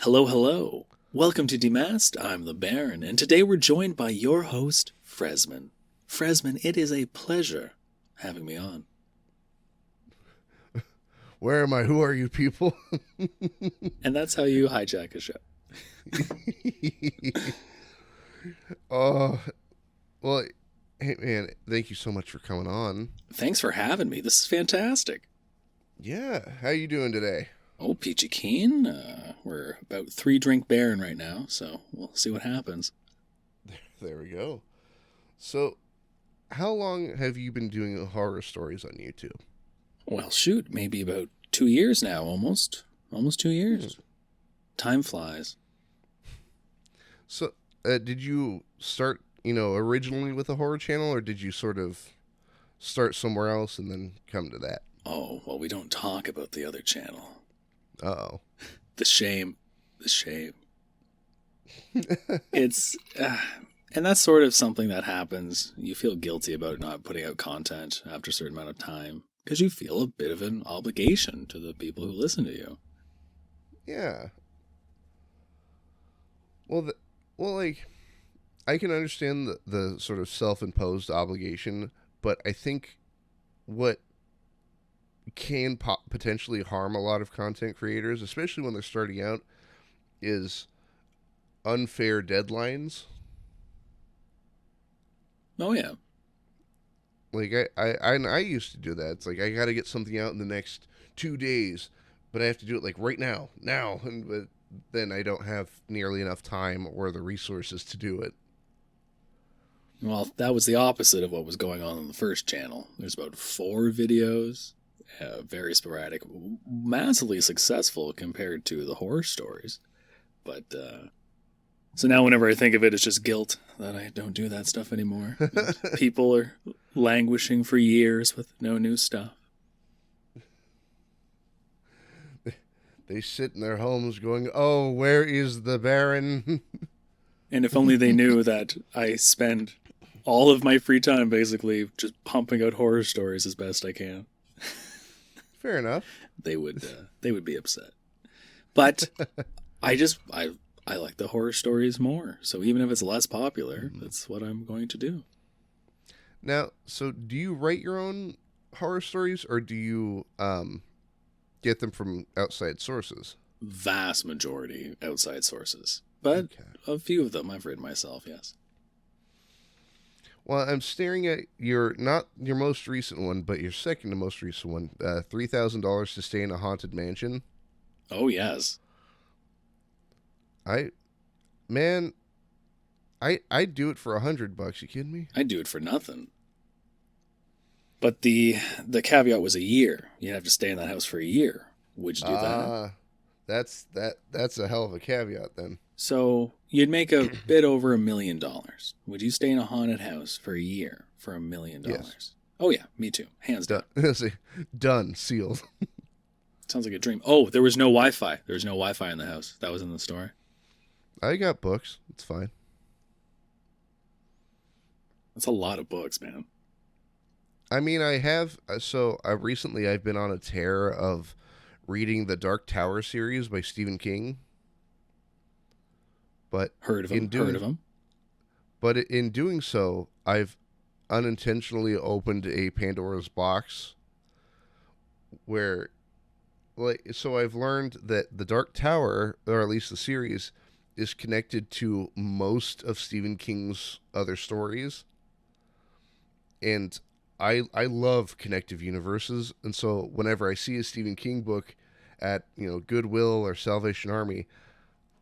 Hello, hello. Welcome to Demasked. I'm the Baron, and today we're joined by your host, Fresman. Fresman, it is a pleasure having me on. Where am I? Who are you people? And that's how you hijack a show. Oh, well, hey man, thank you so much for coming on. Thanks for having me. This is fantastic. Yeah, how you doing today? Oh, peachy keen. We're about 3-drink Baron right now, so we'll see what happens. There we go. So, how long have you been doing horror stories on YouTube? Well, shoot, maybe about 2 years now, almost. Almost 2 years. Time flies. So, did you start, originally with a horror channel, or did you sort of start somewhere else and then come to that? Oh, well, we don't talk about the other channel. Uh-oh. The shame. It's, and that's sort of something that happens. You feel guilty about not putting out content after a certain amount of time because you feel a bit of an obligation to the people who listen to you. Yeah. Well, I can understand the sort of self-imposed obligation, but I think what can potentially harm a lot of content creators, especially when they're starting out, is unfair deadlines. Oh, yeah. Like, I used to do that. It's like, I got to get something out in the next 2 days, but I have to do it, like, right now. But then I don't have nearly enough time or the resources to do it. Well, that was the opposite of what was going on the first channel. There's about 4 videos, very sporadic, massively successful compared to the horror stories. But, so now whenever I think of it, it's just guilt that I don't do that stuff anymore. People are languishing for years with no new stuff. They sit in their homes going, oh, where is the Baron? And if only they knew that I spend all of my free time basically just pumping out horror stories as best I can. Fair enough. They would be upset. But I like the horror stories more. So even if it's less popular, that's what I'm going to do. Now, so do you write your own horror stories, or do you get them from outside sources? Vast majority outside sources. But a few of them I've written myself, yes. Well, I'm staring at not your most recent one, but your second to most recent one, $3,000 to stay in a haunted mansion. Oh, yes. I'd do it for $100. You kidding me? I'd do it for nothing. But the caveat was a year. You'd have to stay in that house for a year. Would you do that? That's a hell of a caveat then. So you'd make a bit over $1 million. Would you stay in a haunted house for a year for $1 million? Yes. Oh yeah, me too. Hands down. Done. Sealed. Sounds like a dream. Oh, there was no Wi-Fi. There was no Wi-Fi in the house. That was in the story. I got books. It's fine. That's a lot of books, man. I mean, I have. So recently I've been on a tear of reading the Dark Tower series by Stephen King. But heard of him. But in doing so, I've unintentionally opened a Pandora's box where, so I've learned that the Dark Tower, or at least the series, is connected to most of Stephen King's other stories. And I love connective universes, and so whenever I see a Stephen King book at, Goodwill or Salvation Army,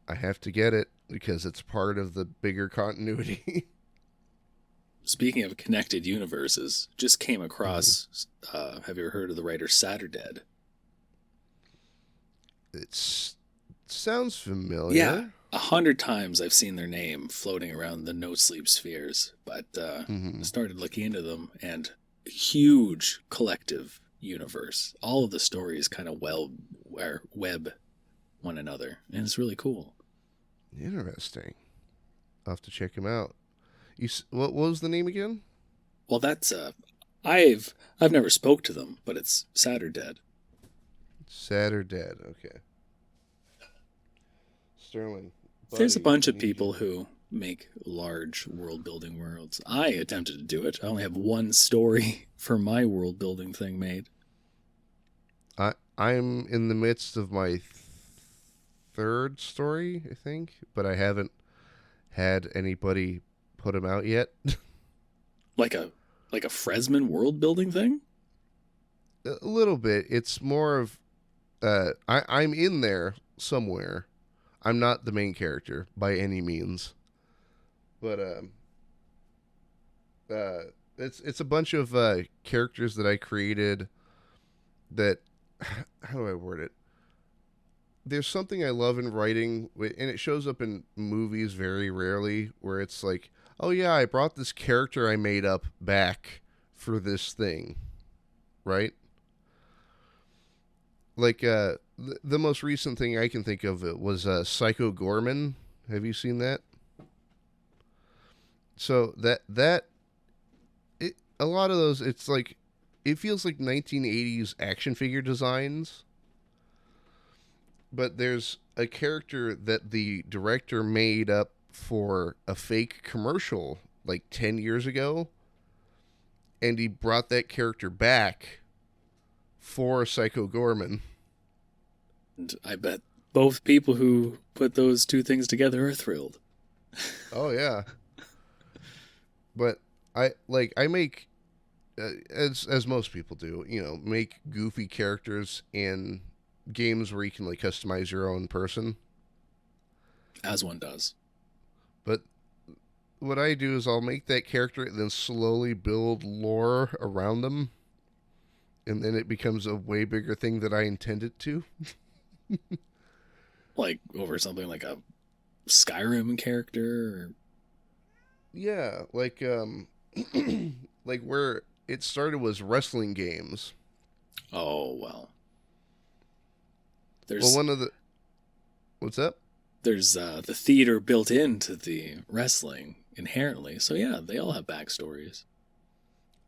I have to get it because it's part of the bigger continuity. Speaking of connected universes, just came across, have you ever heard of the writer Satterdead? It sounds familiar. Yeah, 100 times I've seen their name floating around the no-sleep spheres, but I started looking into them, and huge collective universe. All of the stories kind of web one another, and it's really cool. Interesting. I'll have to check him out. What was the name again? Well, that's I've never spoke to them, but it's Satterdead. Satterdead, okay. Sterling, There's a buddy, bunch I of need you. people who make large world building worlds. I attempted to do it. I only have one story for my world building thing made. I'm in the midst of my third story, I think, but I haven't had anybody put them out yet. Like a Fresman world building thing? A little bit. It's more of I'm in there somewhere. I'm not the main character by any means, but uh, it's a bunch of characters that I created. That how do I word it? There's something I love in writing, and it shows up in movies very rarely, where it's like, oh yeah, I brought this character I made up back for this thing, right? Like the most recent thing I can think of it was Psycho Gorman. Have you seen that? So a lot of those, it's like it feels like 1980s action figure designs, but there's a character that the director made up for a fake commercial like 10 years ago, and he brought that character back for Psycho Gorman. And I bet both people who put those two things together are thrilled. Oh yeah. But I make as most people do, make goofy characters in games where you can like customize your own person. As one does. But what I do is I'll make that character and then slowly build lore around them, and then it becomes a way bigger thing that I intend it to. Like over something like a Skyrim character. Yeah, like like where it started was wrestling games. Oh well. Well, There's one of the what's up? there's the theater built into the wrestling inherently. So yeah, they all have backstories.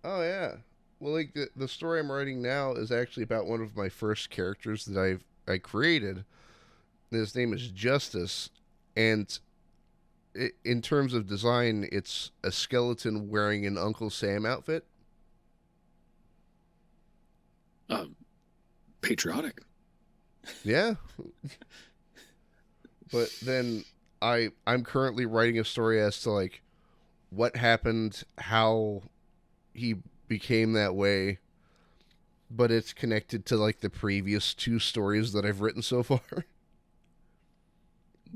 Oh yeah. Well, like the story I'm writing now is actually about one of my first characters that I created. His name is Justice, and in terms of design, it's a skeleton wearing an Uncle Sam outfit. Uh, Patriotic. Yeah, but then I'm currently writing a story as to like what happened, how he became that way, but it's connected to like the previous two stories that I've written so far.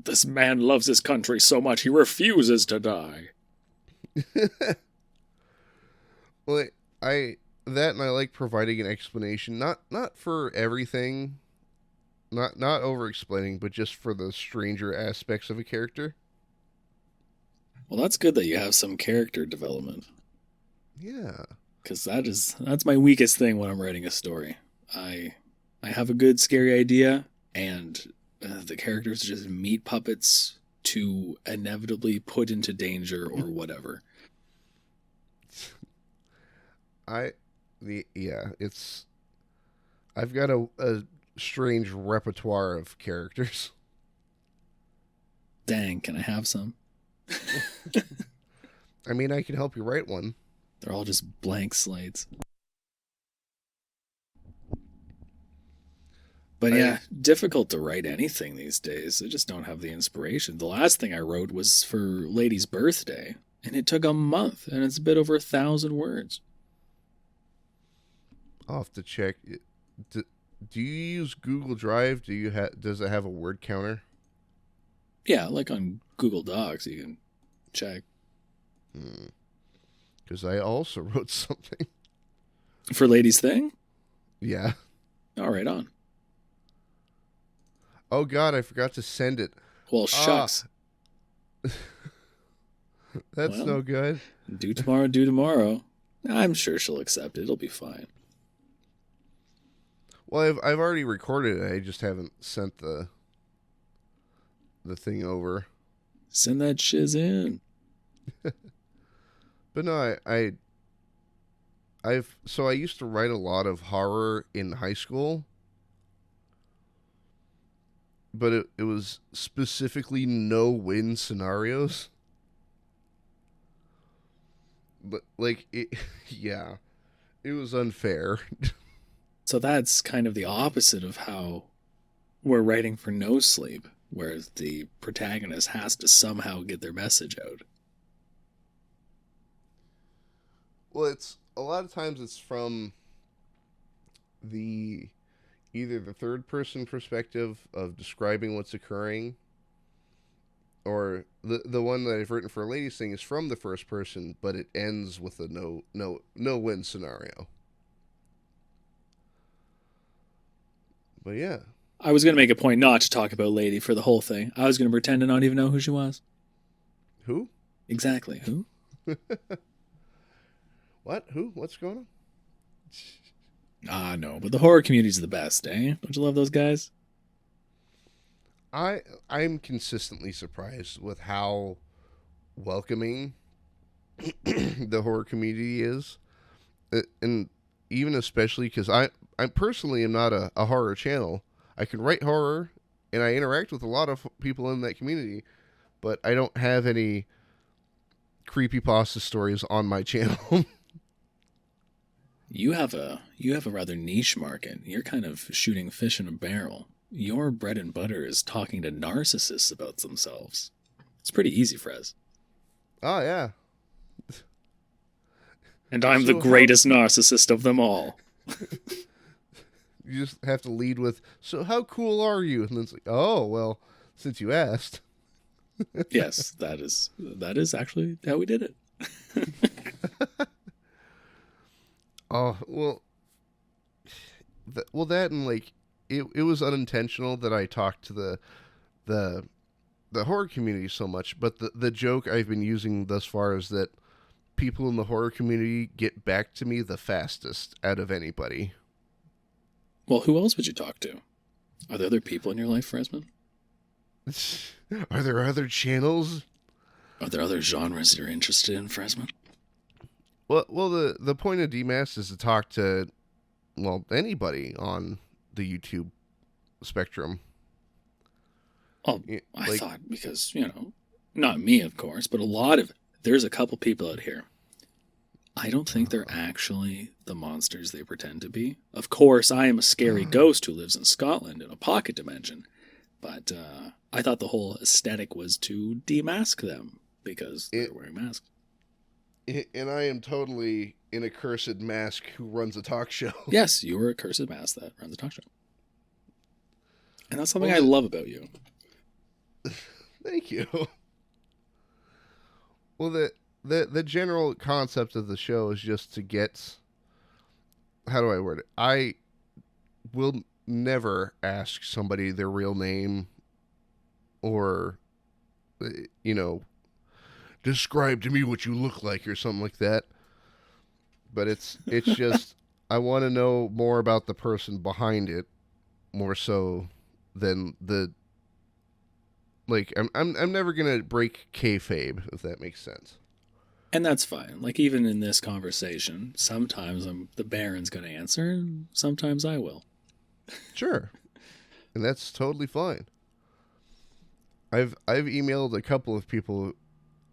This man loves his country so much he refuses to die. Well, I that and I like providing an explanation, not for everything, not over explaining, but just for the stranger aspects of a character. Well, that's good that you have some character development, Yeah. because that's my weakest thing when I'm writing a story. I I have a good scary idea, and the characters are just meat puppets to inevitably put into danger or whatever. It's I've got a strange repertoire of characters. Dang, can I have some? I mean, I can help you write one. They're all just blank slates. But I yeah, difficult to write anything these days. I just don't have the inspiration. The last thing I wrote was for Lady's birthday, and it took a month, and it's a bit over 1,000 words. I'll have to check. Do, do you use Google Drive? Does it have a word counter? Yeah, like on Google Docs, you can check. Because I also wrote something. For Lady's thing? Yeah. All right, on. Oh God, I forgot to send it. Well, shucks. That's Well, no good. do tomorrow, do tomorrow. I'm sure she'll accept it. It'll be fine. Well, I've already recorded it. I just haven't sent the thing over. Send that shiz in. But no, I used to write a lot of horror in high school. but it was specifically no-win scenarios. But like it, yeah, it was unfair. So that's kind of the opposite of how we're writing for No Sleep, where the protagonist has to somehow get their message out. Well, it's a lot of times it's from the either the third person perspective of describing what's occurring, or the one that I've written for Ladies Thing is from the first person, but it ends with a no win scenario. But yeah, I was going to make a point not to talk about Lady for the whole thing. I was going to pretend to not even know who she was. who? Exactly. Who? What? Who? What's going on? No, but the horror community's the best, eh? Don't you love those guys? I'm consistently surprised with how welcoming the horror community is, and even especially because I personally am not a horror channel. I can write horror, and I interact with a lot of people in that community, but I don't have any creepypasta stories on my channel. You have a rather niche market. You're kind of shooting fish in a barrel. Your bread and butter is talking to narcissists about themselves. It's pretty easy, Frez. Oh yeah. And I'm the So greatest narcissist of them all. you just have to lead with, so how cool are you? And then it's like, oh well, since you asked. Yes, that is actually how we did it. Oh well, that and like it was unintentional that I talked to the the horror community so much, but the joke I've been using thus far is that people in the horror community get back to me the fastest out of anybody. Well, who else would you talk to? Are there other people in your life, Fresman? Are there other channels? Are there other genres you're interested in, Fresman? Well, the point of Demasked is to talk to, well, anybody on the YouTube spectrum. Oh, I thought because, not me, of course, but a lot of it. There's a couple people out here. I don't think they're actually the monsters they pretend to be. Of course, I am a scary ghost who lives in Scotland in a pocket dimension. But I thought the whole aesthetic was to demask them because they're wearing masks. And I am totally an accursed mask who runs a talk show. Yes, you are a cursed mask that runs a talk show. And that's something I love about you. Thank you. Well, the general concept of the show is just to get, how do I word it? I will never ask somebody their real name or, describe to me what you look like or something like that. But it's just I want to know more about the person behind it, more so than the like. I'm never gonna break kayfabe, if that makes sense. And that's fine. Like even in this conversation, sometimes the Baron's going to answer, and sometimes I will. Sure, and that's totally fine. I've emailed a couple of people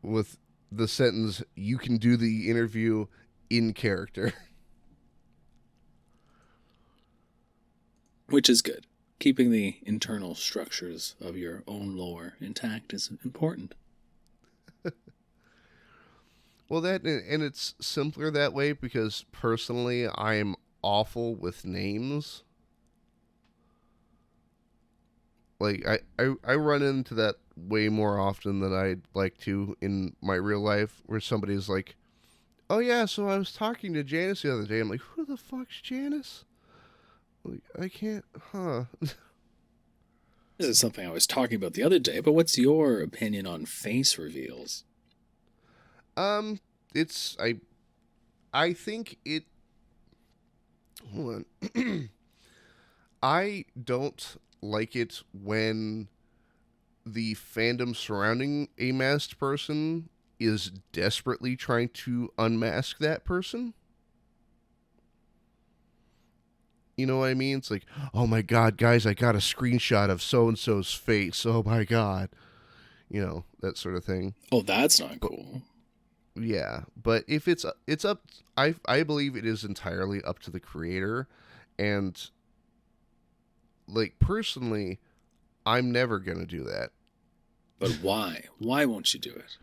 with the sentence, "You can do the interview in character." Which is good. Keeping the internal structures of your own lore intact is important. Well, and it's simpler that way because personally I'm awful with names. Like I run into that way more often than I'd like to in my real life, where somebody's like, "Oh yeah, so I was talking to Janice the other day." I'm like, "Who the fuck's Janice?" Like, I can't, huh? This is something I was talking about the other day, but what's your opinion on face reveals? It's I think it. Hold on. I don't like it when the fandom surrounding a masked person is desperately trying to unmask that person. You know what I mean? It's like, oh my god, guys, I got a screenshot of so and so's face. Oh my god, that sort of thing. Oh, that's not But cool. yeah, but if it's up, I believe it is entirely up to the creator, and like personally, I'm never gonna do that But why? Why won't you do it?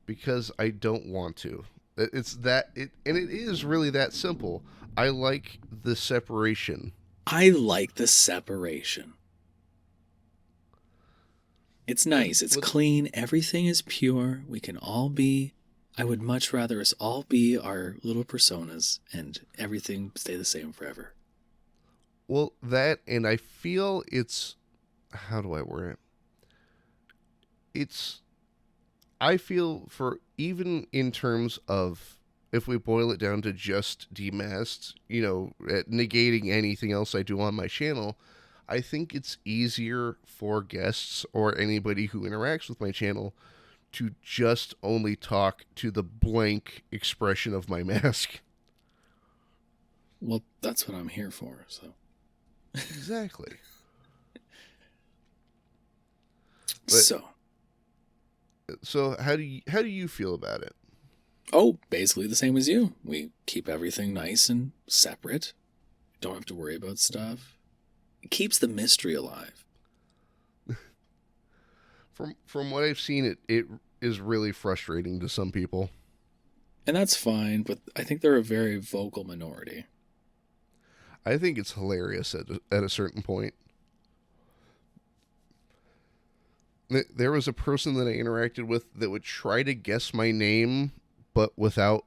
because I don't want to. It's that it, and it is really that simple. I like the separation. I like the separation. It's nice. It's What? clean. Everything is pure. We can all be. I would much rather us all be our little personas and everything stay the same forever. Well, that, and I feel it's, how do I word it? It's, I feel for, even in terms of, if we boil it down to just Demasked, negating anything else I do on my channel, I think it's easier for guests or anybody who interacts with my channel to just only talk to the blank expression of my mask. Well, that's what I'm here for, so. Exactly. So, how do you feel about it? oh, basically the same as you. We keep everything nice and separate. Don't have to worry about stuff. It keeps the mystery alive. From what I've seen, it is really frustrating to some people. And that's fine, but I think they're a very vocal minority. I think it's hilarious at a certain point. There was a person that I interacted with that would try to guess my name, but without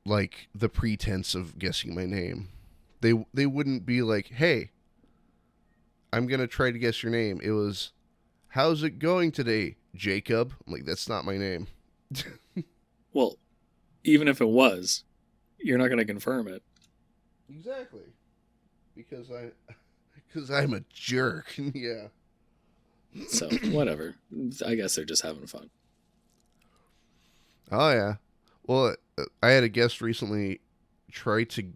like the pretense of guessing my name. They wouldn't be like, "Hey, I'm gonna try to guess your name." It was, "How's it going today, Jacob?" I'm like, "That's not my name." Well, even if it was, you're not going to confirm it. Exactly, because I'm a jerk. Yeah. So, whatever. I guess they're just having fun. Oh yeah. Well, I had a guest recently try to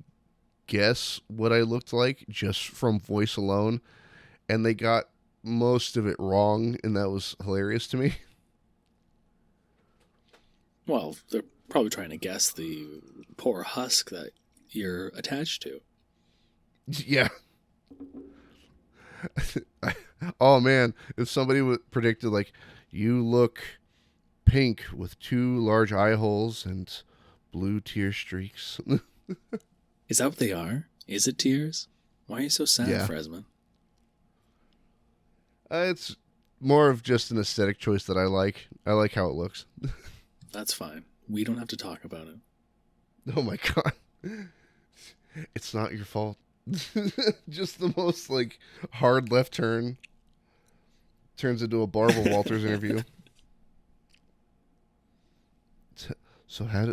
guess what I looked like just from voice alone, and they got most of it wrong, and that was hilarious to me. Well, they're probably trying to guess the poor husk that you're attached to. Yeah. Oh man, if somebody would predicted like you look pink with 2 large eye holes and blue tear streaks. Is that what they are? Is it tears? Why are you so sad, Yeah. Fresman? It's more of just an aesthetic choice that I like. I like how it looks. That's fine. We don't have to talk about it. Oh my god. It's not your fault. Just the most like hard left turn turns into a Barbara Walters interview. So how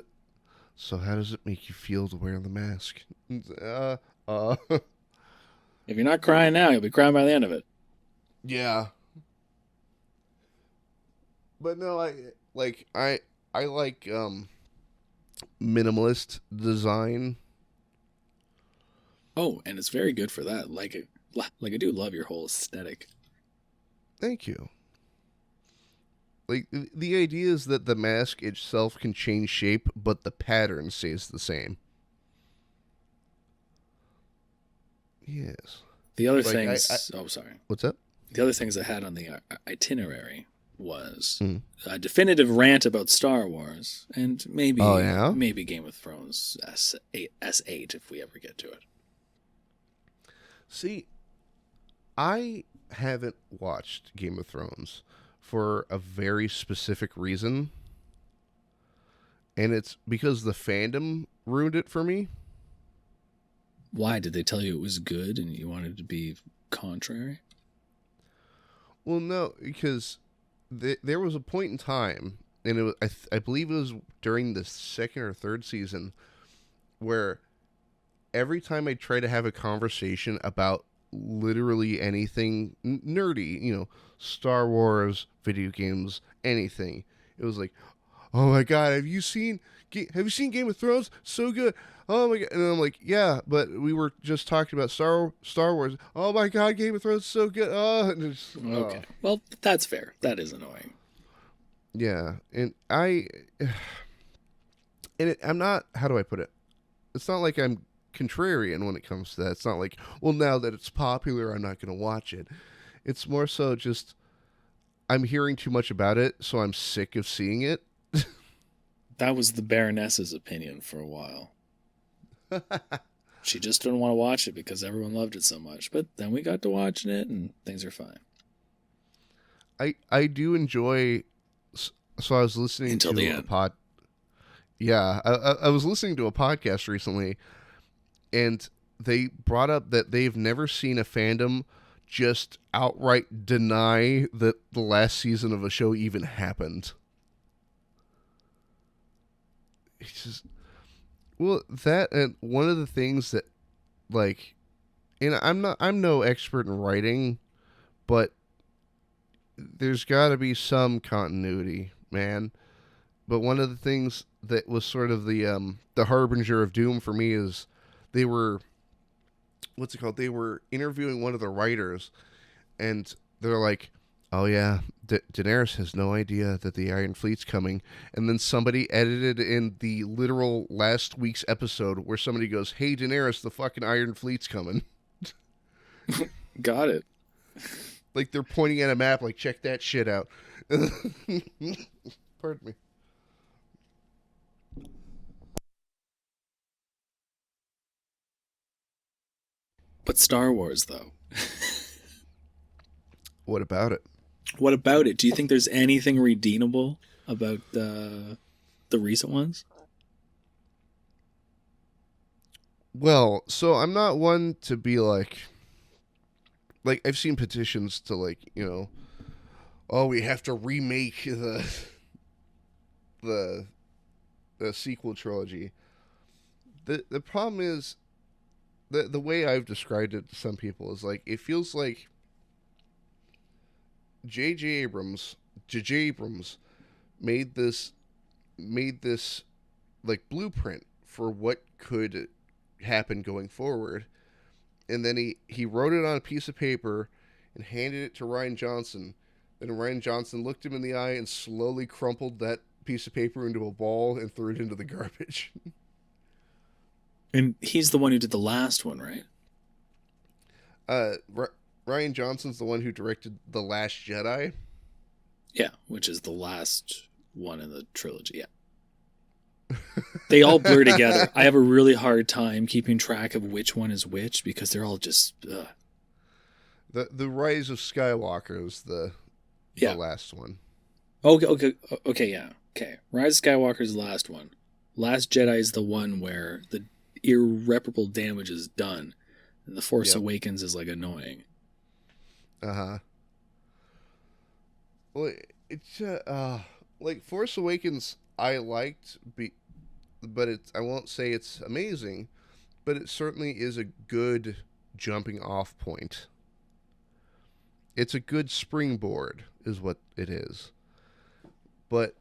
does it make you feel to wear the mask? If you're not crying now, you'll be crying by the end of it. Yeah. But no, I like minimalist design. Oh, and it's very good for that. Like I do love your whole aesthetic. Thank you. Like the idea is that the mask itself can change shape, but the pattern stays the same. Yes. The other Like, things. Oh, sorry. What's up? The other things I had on the itinerary was a definitive rant about Star Wars and maybe Game of Thrones S8 if we ever get to it. See, I haven't watched Game of Thrones for a very specific reason, and it's because the fandom ruined it for me. Why? Did they tell you it was good and you wanted to be contrary? Well, no, because there was a point in time, and it was, I believe it was during the second or third season, where every time I try to have a conversation about literally anything nerdy, Star Wars, video games, anything, it was like, "Oh my god, have you seen Game of Thrones? So good. Oh my god." And I'm like, "Yeah, but we were just talking about Star Wars. Oh my god, Game of Thrones is so good." Oh, and Okay. Well, that's fair. That is annoying. yeah. I'm not, how do I put it? It's not like I'm contrarian when it comes to that. It's not like, well, now that it's popular, I'm not going to watch it. It's more so just I'm hearing too much about it, so I'm sick of seeing it. That was the Baroness's opinion for a while. She just didn't want to watch it because everyone loved it so much. But then we got to watching it, and things are fine. I do enjoy. So I was listening Until the to a end. pod. Yeah, I was listening to a podcast recently, and they brought up that they've never seen a fandom just outright deny that the last season of a show even happened. It's just, well, that, and one of the things that, like, and I'm no expert in writing, but there's got to be some continuity, man. But one of the things that was sort of the harbinger of doom for me is they were, what's it called? They were interviewing one of the writers, and they're like, "Oh yeah, Daenerys has no idea that the Iron Fleet's coming." And then somebody edited in the literal last week's episode where somebody goes, "Hey Daenerys, the fucking Iron Fleet's coming." Got it. Like they're pointing at a map, like, check that shit out. Pardon me. But Star Wars, though. What about it? What about it? Do you think there's anything redeemable about the recent ones? Well, so I'm not one to be like I've seen petitions to, like, oh, we have to remake the the sequel trilogy. The problem is the way I've described it to some people is like it feels like J.J. Abrams made this like blueprint for what could happen going forward, and then he wrote it on a piece of paper and handed it to Ryan Johnson. Then Ryan Johnson looked him in the eye and slowly crumpled that piece of paper into a ball and threw it into the garbage. And he's the one who did the last one, right? uh, Ryan Johnson's the one who directed The Last Jedi. Yeah, which is the last one in the trilogy. Yeah. They all blur together. I have a really hard time keeping track of which one is which because they're all just. The Rise of Skywalker is the Yeah. last one. Okay, yeah. Okay. Rise of Skywalker is the last one. Last Jedi is the one where the irreparable damage is done. And the Force Yep. Awakens is like annoying. Uh-huh. Well, it's like Force Awakens I liked, but I won't say it's amazing, but it certainly is a good jumping off point. It's a good springboard is what it is. But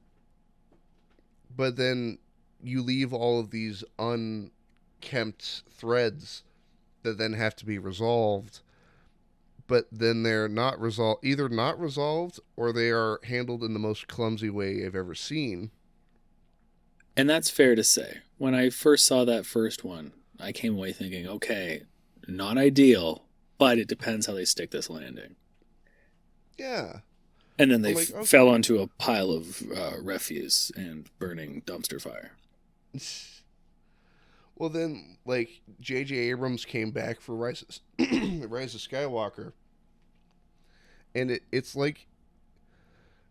then you leave all of these unkempt threads that then have to be resolved, but then they're either not resolved or they are handled in the most clumsy way I've ever seen. And that's fair to say. When I first saw that first one, I came away thinking, okay, not ideal, but it depends how they stick this landing. Yeah. And then they I'm like, okay. fell onto a pile of refuse and burning dumpster fire. Well, then, like, J.J. Abrams came back for Rise of Skywalker, and it's like,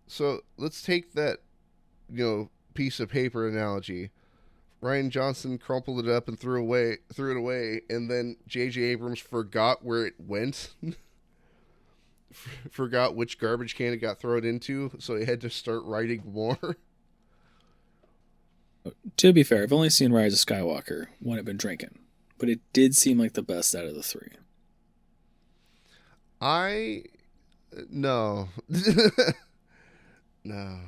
so let's take that, piece of paper analogy. Ryan Johnson crumpled it up and threw it away, and then J.J. Abrams forgot where it went, forgot which garbage can it got thrown into, so he had to start writing more. To be fair, I've only seen Rise of Skywalker when I've been drinking, but it did seem like the best out of the three. No. No.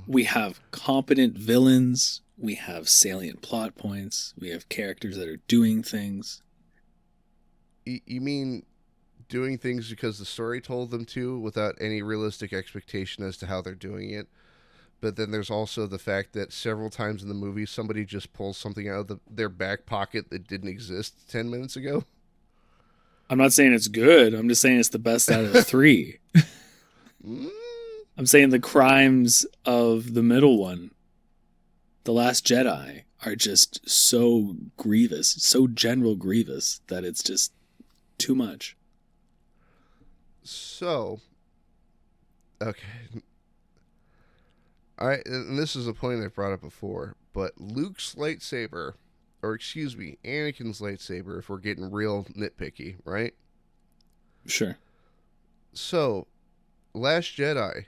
We have competent villains. We have salient plot points. We have characters that are doing things. You mean doing things because the story told them to without any realistic expectation as to how they're doing it? But then there's also the fact that several times in the movie, somebody just pulls something out of their back pocket that didn't exist 10 minutes ago. I'm not saying it's good. I'm just saying it's the best out of the three. Mm. I'm saying the crimes of the middle one, The Last Jedi, are just so grievous, so General Grievous, that it's just too much. So, okay. And this is a point I've brought up before, but Luke's lightsaber, or excuse me, Anakin's lightsaber, if we're getting real nitpicky, right? Sure. So, Last Jedi,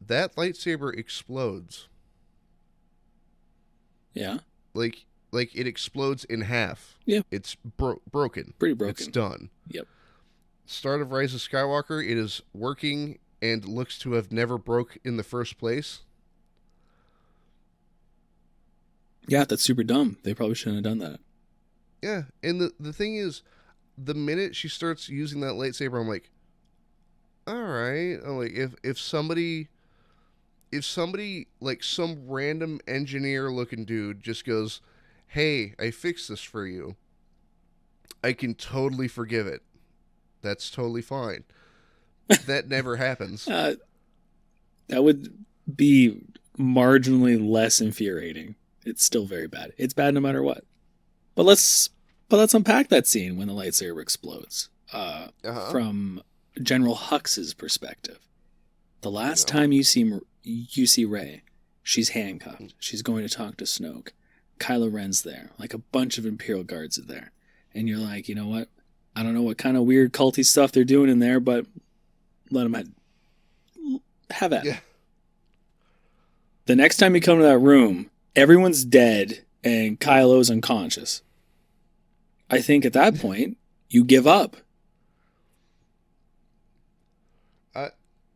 that lightsaber explodes. Yeah. Like it explodes in half. Yeah. It's broken. Pretty broken. It's done. Yep. Start of Rise of Skywalker, it is working and looks to have never broke in the first place. Yeah, that's super dumb. They probably shouldn't have done that. Yeah, and the thing is, the minute she starts using that lightsaber, I'm like, all right. I'm like, if somebody like some random engineer looking dude just goes, hey, I fixed this for you, I can totally forgive it. That's totally fine. That never happens. That would be marginally less infuriating. It's still very bad. It's bad no matter what. But let's unpack that scene when the lightsaber explodes. From General Hux's perspective. The last time you see Rey, she's handcuffed. She's going to talk to Snoke. Kylo Ren's there. Like a bunch of Imperial guards are there. And you're like, you know what? I don't know what kind of weird culty stuff they're doing in there, but let them have at it. Yeah. The next time you come to that room, everyone's dead and Kylo's unconscious. I think at that point, you give up.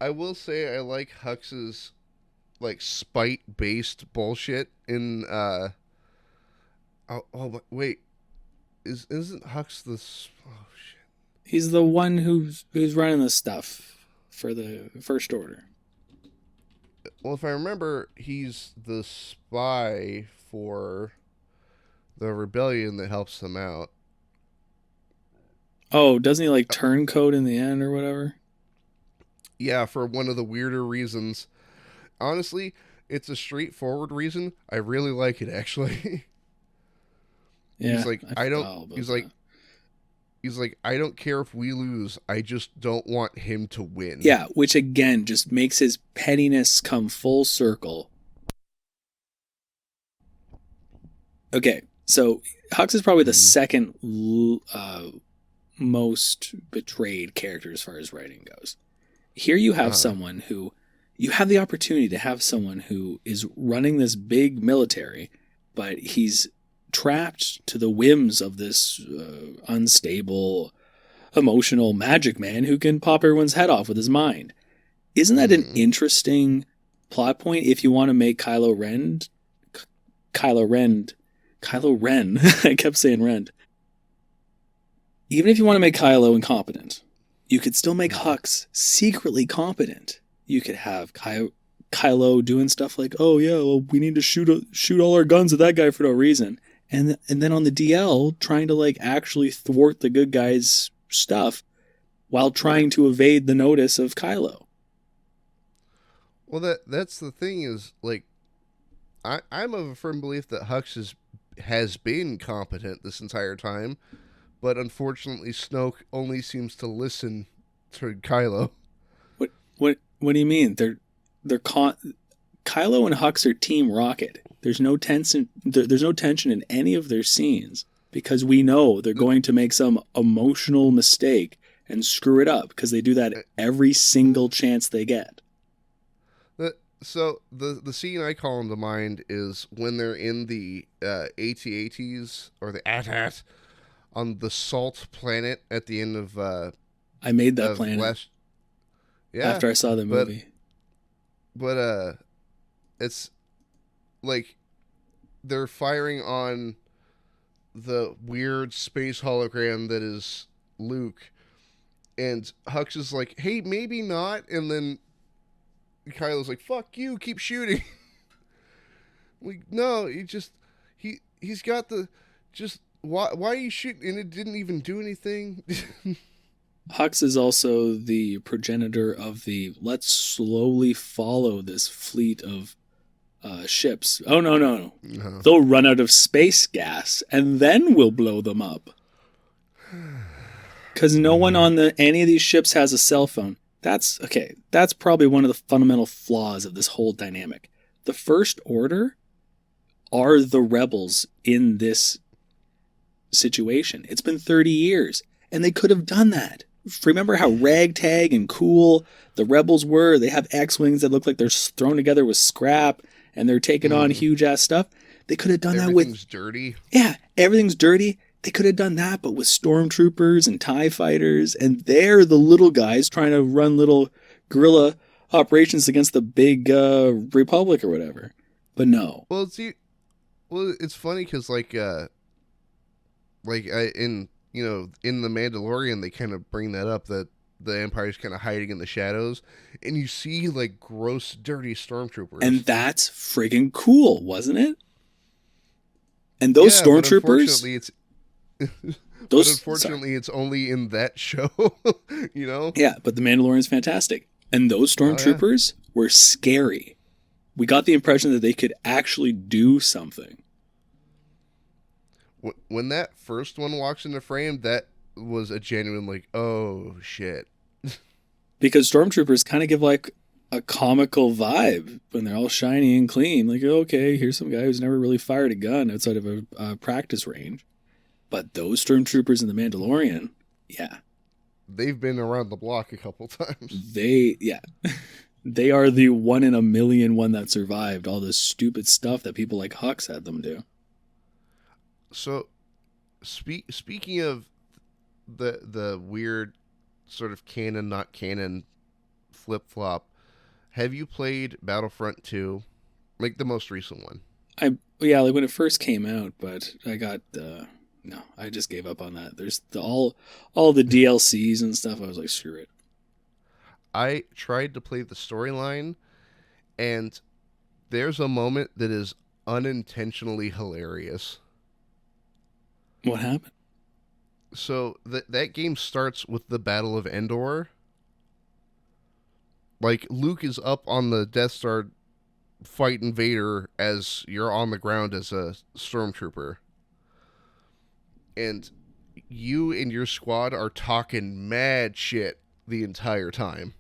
I will say I like Hux's like spite-based bullshit in wait. Isn't Hux the shit. He's the one who's running the stuff for the First Order. Well, if I remember, he's the spy for the rebellion that helps them out. Oh, doesn't he like turncoat in the end or whatever? Yeah, for one of the weirder reasons. Honestly, it's a straightforward reason. I really like it, actually. Yeah, he's like, he's like, I don't care if we lose. I just don't want him to win. Yeah, which again just makes his pettiness come full circle. Okay, so Hux is probably the second most betrayed character as far as writing goes. Here you have someone who, you have the opportunity to have someone who is running this big military, but he's trapped to the whims of this unstable, emotional magic man who can pop everyone's head off with his mind. Isn't that an interesting plot point if you want to make Kylo Ren, I kept saying Ren. Even if you want to make Kylo incompetent, you could still make Hux secretly competent. You could have Kylo doing stuff like, oh yeah, well, we need to shoot all our guns at that guy for no reason. And then on the DL, trying to like actually thwart the good guy's stuff while trying to evade the notice of Kylo. Well, that's the thing is, like, I'm of a firm belief that Hux has been competent this entire time, but unfortunately Snoke only seems to listen to Kylo. What do you mean? Kylo and Hux are Team Rocket. There's no tension. There's no tension in any of their scenes because we know they're going to make some emotional mistake and screw it up because they do that every single chance they get. So the scene I call into mind is when they're in the AT-ATs or the AT-AT on the salt planet at the end of I made that planet. Yeah, after I saw the movie. but it's like they're firing on the weird space hologram that is Luke, and Hux is like, "Hey, maybe not," and then Kylo's like, "Fuck you, keep shooting." Like, no, he's got the just why are you shooting? And it didn't even do anything. Hux is also the progenitor of the let's slowly follow this fleet of ships. Oh, no. No. They'll run out of space gas and then we'll blow them up. Because no one on any of these ships has a cell phone. That's okay. That's probably one of the fundamental flaws of this whole dynamic. The First Order are the rebels in this situation. It's been 30 years, and they could have done that. Remember how ragtag and cool the rebels were? They have X-Wings that look like they're thrown together with scrap, and they're taking on huge-ass stuff. They could have done that with... Everything's dirty. Yeah, everything's dirty. They could have done that, but with stormtroopers and TIE fighters, and they're the little guys trying to run little guerrilla operations against the big Republic or whatever. But no. Well, it's funny because in in the Mandalorian they kind of bring that up, that the Empire's kind of hiding in the shadows, and you see like gross, dirty stormtroopers, and that's friggin' cool, wasn't it? And those stormtroopers, unfortunately, it's only in that show, Yeah, but the Mandalorian's fantastic, and those stormtroopers were scary. We got the impression that they could actually do something. When that first one walks into frame, that was a genuine like, oh shit. Because stormtroopers kind of give like a comical vibe when they're all shiny and clean. Like, okay, here's some guy who's never really fired a gun outside of a practice range. But those stormtroopers in The Mandalorian, yeah. They've been around the block a couple times. They are the 1 in a million one that survived all this stupid stuff that people like Hux had them do. So, speaking of the weird sort of canon, not canon flip-flop, have you played Battlefront 2? Like the most recent one? Like when it first came out, but I just gave up on that. There's all the DLCs and stuff. I was like, screw it. I tried to play the storyline, and there's a moment that is unintentionally hilarious. What happened? So that game starts with the Battle of Endor. Like, Luke is up on the Death Star fighting Vader as you're on the ground as a stormtrooper. And you and your squad are talking mad shit the entire time.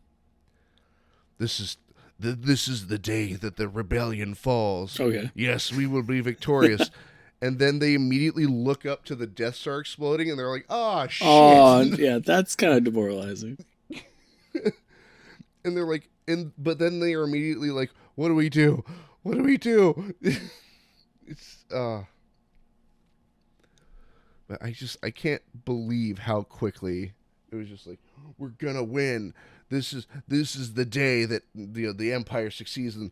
This is the day that the rebellion falls. Okay. Yes, we will be victorious. And then they immediately look up to the Death Star exploding, and they're like, "Oh shit!" Oh, yeah, that's kind of demoralizing. And they're like, but then they are immediately like, "What do we do? What do we do?" It's but I can't believe how quickly it was just like, "We're gonna win. This is the day that the Empire succeeds." And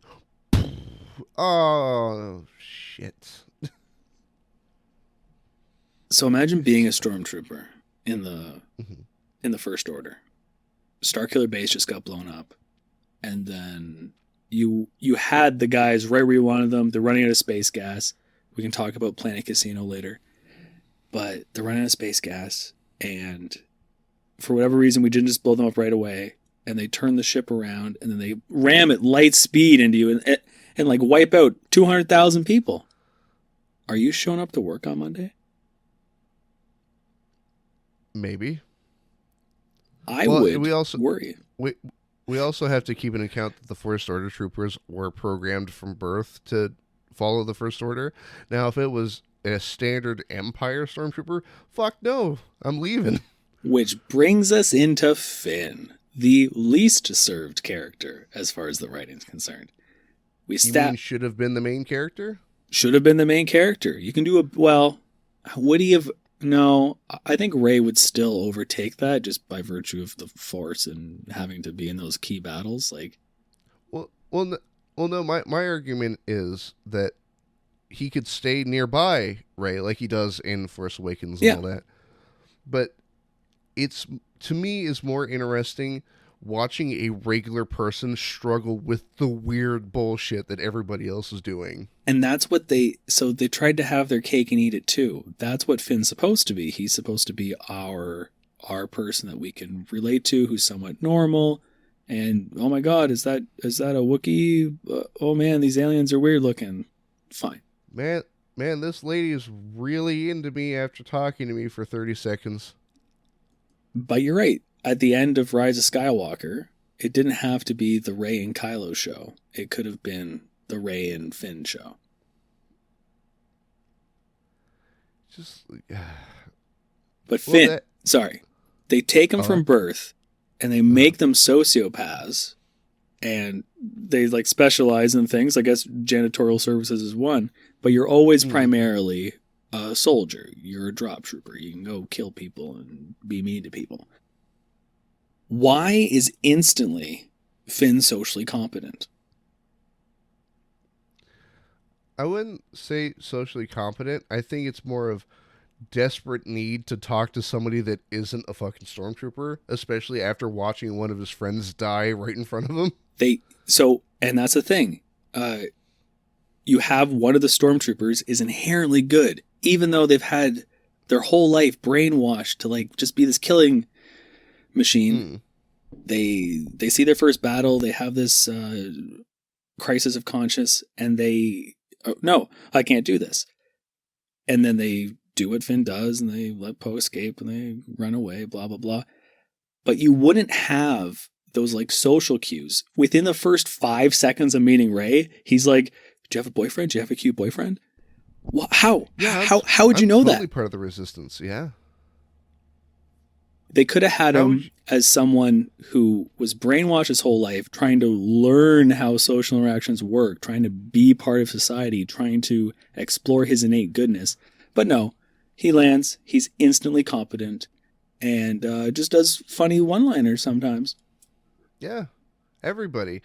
oh shit. So imagine being a stormtrooper in the First Order. Starkiller Base just got blown up, and then you had the guys right where you wanted them. They're running out of space gas. We can talk about Planet Casino later, but they're running out of space gas, and for whatever reason, we didn't just blow them up right away. And they turn the ship around, and then they ram at light speed into you, and like wipe out 200,000 people. Are you showing up to work on Monday? Maybe. I would worry. We also have to keep in account that the First Order troopers were programmed from birth to follow the First Order. Now, if it was a standard Empire stormtrooper, fuck no, I'm leaving. Which brings us into Finn, the least served character as far as the writing's concerned. You mean should have been the main character? Should have been the main character. You can do would he have... No, I think Rey would still overtake that just by virtue of the Force and having to be in those key battles. Like, well, Well, no. My argument is that he could stay nearby Rey like he does in Force Awakens and Yeah. all that. But it's, to me, is more interesting watching a regular person struggle with the weird bullshit that everybody else is doing. And that's what so they tried to have their cake and eat it too. That's what Finn's supposed to be. He's supposed to be our person that we can relate to, who's somewhat normal. And oh my God, is that a Wookiee? Oh man, these aliens are weird looking. Fine. Man, this lady is really into me after talking to me for 30 seconds. But you're right. At the end of Rise of Skywalker, it didn't have to be the Rey and Kylo show. It could have been the Rey and Finn show. Just, but Finn, sorry, they take them from birth, and they make them sociopaths, and they like specialize in things. I guess janitorial services is one, but you're always primarily a soldier. You're a drop trooper. You can go kill people and be mean to people. Why is instantly Finn socially competent? I wouldn't say socially competent. I think it's more of desperate need to talk to somebody that isn't a fucking stormtrooper, especially after watching one of his friends die right in front of him. And that's the thing. You have one of the stormtroopers is inherently good, even though they've had their whole life brainwashed to like just be this killing machine. They see their first battle. They have this crisis of conscience, and they no, I can't do this. And then they do what Finn does, and they let Poe escape, and they run away. Blah blah blah. But you wouldn't have those like social cues within the first 5 seconds of meeting Rey. He's like, "Do you have a boyfriend? Do you have a cute boyfriend? How? Yeah, how would you know totally that?" Part of the resistance, yeah. They could have had him as someone who was brainwashed his whole life, trying to learn how social interactions work, trying to be part of society, trying to explore his innate goodness. But no, he lands, he's instantly competent, and just does funny one-liners sometimes. Yeah, everybody.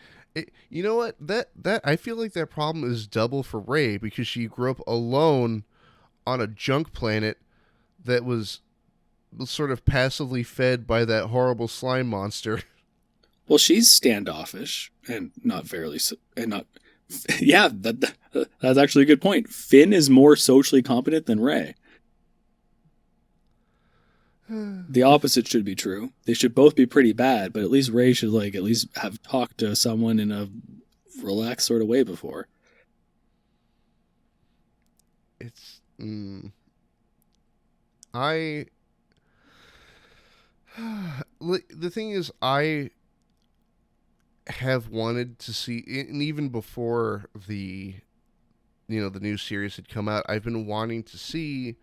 You know what? That I feel like that problem is double for Rey, because she grew up alone on a junk planet that was sort of passively fed by that horrible slime monster. Well, she's standoffish and not fairly, and not. Yeah, that's actually a good point. Finn is more socially competent than Rey. The opposite should be true. They should both be pretty bad, but at least Rey should like at least have talked to someone in a relaxed sort of way before. It's the thing is, I have wanted to see, and even before the new series had come out, I've been wanting to see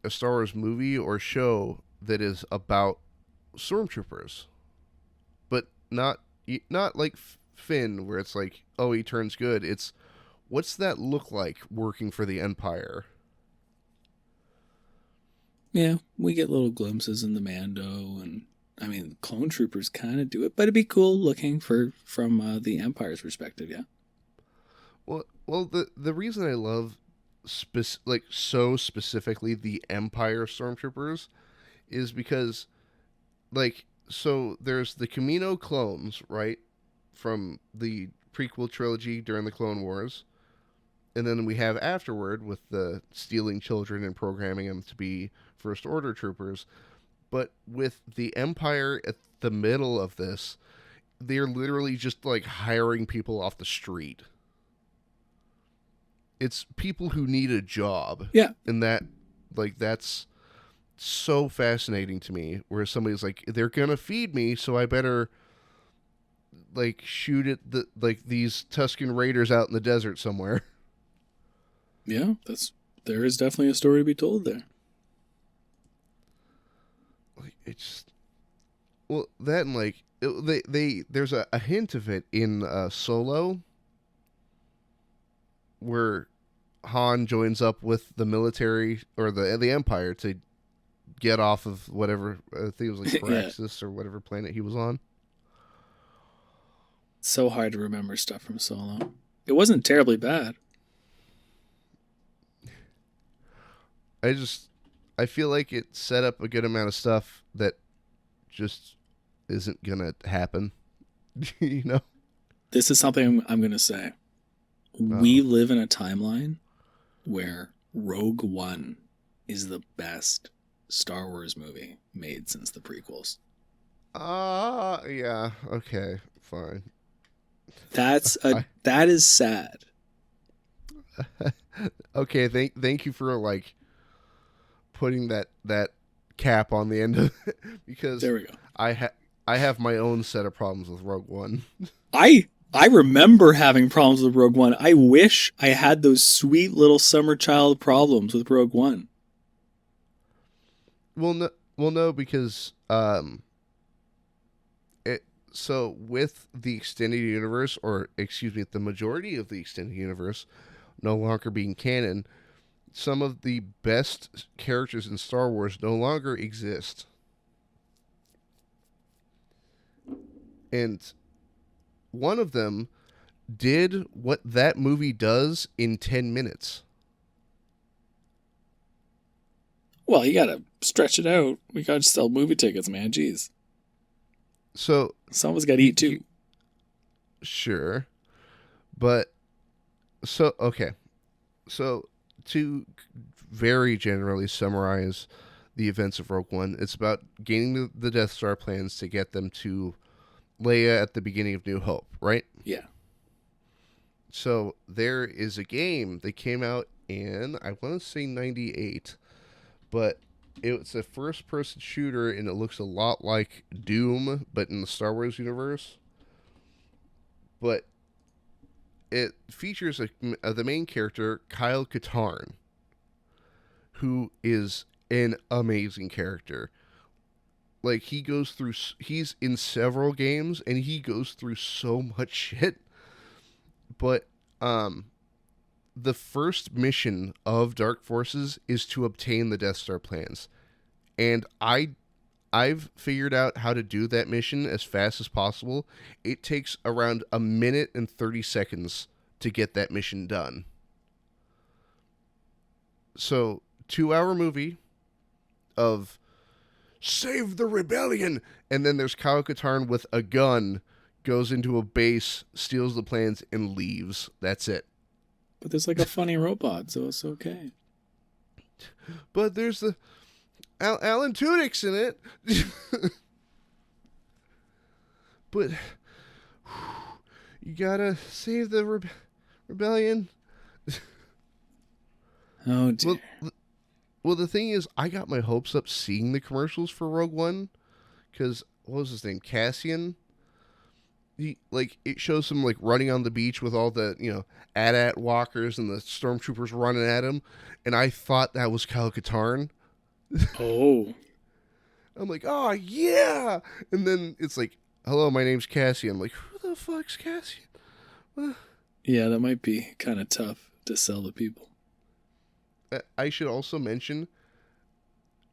a Star Wars movie or show that is about stormtroopers, but not like Finn, where it's like, oh, he turns good. It's, what's that look like working for the Empire? Yeah, we get little glimpses in the Mando, and I mean, clone troopers kind of do it, but it'd be cool looking from the Empire's perspective. Yeah. Well, the reason I love so specifically the Empire stormtroopers is because, like, so there's the Camino clones, right, from the prequel trilogy during the Clone Wars, and then we have afterward with the stealing children and programming them to be First Order troopers. But with the Empire at the middle of this, they're literally just like hiring people off the street. It's people who need a job. Yeah. And that's so fascinating to me, where somebody's like, they're gonna feed me, so I better like shoot at these Tusken Raiders out in the desert somewhere. Yeah, there is definitely a story to be told there. Like, it's, well, that, and like there's a hint of it in Solo, where Han joins up with the military or the Empire to get off of whatever, I think it was like Praxis or whatever planet he was on. So hard to remember stuff from Solo. It wasn't terribly bad. I just I feel like it set up a good amount of stuff that just isn't gonna happen. You know? This is something I'm going to say. We Oh. live in a timeline where Rogue One is the best Star Wars movie made since the prequels. Yeah, okay, fine. I That is sad. okay, thank you for like putting that cap on the end of it because There we go. I ha- I have my own set of problems with Rogue One. I remember having problems with Rogue One. I wish I had those sweet little summer child problems with Rogue One. No, because it so with the extended universe, or excuse me, the majority of the extended universe no longer being canon, some of the best characters in Star Wars no longer exist. And one of them did what that movie does in 10 minutes. Well, you gotta stretch it out. We gotta sell movie tickets, man. Jeez. So, Someone's gotta eat too. sure. But, so, okay. So, to very generally summarize the events of Rogue One, it's about gaining the Death Star plans to get them to Leia at the beginning of New Hope, right? Yeah. So there is a game that came out in, I want to say 98, but it's a first person shooter and it looks a lot like Doom, but in the Star Wars universe. But it features the main character, Kyle Katarn, who is an amazing character. Like, he's in several games and he goes through so much shit. But the first mission of Dark Forces is to obtain the Death Star plans. And I've figured out how to do that mission as fast as possible. It takes around a minute and 30 seconds to get that mission done. So, 2-hour movie of save the rebellion, and then there's Kyle Katarn with a gun, goes into a base, steals the plans, and leaves. That's it. But there's like a funny robot, so it's okay. But there's the Alan Tudyk's in it. But you gotta save the rebellion. Oh dear. Well, the thing is, I got my hopes up seeing the commercials for Rogue One, because what was his name, Cassian? It shows him like running on the beach with all the AT-AT walkers and the stormtroopers running at him, and I thought that was Kyle Katarn. Oh. I'm like, oh yeah, and then it's like, hello, my name's Cassian. I'm like, who the fuck's Cassian? Yeah, that might be kind of tough to sell to people. I should also mention,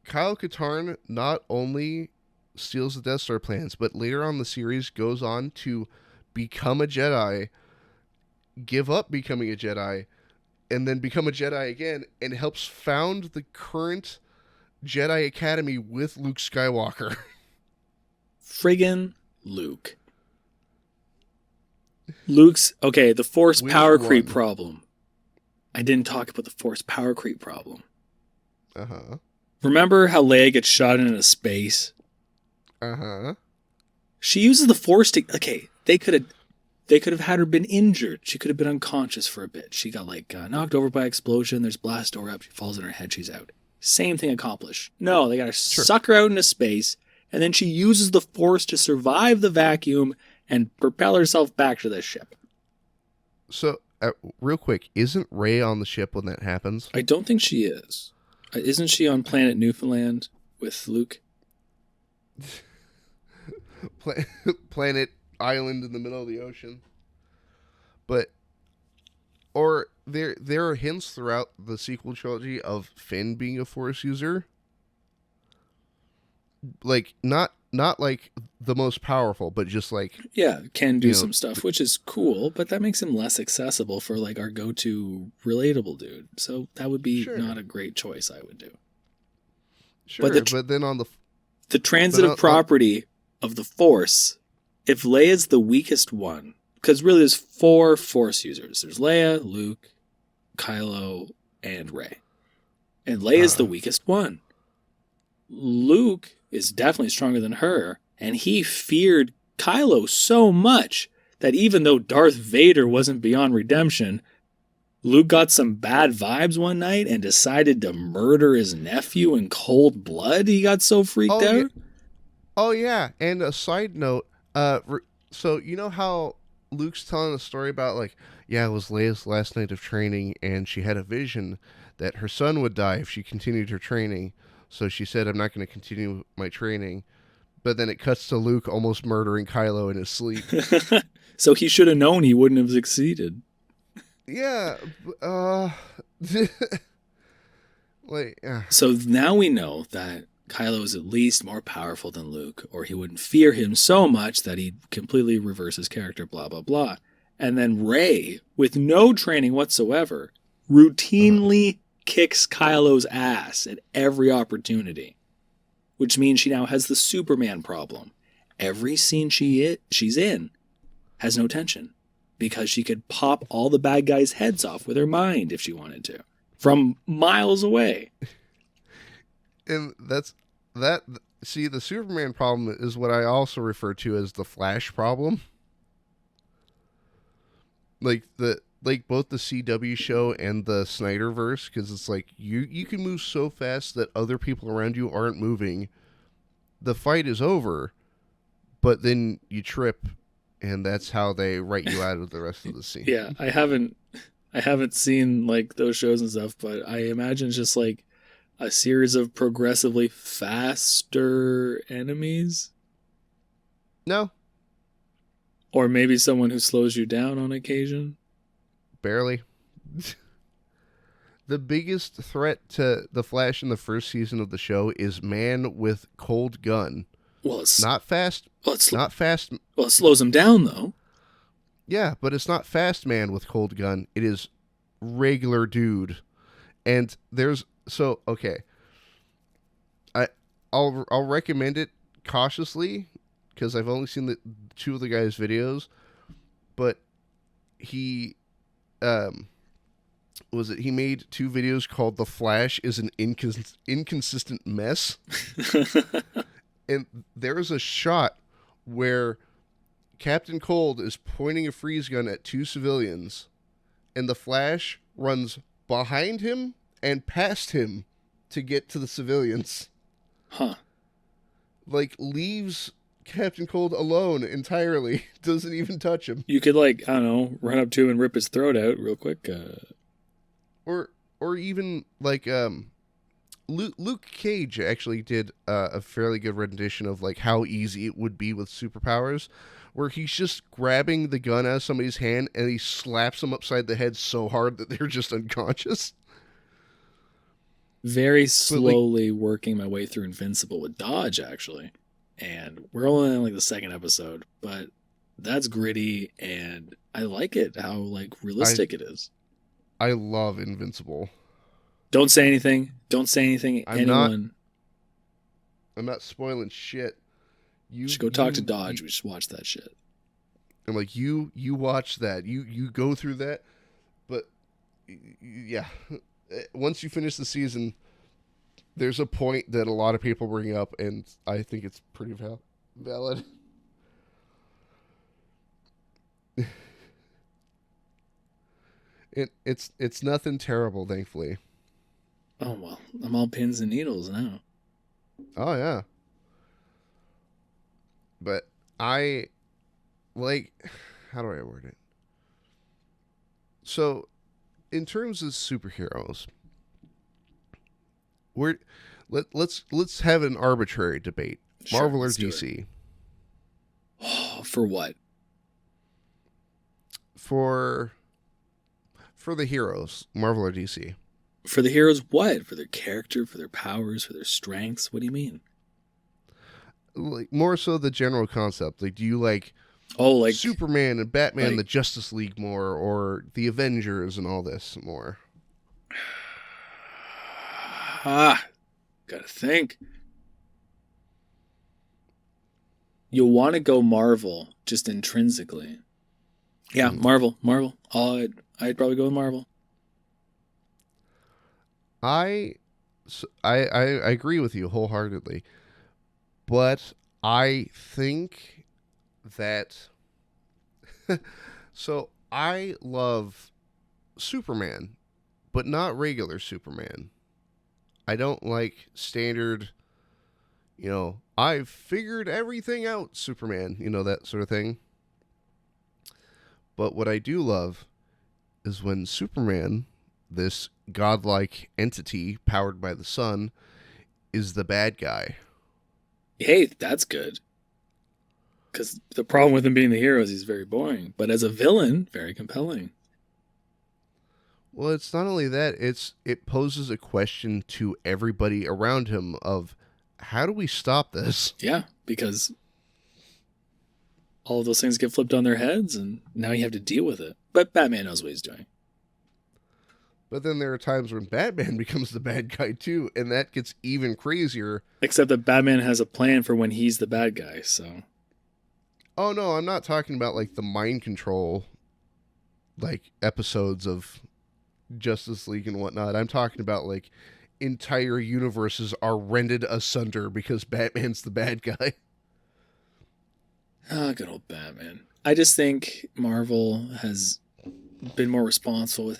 Kyle Katarn not only steals the Death Star plans, but later on in the series goes on to become a Jedi, give up becoming a Jedi, and then become a Jedi again, and helps found the current Jedi Academy with Luke Skywalker. Friggin' Luke. Luke's okay. The Force power creep problem. I didn't talk about the Force power creep problem. Remember how Leia gets shot into space? She uses the Force to. Okay, they could have had her been injured. She could have been unconscious for a bit. She got knocked over by an explosion. There's blast door up. She falls on her head. She's out. Same thing accomplished. No, they got to suck her out into space, and then she uses the Force to survive the vacuum and propel herself back to the ship. So, real quick, isn't Rey on the ship when that happens? I don't think she is. Isn't she on planet Newfoundland with Luke? Planet island in the middle of the ocean. But, or there are hints throughout the sequel trilogy of Finn being a Force user. Like, not not like the most powerful, but just like, Yeah, can do you know, some stuff, which is cool, but that makes him less accessible for like our go-to relatable dude. So that would be sure, not a great choice I would do. But sure. But then the but transitive property of the Force, if Leia's the weakest one, because really there's 4 Force users. There's Leia, Luke, Kylo, and Rey. And Leia's the weakest one. Luke is definitely stronger than her, and he feared Kylo so much that even though Darth Vader wasn't beyond redemption, Luke got some bad vibes one night and decided to murder his nephew in cold blood. He got so freaked oh yeah, out. oh yeah. And a side note, so you know how Luke's telling a story about like, yeah, it was Leia's last night of training, and she had a vision that her son would die if she continued her training. So she said, "I'm not going to continue my training." But then it cuts to Luke almost murdering Kylo in his sleep. So he should have known he wouldn't have succeeded. Yeah, like, So now we know that Kylo is at least more powerful than Luke, or he wouldn't fear him so much that he'd completely reverse his character, blah, blah, blah. And then Rey, with no training whatsoever, routinely kicks Kylo's ass at every opportunity, which means she now has the Superman problem. Every scene she's in has no tension because she could pop all the bad guys' heads off with her mind if she wanted to, from miles away. and that's that. See, the Superman problem is what I also refer to as the Flash problem. Like both the CW show and the Snyderverse, because it's like you can move so fast that other people around you aren't moving. The fight is over, but then you trip, and that's how they write you out of the rest of the scene. Yeah, I haven't seen like those shows and stuff, but I imagine it's just like a series of progressively faster enemies, No, or maybe someone who slows you down on occasion. barely. The biggest threat to the Flash in the first season of the show is man with cold gun. Well, it's Not fast. Not fast. well, it slows them down though. Yeah, but it's not fast man with cold gun. It is regular dude. And there's so okay. I'll recommend it cautiously because I've only seen the 2 of the guy's videos, but he he made 2 videos called "The Flash is an inconsistent mess," and there's a shot where Captain Cold is pointing a freeze gun at 2 civilians, and the Flash runs behind him and past him to get to the civilians. Huh. Like, leaves Captain Cold alone entirely. Doesn't even touch him. You could like, I don't know, run up to him and rip his throat out real quick. Or even like Luke Cage actually did a fairly good rendition of like how easy it would be with superpowers, where he's just grabbing the gun out of somebody's hand and he slaps them upside the head so hard that they're just unconscious. Very slowly working my way through Invincible with dodge, actually. And we're only on like the 2nd episode, but that's gritty and I like it, how like realistic it is. I love Invincible. Don't say anything. Don't say anything. I'm not spoiling shit. You should go talk to Dodge. We should watch that shit. I'm like, you watch that. You go through that. But yeah, once you finish the season, there's a point that a lot of people bring up, and I think it's pretty valid. It's nothing terrible, thankfully. Oh well, I'm all pins and needles now. Oh yeah. But I like, how do I word it? So, in terms of superheroes, let's have an arbitrary debate. Sure, Marvel or let's do DC? For what? For the heroes, Marvel or DC? For the heroes, what? For their character, for their powers, for their strengths? What do you mean? like more so the general concept. Like, do you like Oh, like Superman and Batman, like the Justice League more, or the Avengers and all this more? gotta think. You'll want to go Marvel just intrinsically. Yeah, Mm. Marvel. I'd probably go with Marvel. I, I agree with you wholeheartedly, but I think that so I love Superman, but not regular Superman. I don't like standard, I've figured everything out Superman, that sort of thing. But what I do love is when Superman, this godlike entity powered by the sun, is the bad guy. Hey, that's good. Because the problem with him being the hero is he's very boring. But as a villain, very compelling. Well, it's not only that, it poses a question to everybody around him of how do we stop this? Yeah, because all of those things get flipped on their heads, and now you have to deal with it. But Batman knows what he's doing. But then there are times when Batman becomes the bad guy too, and that gets even crazier. Except that Batman has a plan for when he's the bad guy, so. Oh no, I'm not talking about like the mind control like episodes of Justice League and whatnot. I'm talking about like entire universes are rended asunder because Batman's the bad guy. Ah, good old Batman. I just think Marvel has been more responsible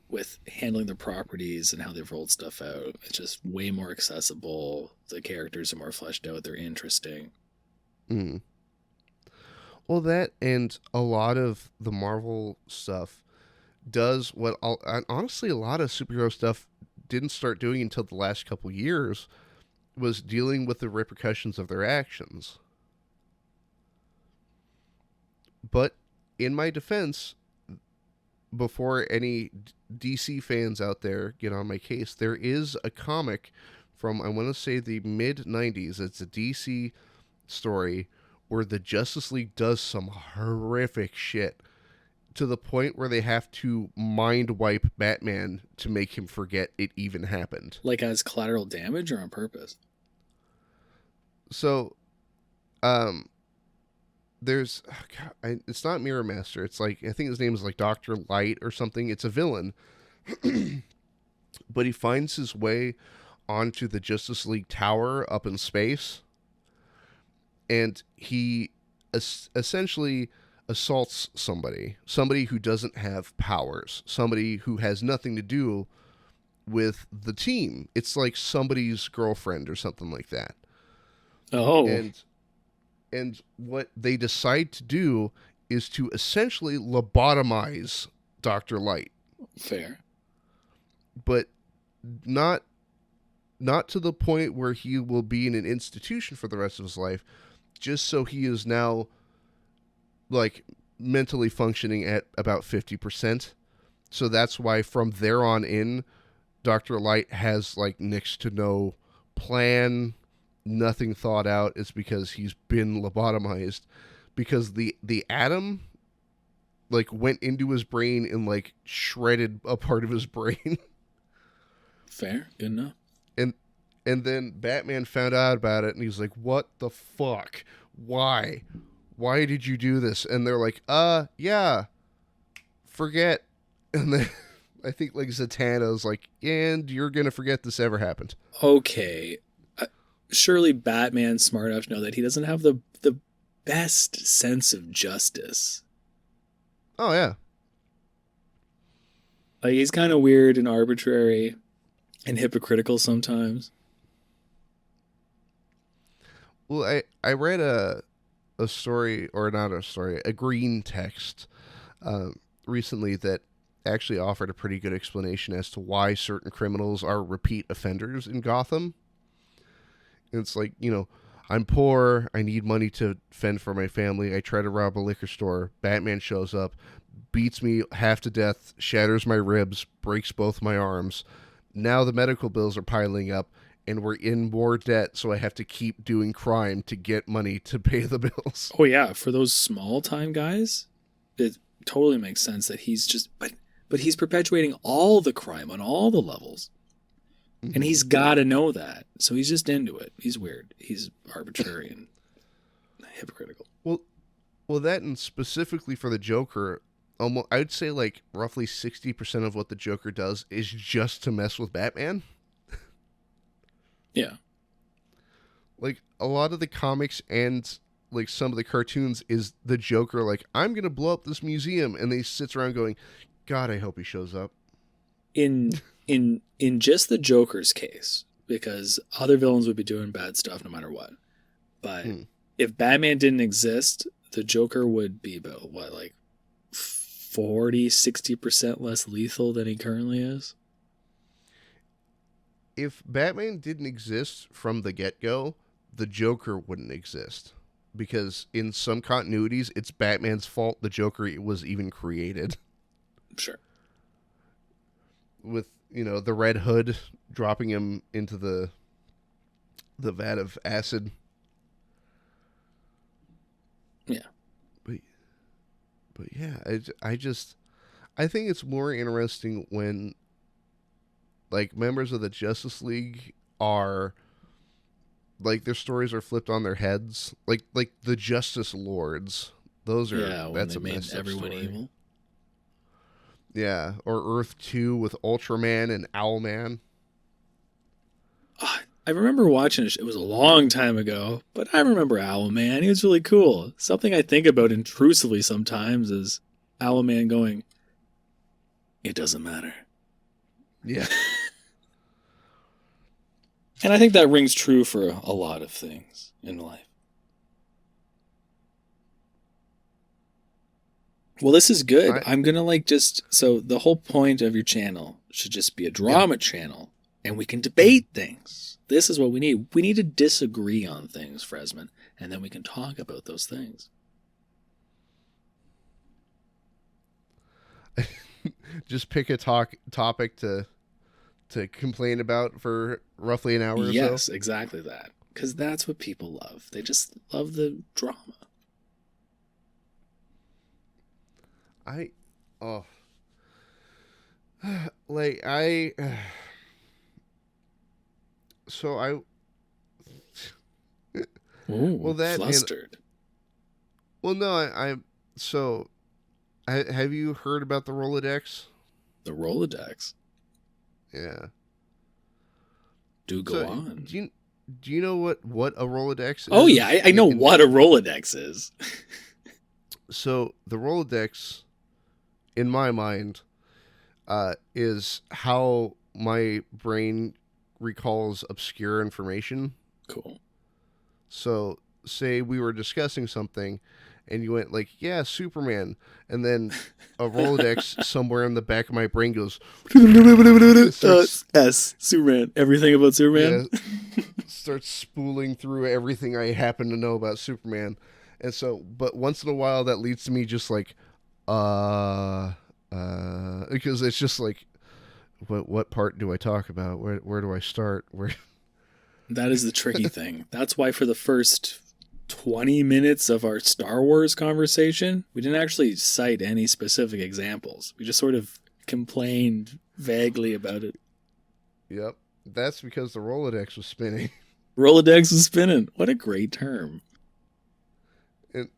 with handling their properties and how they've rolled stuff out. It's just way more accessible. The characters are more fleshed out. They're interesting. Mm. Well, that and a lot of the Marvel stuff does what honestly a lot of superhero stuff didn't start doing until the last couple years, was dealing with the repercussions of their actions. But in my defense, before any DC fans out there get on my case, there is a comic from, I want to say, the mid 90s. It's a DC story where the Justice League does some horrific shit to the point where they have to mind wipe Batman to make him forget it even happened. Like as collateral damage or on purpose? So, there's, it's not Mirror Master. It's like, I think his name is like Dr. Light or something. It's a villain. But he finds his way onto the Justice League tower up in space. And he essentially assaults somebody who doesn't have powers, somebody who has nothing to do with the team. It's like somebody's girlfriend or something like that. Oh. And what they decide to do is to essentially lobotomize Dr. Light. Fair. But not to the point where he will be in an institution for the rest of his life, just so he is now like mentally functioning at about 50%. So that's why from there on in, Dr. Light has like next to no plan, nothing thought out. It's because he's been lobotomized, because the atom like went into his brain and like shredded a part of his brain. Fair. Good enough. And then Batman found out about it and he's like, what the fuck? Why did you do this? And they're like, yeah, forget. And then I think like Zatanna's like, and you're gonna forget this ever happened. Okay. Surely Batman's smart enough to know that he doesn't have the best sense of justice. Oh yeah. Like, he's kind of weird and arbitrary and hypocritical sometimes. Well, I read a story, or not a story, a green text recently that actually offered a pretty good explanation as to why certain criminals are repeat offenders in Gotham. And it's like, I'm poor, I need money to fend for my family, I try to rob a liquor store, Batman shows up, beats me half to death, shatters my ribs, breaks both my arms. Now the medical bills are piling up, and we're in more debt, so I have to keep doing crime to get money to pay the bills. Oh yeah, for those small time guys, it totally makes sense that he's just but he's perpetuating all the crime on all the levels. Mm-hmm. And he's got to know that. So he's just into it. He's weird. He's arbitrary and hypocritical. Well, that, and specifically for the Joker, almost, I'd say like roughly 60% of what the Joker does is just to mess with Batman. Yeah. Like, a lot of the comics and like some of the cartoons is the Joker like, I'm going to blow up this museum, and he sits around going, God, I hope he shows up. In just the Joker's case, because other villains would be doing bad stuff no matter what. But if Batman didn't exist, the Joker would be about, what, like 40, 60% less lethal than he currently is? If Batman didn't exist from the get-go, the Joker wouldn't exist. Because in some continuities, it's Batman's fault the Joker was even created. Sure. With, the Red Hood dropping him into the vat of acid. Yeah. But yeah, I think it's more interesting when, like, members of the Justice League are, like, their stories are flipped on their heads. Like the Justice Lords. Those are, that's a messed up everyone story. evil. Yeah, or Earth 2 with Ultraman and Owlman. I remember watching it. It was a long time ago, but I remember Owlman. He was really cool. Something I think about intrusively sometimes is Owlman going, "It doesn't matter." Yeah. And I think that rings true for a lot of things in life. Well, this is good. I'm going to so the whole point of your channel should just be a drama channel, and we can debate things. This is what we need. We need to disagree on things, Fresman, and then we can talk about those things. Just pick a topic to complain about for roughly an hour or so. Yes, exactly that. Because that's what people love. They just love the drama. Ooh, well, that flustered. Have you heard about the Rolodex? The Rolodex? Yeah. Go on. Do you know what a Rolodex is? Oh yeah, I know what a Rolodex is. So the Rolodex, in my mind, is how my brain recalls obscure information. Cool. So, say we were discussing something, and you went like, "Yeah, Superman," and then a Rolodex somewhere in the back of my brain goes, "S, Superman." Everything about Superman. Yeah, starts spooling through everything I happen to know about Superman, and so, but once in a while that leads to me just like, because it's just like, what part do I talk about? Where do I start? That is the tricky thing. That's why for the first 20 minutes of our Star Wars conversation, we didn't actually cite any specific examples. We just sort of complained vaguely about it. Yep. That's because the Rolodex was spinning. Rolodex was spinning. What a great term. And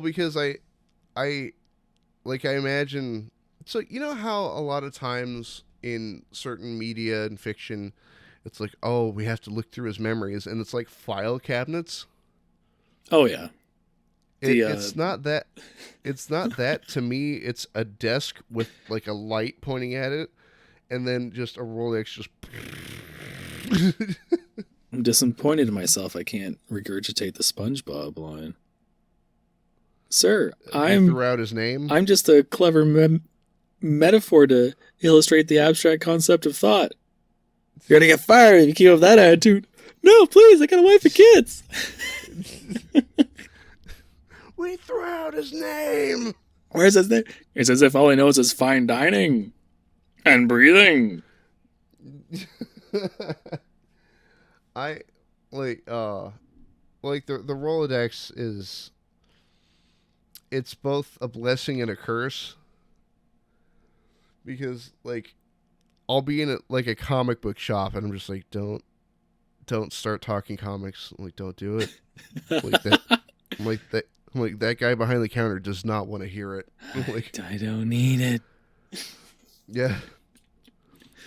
because I imagine, so you know how a lot of times in certain media and fiction, it's like, oh, we have to look through his memories, and it's like file cabinets. Oh yeah. It's not that. It's not that to me. It's a desk with like a light pointing at it, and then just a Rolex just. I'm disappointed in myself. I can't regurgitate the SpongeBob line. Sir, I threw out his name. I'm just a clever metaphor to illustrate the abstract concept of thought. You're gonna get fired if you keep up that attitude. No, please, I got a wife and kids. We threw out his name. Where's his name? It's as if all he knows is fine dining and breathing. I like the Rolodex is, it's both a blessing and a curse because like I'll be in a comic book shop and I'm just like don't start talking comics, like don't do it, like that, I'm like that. I'm like, that guy behind the counter does not want to hear it. Like, I don't need it. yeah.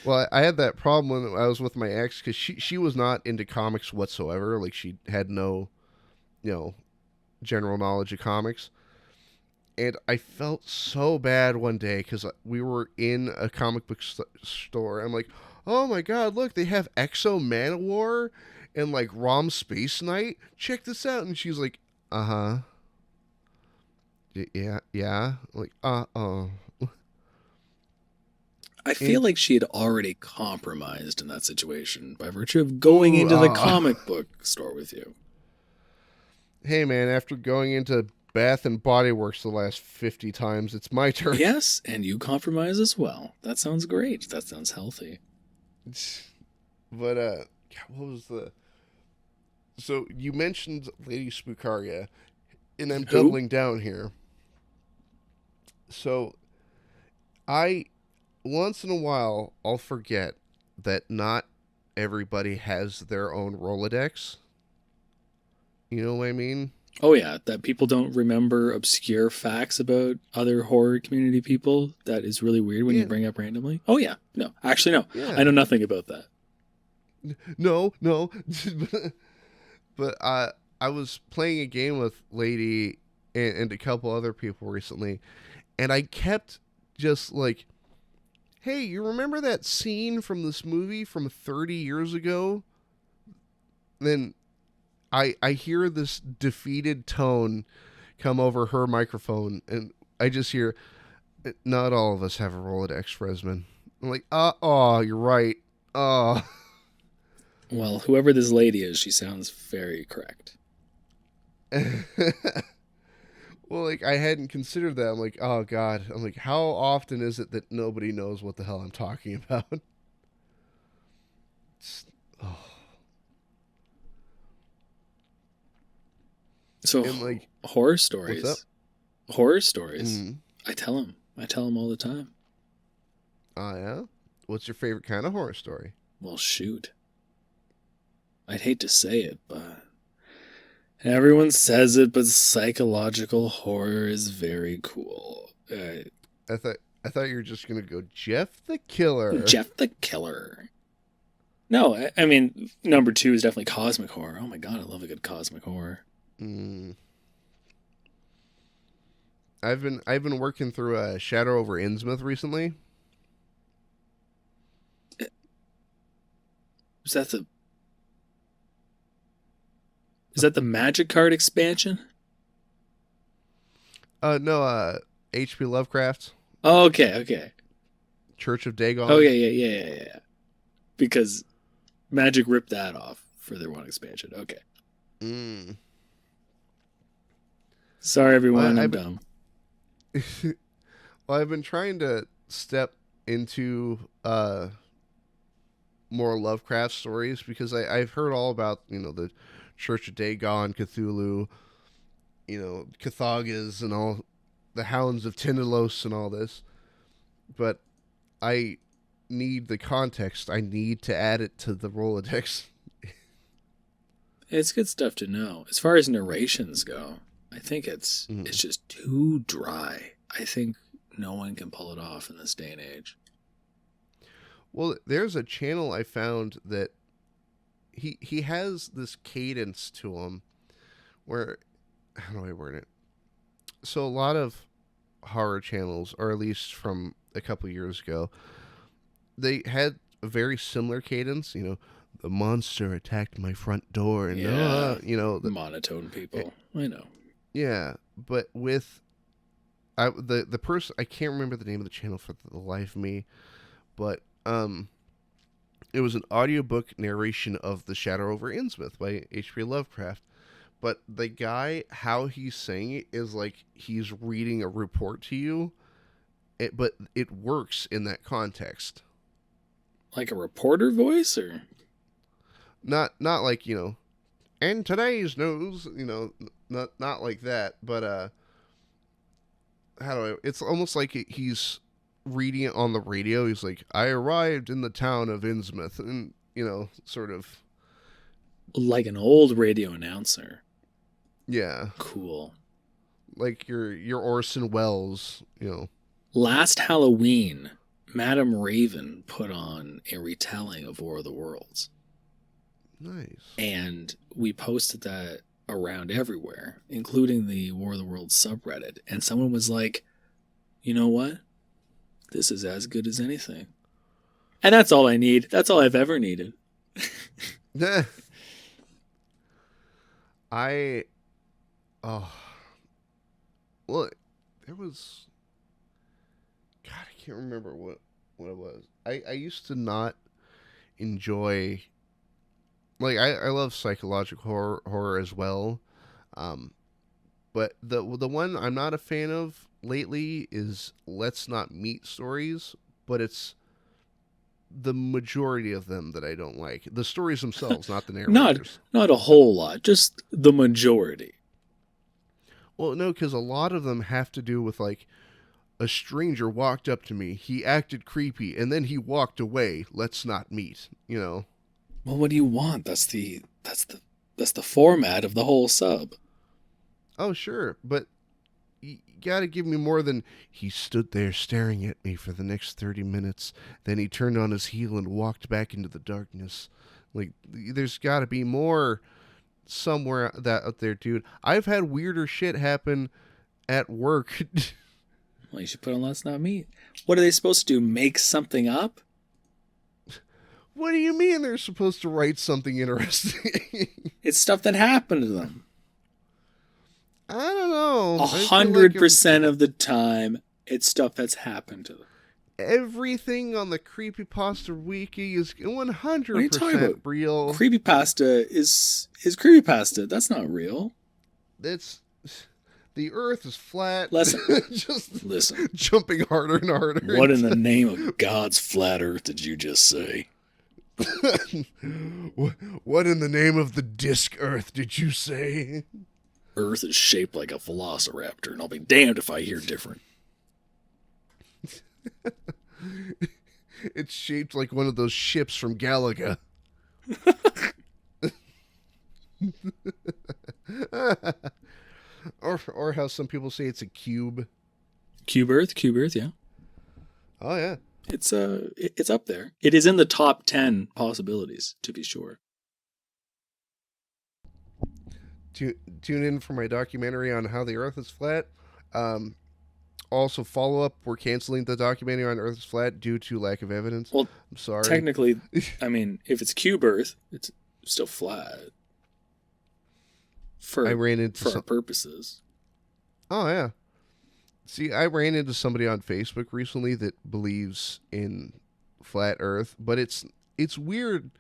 Well, I had that problem when I was with my ex because she was not into comics whatsoever. Like, she had no, you know, general knowledge of comics. And I felt so bad one day because we were in a comic book store. I'm like, oh my god, look, they have Exo Manowar and like Rom Space Knight. Check this out. And she's like, uh huh. Yeah, yeah. I'm like, oh. I feel And, like she had already compromised in that situation by virtue of going into the comic book store with you. Hey man, after going into Bath and Body Works the last 50 times, it's my turn. Yes, and you compromise as well. That sounds great. That sounds healthy. But what was the? So you mentioned Lady Spookaria, and I'm Who? doubling down here. So I once in a while I'll forget that not everybody has their own Rolodex. You know what I mean? Oh yeah, that people don't remember obscure facts about other horror community people. That is really weird when you Yeah, bring up randomly. Oh yeah, no, actually no, I yeah. know nothing about that. No, no. But I was playing a game with Lady and a couple other people recently, and I kept just like, hey, you remember that scene from this movie from 30 years ago? Then I hear this defeated tone come over her microphone, and I just hear, not all of us have a Rolodex, Fresman. I'm like, oh, you're right. Oh. Well, whoever this lady is, she sounds very correct. Well, like I hadn't considered that. I'm like, oh god. I'm like, how often is it that nobody knows what the hell I'm talking about? It's, oh. So And like, horror what's up? stories, horror stories. Mm. I tell them. I tell them all the time. Oh yeah. What's your favorite kind of horror story? Well, shoot. I'd hate to say it, but everyone says it, but psychological horror is very cool. I thought I thought you were just gonna go Jeff the Killer. Jeff the Killer. No, I mean, number two is definitely cosmic horror. Oh my god, I love a good cosmic horror. Mm. I've been working through Shadow over Innsmouth recently. Is that the Magic card expansion? No, H.P. Lovecraft, Oh, okay. Church of Dagon. Oh yeah. Because Magic ripped that off for their one expansion. Okay. Mm. Sorry, everyone. I'm I've dumb. well, I've been trying to step into more Lovecraft stories because I've heard all about, the Church of Dagon, Cthulhu, Cathagas and all the Hounds of Tindalos and all this. But I need the context. I need to add it to the Rolodex. It's good stuff to know. As far as narrations go, I think it's just too dry. I think no one can pull it off in this day and age. Well, there's a channel I found that he has this cadence to him where, how do I word it? So a lot of horror channels, or at least from a couple years ago, they had a very similar cadence. The monster attacked my front door, and Yeah, the monotone people. I know. yeah. But with the person, I can't remember the name of the channel for the life of me, but it was an audiobook narration of The Shadow over Innsmouth by H.P. Lovecraft. But the guy, how he's saying it is like he's reading a report to you, but it works in that context. Like a reporter voice, or Not like, and today's news, not like that, but it's almost like he's reading it on the radio. He's like, I arrived in the town of Innsmouth, and, sort of. like an old radio announcer. Yeah. Cool. Like your Orson Welles, Last Halloween, Madame Raven put on a retelling of War of the Worlds. Nice. And we posted that around everywhere, including the War of the Worlds subreddit. And someone was like, you know what? This is as good as anything. And that's all I need. That's all I've ever needed. Well, there was, God, I can't remember what it was. I used to not enjoy, like, I love psychological horror as well, but the one I'm not a fan of lately is Let's Not Meet stories, but it's the majority of them that I don't like. The stories themselves, not the narrators. Not a whole lot, just the majority. Well, no, because a lot of them have to do with, like, a stranger walked up to me, he acted creepy, and then he walked away. Let's not meet, Well, what do you want? That's the format of the whole sub. Oh, sure, but you gotta give me more than, he stood there staring at me for the next 30 minutes, then he turned on his heel and walked back into the darkness. Like, there's gotta be more somewhere that out there, dude. I've had weirder shit happen at work. Well, you should put on Let's Not Meet. What are they supposed to do? Make something up? What do you mean they're supposed to write something interesting? It's stuff that happened to them. I don't know. 100% of the time, it's stuff that's happened to them. Everything on the Creepypasta Wiki is 100% What are you talking about? real. Creepypasta is creepypasta. That's not real. It's the Earth is flat. Listen. Just Listen. jumping harder and harder. What in the name of God's flat Earth did you just say? What in the name of the disc Earth did you say? Earth is shaped like a velociraptor, and I'll be damned if I hear different. It's shaped like one of those ships from Galaga. or how some people say it's a cube. Cube Earth, yeah. Oh yeah. It's up there. It is in the top 10 possibilities, to be sure. Tune in for my documentary on how the Earth is flat. Also, follow up, we're canceling the documentary on Earth is flat due to lack of evidence. Well, I'm sorry. Technically, I mean, if it's cube Earth, it's still flat. For our purposes. Oh, yeah. See, I ran into somebody on Facebook recently that believes in flat Earth, but it's weird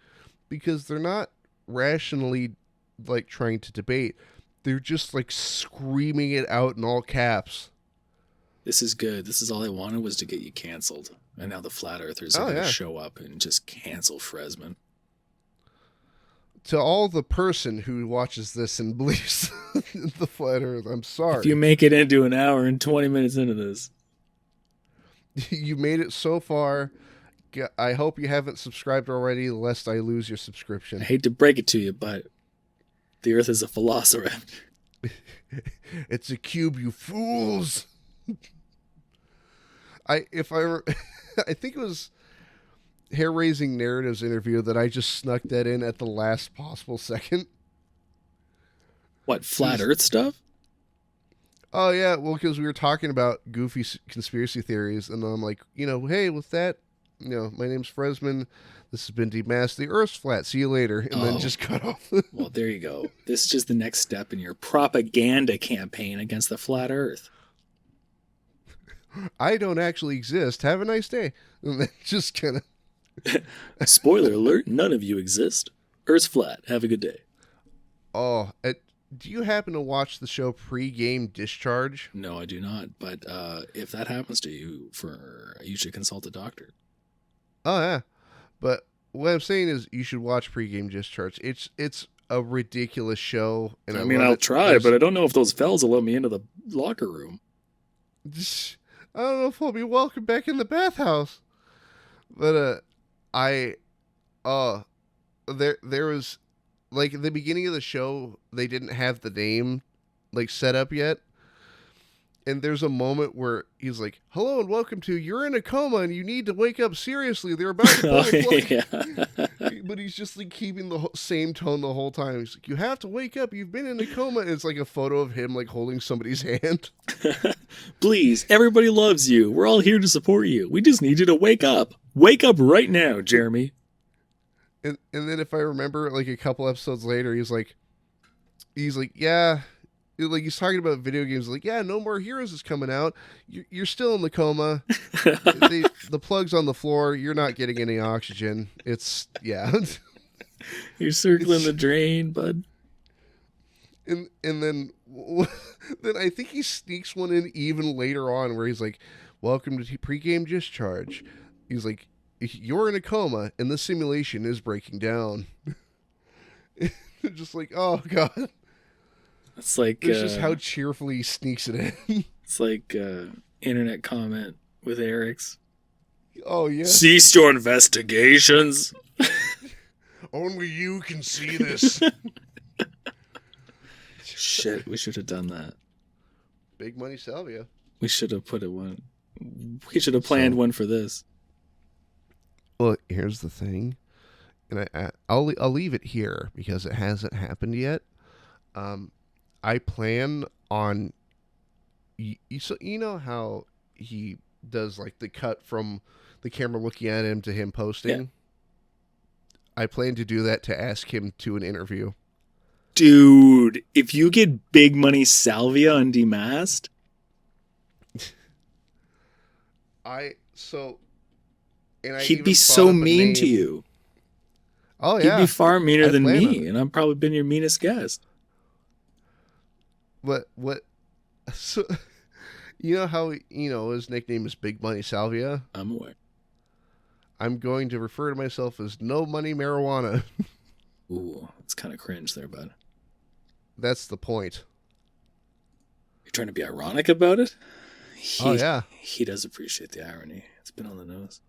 because they're not rationally, like, trying to debate. They're just, like, screaming it out in all caps. This is good. This is all I wanted, was to get you canceled. And now the flat earthers are going to show up and just cancel Fresman. To all the person who watches this and believes in the flat earth, I'm sorry. If you make it into an hour and 20 minutes into this. You made it so far. I hope you haven't subscribed already, lest I lose your subscription. I hate to break it to you, but the earth is a velociraptor. It's a cube, you fools. I think it was Hair Raising Narratives interview that I just snuck that in at the last possible second. What, flat Earth stuff? Oh yeah, well, because we were talking about goofy conspiracy theories, and I'm like, hey, with that, my name's Fresman. This has been Demasked. The Earth's flat. See you later, and then just cut off. Well, there you go. This is just the next step in your propaganda campaign against the flat Earth. I don't actually exist. Have a nice day. And then just kind of... Spoiler alert, none of you exist. Earth's flat. Have a good day. Oh, do you happen to watch the show Pre-Game Discharge? No, I do not. But if that happens to you, you should consult a doctor. Oh, yeah. But what I'm saying is, you should watch Pregame Discharge. It's a ridiculous show, and I mean, I'll try, but I don't know if those fellas will let me into the locker room. I don't know if I'll be welcome back in the bathhouse. But there was, like, at the beginning of the show, they didn't have the name like set up yet. And there's a moment where he's like, "Hello and welcome to You're in a Coma and you need to wake up seriously. They're about to pull the plug." Yeah. But he's just like keeping the same tone the whole time. He's like, "You have to wake up. You've been in a coma." And it's like a photo of him like holding somebody's hand. Please, everybody loves you. We're all here to support you. We just need you to wake up. Wake up right now, Jeremy. And then if I remember, like a couple episodes later, he's like, "Yeah." Like, he's talking about video games, like, "Yeah, No More Heroes is coming out. You're still in the coma. The plug's on the floor. You're not getting any oxygen. It's, yeah." You're circling the drain, bud. And then I think he sneaks one in even later on where he's like, "Welcome to Pregame Discharge." He's like, "You're in a coma and the simulation is breaking down." Just like, oh, God. It's like it's just how cheerfully he sneaks it in. It's like internet comment with Eric's. Oh yeah. Cease your investigations. Only you can see this. Shit, we should have done that. Big money salvia. We should have put it one. We should have planned one for this. Well, here's the thing, and I'll leave it here because it hasn't happened yet. I plan on, so you know how he does like the cut from the camera looking at him to him posting? Yeah. I plan to do that to ask him to an interview. Dude, if you get big money salvia on Demasked. He'd be so mean to you. Oh, yeah. He'd be far meaner than me, and I've probably been your meanest guest. What, so, you know how, his nickname is Big Money Salvia? I'm aware. I'm going to refer to myself as No Money Marijuana. Ooh, it's kind of cringe there, bud. That's the point. You're trying to be ironic about it? Oh, yeah. He does appreciate the irony. It's been on the nose.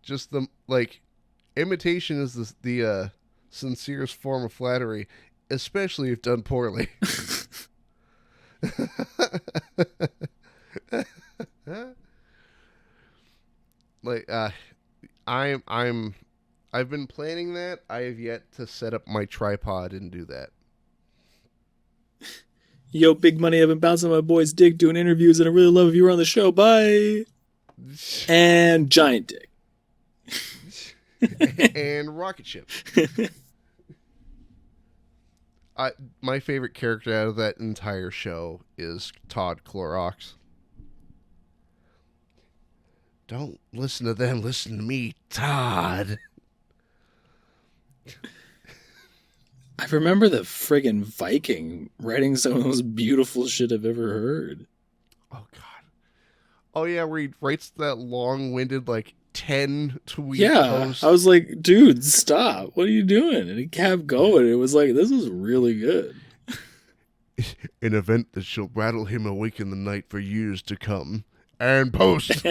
Just imitation is the sincerest form of flattery, especially if done poorly. I've been planning that. I have yet to set up my tripod and do that. Yo, Big Money, I've been bouncing my boy's dick doing interviews, and I really love if you were on the show. Bye. And giant dick. And rocket ship. My favorite character out of that entire show is Todd Clorox. Don't listen to them, listen to me, Todd. I remember the friggin' Viking writing some of the most beautiful shit I've ever heard. Oh, God. Oh, yeah, where he writes that long-winded, 10 tweet posts. I was like, dude, stop. What are you doing? And he kept going. It was like, this is really good. An event that shall rattle him awake in the night for years to come. And post.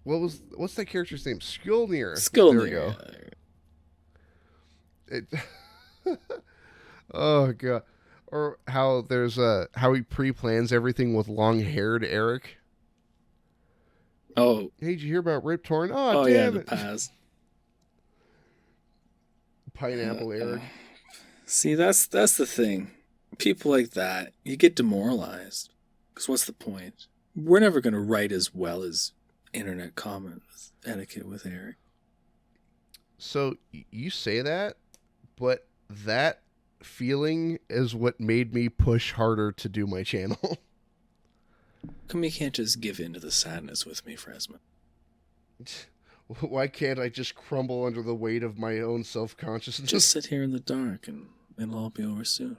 What's that character's name? Skilnir. There we go. Oh, God. Or how there's how he pre-plans everything with long-haired Eric. Oh. Hey, did you hear about Rip Torn? Oh, damn it. The past. Pineapple Eric. See, that's the thing. People like that, you get demoralized. Because what's the point? We're never going to write as well as internet comments etiquette with Eric. So, you say that, but that feeling is what made me push harder to do my channel. Come, you can't just give in to the sadness with me, Fresman. Why can't I just crumble under the weight of my own self-consciousness? Just sit here in the dark and it'll all be over soon.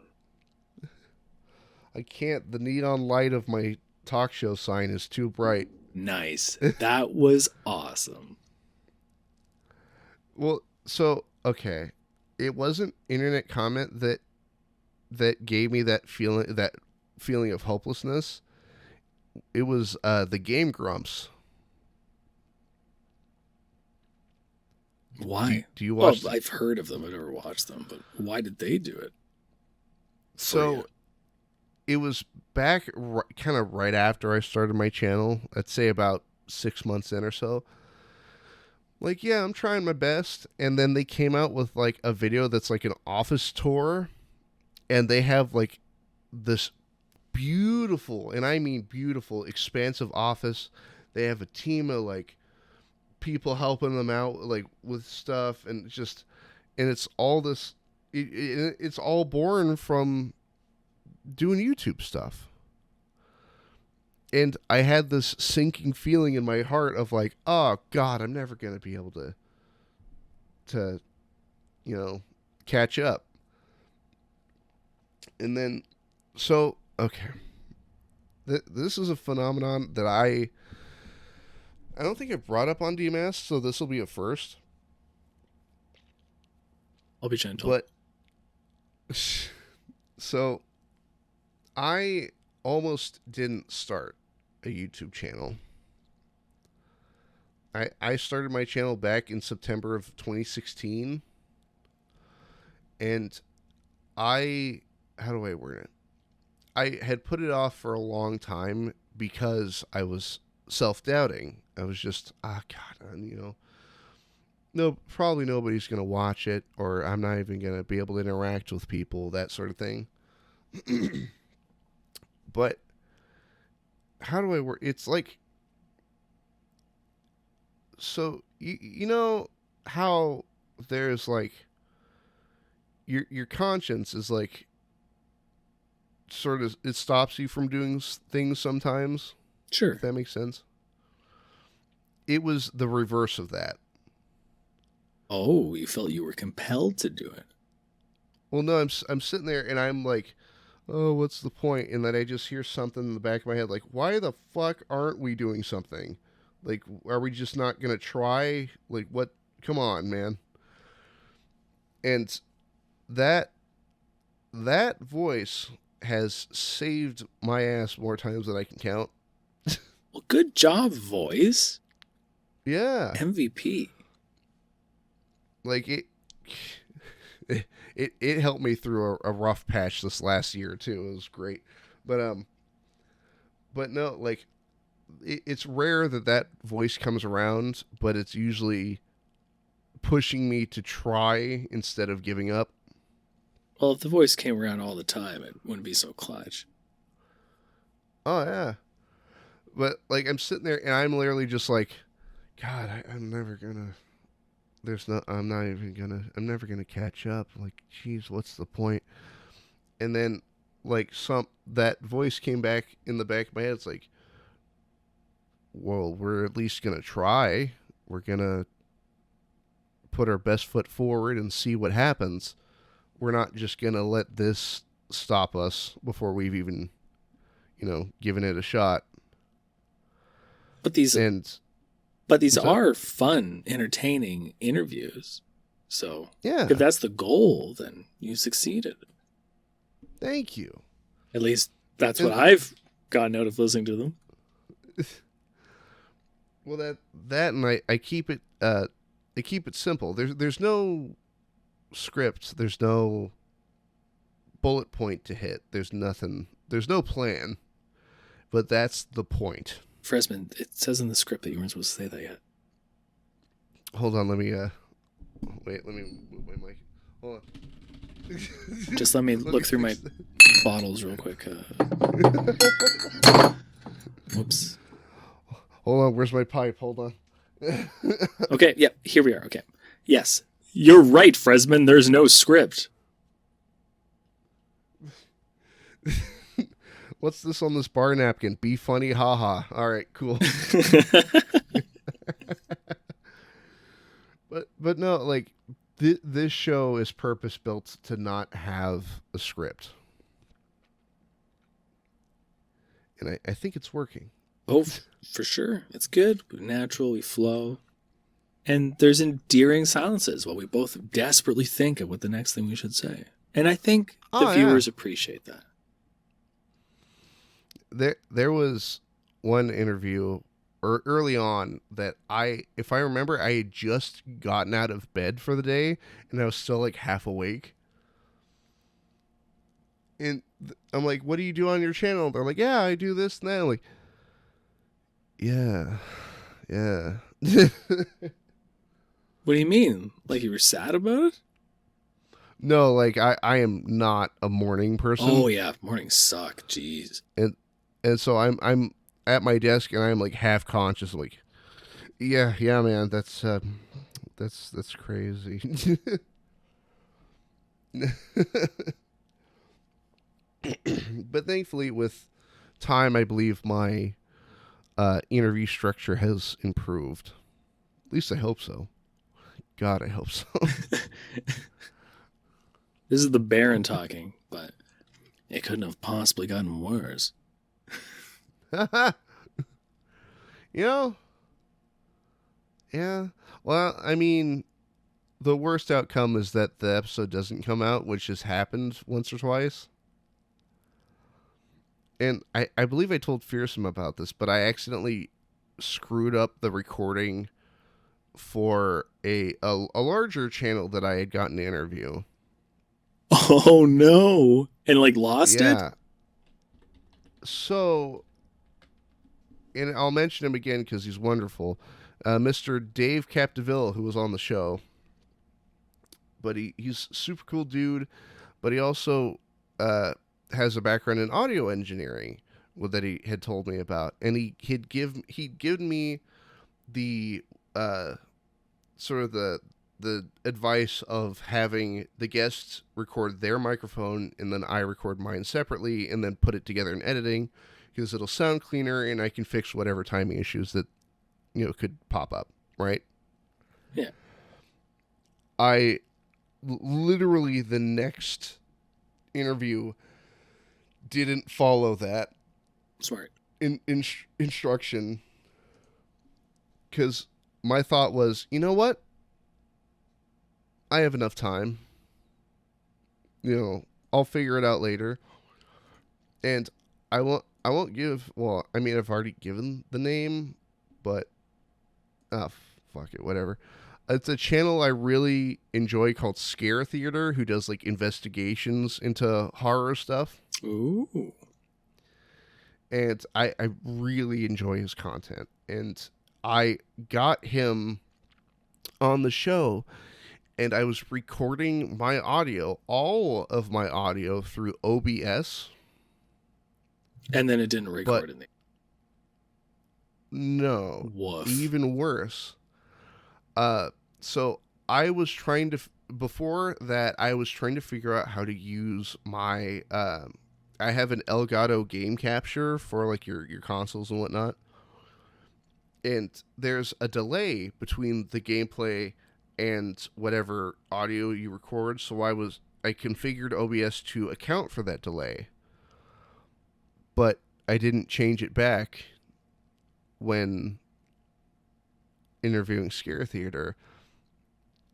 I can't. The neon light of my talk show sign is too bright. Nice. That was awesome. Well, so okay, it wasn't internet comment that gave me that feeling of hopelessness. It was the Game Grumps. Why? Do you Well, watch? I've heard of them. I've never watched them, but why did they do it for you? So it was back kind of right after I started my channel. I'd say about 6 months in or so. Like, yeah, I'm trying my best, and then they came out with like a video that's like an office tour, and they have like this beautiful, and I mean beautiful, expansive office. They have a team of like people helping them out like with stuff, and it's all this. It's all born from doing YouTube stuff. And I had this sinking feeling in my heart of like, oh God, I'm never gonna be able to you know catch up. And then, so okay, this is a phenomenon that I don't think I brought up on Demasked, so this will be a first. I'll be gentle. But so I almost didn't start a YouTube channel. I started my channel back in September of 2016, and how do I word it? I had put it off for a long time because I was self-doubting. I was just, God, no, probably nobody's going to watch it, or I'm not even going to be able to interact with people, that sort of thing. But how do I work? It's like, so you know how there's like your conscience is like sort of, it stops you from doing things sometimes. Sure. If that makes sense. It was the reverse of that. Oh, you felt you were compelled to do it. Well, no, I'm sitting there and I'm like, oh, what's the point? And then I just hear something in the back of my head, like, why the fuck aren't we doing something? Like, are we just not gonna try? Like, what? Come on, man. And that voice has saved my ass more times than I can count. Well, good job, voice. Yeah. MVP. Like it helped me through a rough patch this last year too. It was great. But no, like it's rare that voice comes around, but it's usually pushing me to try instead of giving up. Well, if the voice came around all the time, it wouldn't be so clutch. Oh yeah. But like I'm sitting there and I'm literally just like, God, I'm never gonna. I'm never gonna catch up. Like, geez, what's the point? And then, like, that voice came back in the back of my head. It's like, well, we're at least gonna try. We're gonna put our best foot forward and see what happens. We're not just gonna let this stop us before we've even, given it a shot. But these are fun, entertaining interviews. So yeah, if that's the goal, then you succeeded. Thank you. At least that's what I've gotten out of listening to them. Well, that and I keep it simple. There's no script. There's no bullet point to hit. There's nothing. There's no plan. But that's the point. Fresman, it says in the script that you weren't supposed to say that yet. Hold on, let me wait, let me move my mic. Hold on. Just let me look through my bottles real quick. Whoops. Hold on, where's my pipe? Hold on. Okay, yeah, here we are. Okay. Yes. You're right, Fresman. There's no script. What's this on this bar napkin? Be funny, haha. All right, cool. But no, like this show is purpose built to not have a script, and I think it's working. Oh, for sure. It's good. We natural, we flow. And there's endearing silences while we both desperately think of what the next thing we should say. And I think the Oh yeah. viewers appreciate that. There was one interview early on that if I remember, I had just gotten out of bed for the day and I was still like half awake. And I'm like, "What do you do on your channel?" They're like, "Yeah, I do this and that." I'm like, "Yeah, yeah." What do you mean? Like you were sad about it? No, like I am not a morning person. Oh yeah, mornings suck. Jeez. and and so I'm at my desk and I'm like half conscious, like, yeah, man, that's crazy. But thankfully, with time, I believe my interview structure has improved. At least I hope so. God, I hope so. This is the Baron talking, but it couldn't have possibly gotten worse. You know, yeah. Well, I mean, the worst outcome is that the episode doesn't come out, which has happened once or twice. And I believe I told Fearsome about this, but I accidentally screwed up the recording for a larger channel that I had gotten to interview. Oh no. And like lost it? Yeah. So, and I'll mention him again because he's wonderful. Mr. Dave Capdeville, who was on the show. But he's a super cool dude, but he also has a background in audio engineering that he had told me about. And he'd given me the sort of the advice of having the guests record their microphone and then I record mine separately and then put it together in editing because it'll sound cleaner and I can fix whatever timing issues that could pop up, right? Yeah. I literally the next interview didn't follow that Smart. instruction because my thought was, you know what? I have enough time. I'll figure it out later. And I won't give, well, I mean, I've already given the name, but, fuck it, whatever. It's a channel I really enjoy called Scare Theater, who does, like, investigations into horror stuff. Ooh. And I really enjoy his content. And I got him on the show, and I was recording my audio, all of my audio, through OBS. And then it didn't record in No. Woof. Even worse. So I was trying to, before that, I was trying to figure out how to use my, I have an Elgato game capture for like your consoles and whatnot. And there's a delay between the gameplay and whatever audio you record. So I configured OBS to account for that delay. But I didn't change it back when interviewing Scare Theater.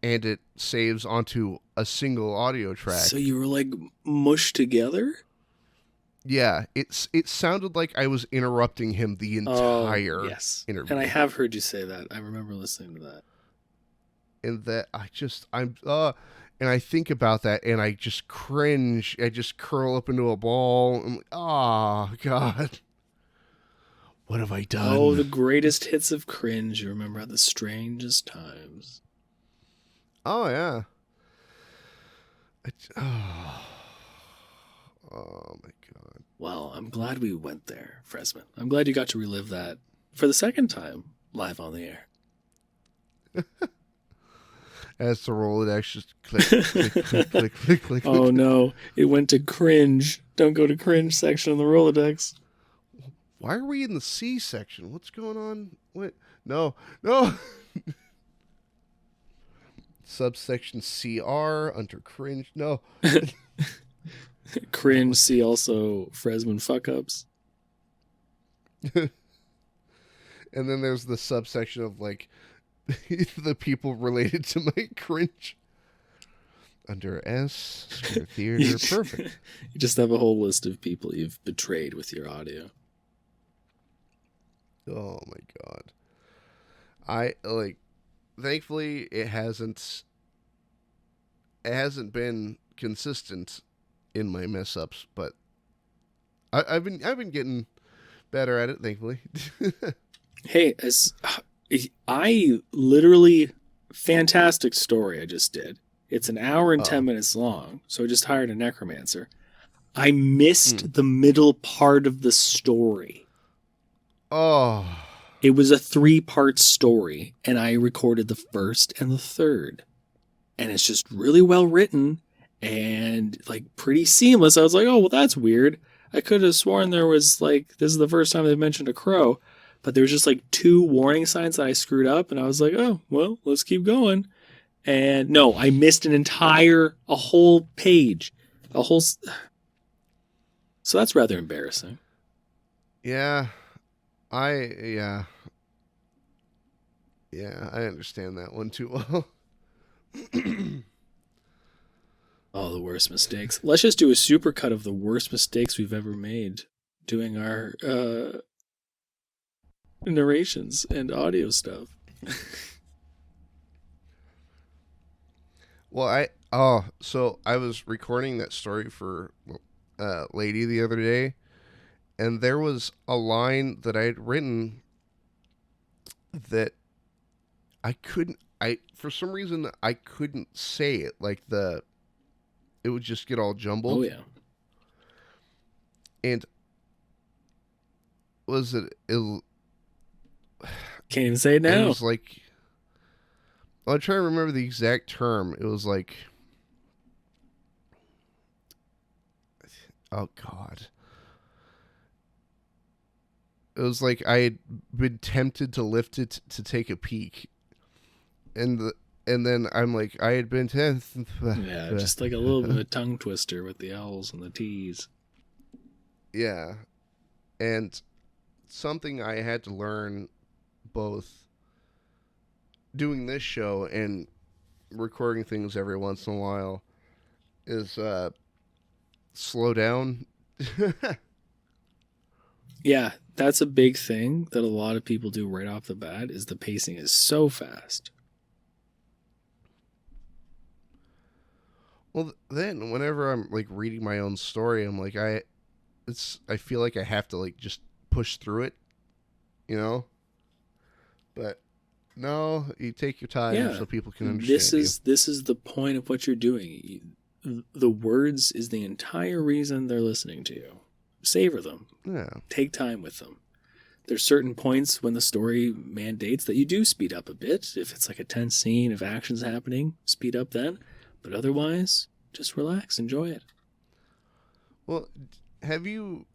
And it saves onto a single audio track. So you were like mushed together? Yeah, it sounded like I was interrupting him the entire interview. And I have heard you say that. I remember listening to that. And that and I think about that and I just cringe. I just curl up into a ball. I'm like, oh God, what have I done? Oh, the greatest hits of cringe you remember at the strangest times. Oh yeah. Oh my God. Well, I'm glad we went there, Fresman. I'm glad you got to relive that for the second time live on the air. As the Rolodex just click, click, click, click, click. Oh no, it went to cringe. Don't go to cringe section on the Rolodex. Why are we in the C section? What's going on? What? No. Subsection CR under cringe. No. Cringe, see also Fresman fuck ups. And then there's the subsection of like the people related to my cringe. Under S, Scooter Theater, perfect. You just have a whole list of people you've betrayed with your audio. Oh my god. I like thankfully it hasn't been consistent in my mess ups, but I've been getting better at it, thankfully. Hey, I literally fantastic story I just did. It's an hour and 10 Oh. minutes long, so I just hired a necromancer. I missed the middle part of the story. Oh. It was a 3-part story, and I recorded the first and the third. And it's just really well written and like pretty seamless. I was like, oh, well, that's weird. I could have sworn there was like, this is the first time they mentioned a crow, but there was just like 2 warning signs that I screwed up. And I was like, oh, well, let's keep going. And no, I missed a whole page, a whole. So that's rather embarrassing. Yeah. Yeah. Yeah, I understand that one too well. Oh, the worst mistakes. Let's just do a supercut of the worst mistakes we've ever made doing our narrations and audio stuff. Well, so I was recording that story for Lady the other day, and there was a line that I had written that I for some reason I couldn't say it, like it would just get all jumbled. Oh yeah. And was it Can't even say it and it now. was like, well, I'm trying to remember the exact term. It was like, oh god. It was like I had been tempted to lift it to take a peek. And then I'm like, I had been tempted. Yeah, just like a little bit of a tongue twister with the L's and the T's. Yeah. And something I had to learn both doing this show and recording things every once in a while is slow down. Yeah, that's a big thing that a lot of people do right off the bat is the pacing is so fast. Well, then whenever I'm like reading my own story, I'm like I feel like I have to like just push through it, you know? But no, you take your time Yeah. so people can understand This is the point of what you're doing. The words is the entire reason they're listening to you. Savor them. you. Yeah. Take time with them. There's certain points when the story mandates that you do speed up a bit. If it's like a tense scene, if action's happening, speed up then. But otherwise, just relax, enjoy it. Well, have you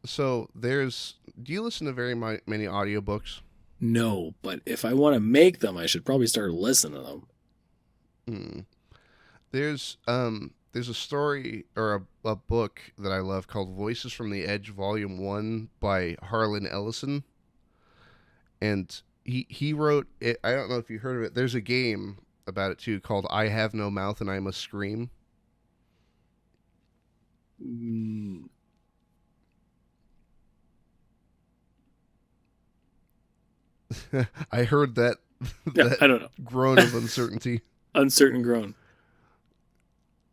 so there's do you listen to very many audiobooks? No, but if I want to make them, I should probably start listening to them. Hmm. There's a story or a book that I love called Voices from the Edge Volume 1 by Harlan Ellison. And he wrote it. I don't know if you heard of it. There's a game about it too called I Have No Mouth and I Must Scream. Mm, I heard that yeah, that I don't know. groan of uncertainty. Uncertain groan.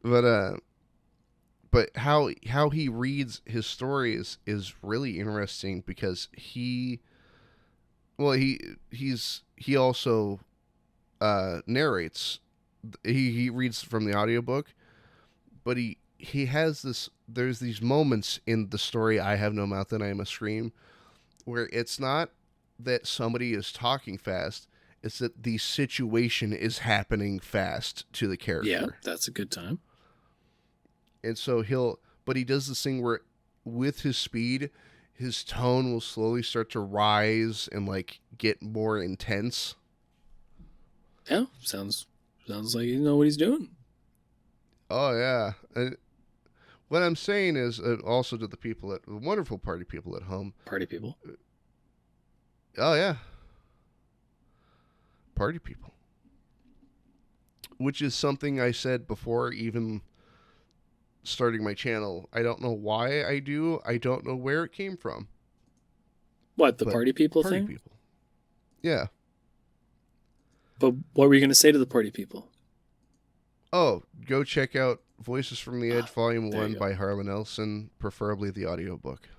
But how he reads his stories is really interesting because he also narrates. He reads from the audiobook, but he has there's these moments in the story I Have No Mouth and I Must Scream where it's not that somebody is talking fast, it's that the situation is happening fast to the character. Yeah, that's a good time. And so he does this thing where with his speed, his tone will slowly start to rise and like get more intense. Yeah, sounds like you know what he's doing. Oh yeah. And what I'm saying is also to the wonderful party people at home, Party people. Oh yeah, party people. Which is something I said before even starting my channel. I don't know why I do. I don't know where it came from. What, the But party people party thing? people. Yeah. But what were you going to say to the party people? Oh, go check out Voices from the Edge Volume There 1 you go. by Harlan Ellison, preferably the audiobook.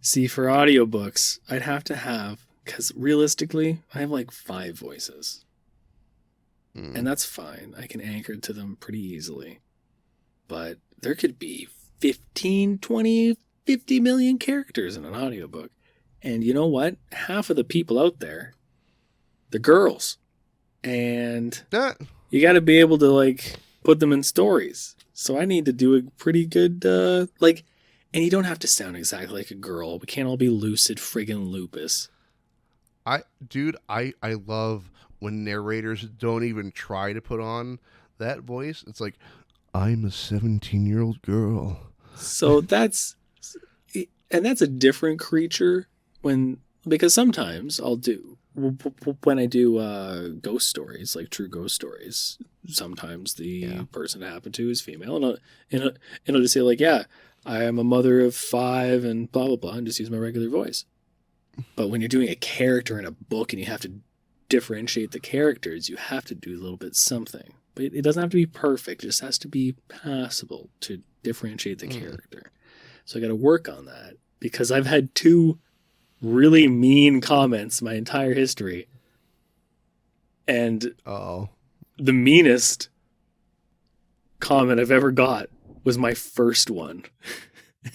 See, for audiobooks, I'd have to have, because realistically, I have like 5 voices. And that's fine. I can anchor to them pretty easily. But there could be 15, 20, 50 million characters in an audiobook. And you know what? Half of the people out there, the girls. And That you got to be able to like put them in stories. So I need to do a pretty good and you don't have to sound exactly like a girl. We can't all be lucid friggin' lupus. I love when narrators don't even try to put on that voice. It's like, I'm a 17-year-old girl. So that's a different creature because sometimes I'll do when I do ghost stories, like true ghost stories. Sometimes the person I happen to is female, and I'll just say like, yeah, I am a mother of 5 and blah blah blah, and just use my regular voice. But when you're doing a character in a book and you have to differentiate the characters, you have to do a little bit something. But it doesn't have to be perfect; it just has to be passable to differentiate the character. So I got to work on that because I've had 2 really mean comments my entire history. And the meanest comment I've ever got was my first one.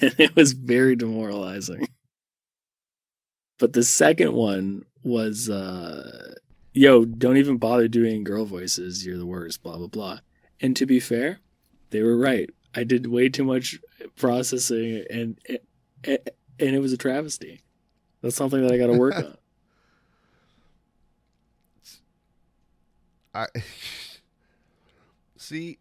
And it was very demoralizing. But the second one was, yo, don't even bother doing girl voices. You're the worst, blah, blah, blah. And to be fair, they were right. I did way too much processing and it was a travesty. That's something that I got to work on. I see.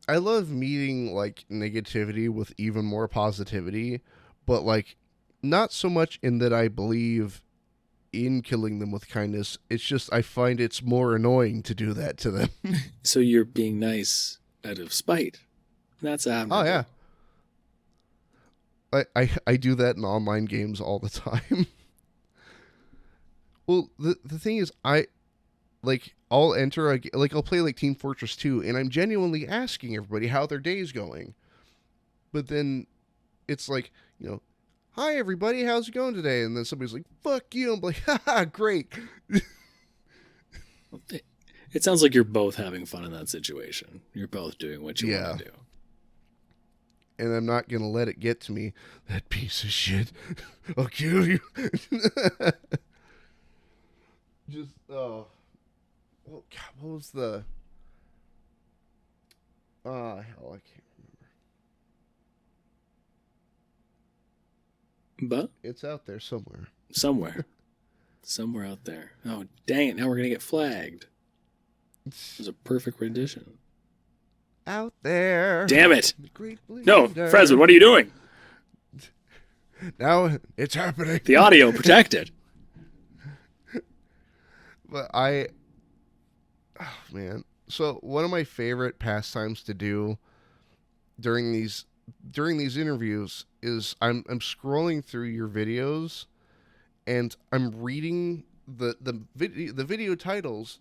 I love meeting like negativity with even more positivity, but like not so much in that I believe in killing them with kindness. It's just I find it's more annoying to do that to them. So you're being nice out of spite. That's admirable. Oh yeah. I do that in online games all the time. Well, the thing is, I'll enter I'll play like Team Fortress 2, and I'm genuinely asking everybody how their day's going. But then it's like, hi everybody, how's it going today? And then somebody's like, fuck you. I'm like, haha, great. It sounds like you're both having fun in that situation. You're both doing what you want to do. And I'm not going to let it get to me. That piece of shit. I'll kill you. Just, oh, God, what was the... hell, I can't remember. But? It's out there somewhere. Somewhere out there. Oh, dang it. Now we're going to get flagged. It was a perfect rendition. Out there. Damn it. No, Freswood, what are you doing? Now it's happening. The audio protected. But man. So one of my favorite pastimes to do during these interviews is I'm scrolling through your videos and I'm reading the video titles,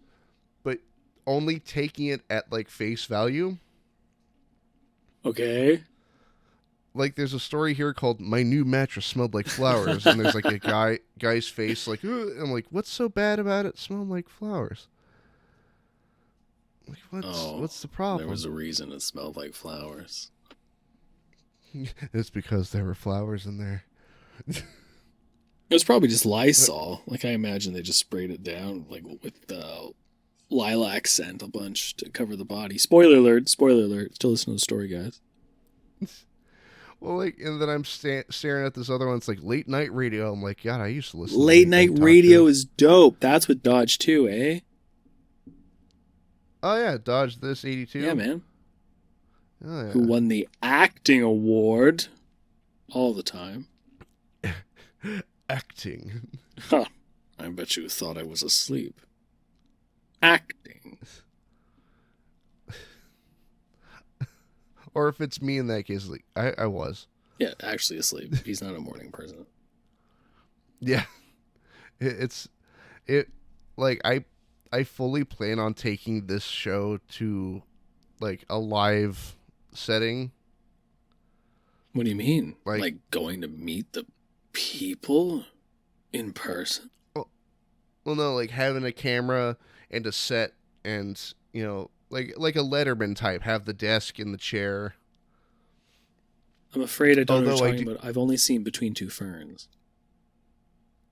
but only taking it at like face value. Okay. Like there's a story here called "My New Mattress Smelled Like Flowers," and there's like a guy's face like, ugh. I'm like, what's so bad about it smelling like flowers? Like what's the problem? There was a reason it smelled like flowers. It's because there were flowers in there. It was probably just Lysol. Like I imagine they just sprayed it down like with lilac scent a bunch to cover the body. Spoiler alert. Still listen to the story, guys. Well, like, and then I'm staring at this other one. It's like late night radio. I'm like, God, I used to listen. Late night radio is dope. That's with Dodge too, eh? Oh yeah, Dodge this 82. Yeah, man. Oh, yeah. Who won the acting award all the time. Acting. Huh. I bet you thought I was asleep. Acting. Or if it's me in that case, like I was. Yeah, actually asleep. He's not a morning person. Yeah. It's it like I fully plan on taking this show to like a live setting. What do you mean? Like, Like going to meet the people in person? well, no, like having a camera and a set, and like a Letterman type, have the desk and the chair. I'm afraid I don't know what Although you're talking about. I've only seen Between Two Ferns.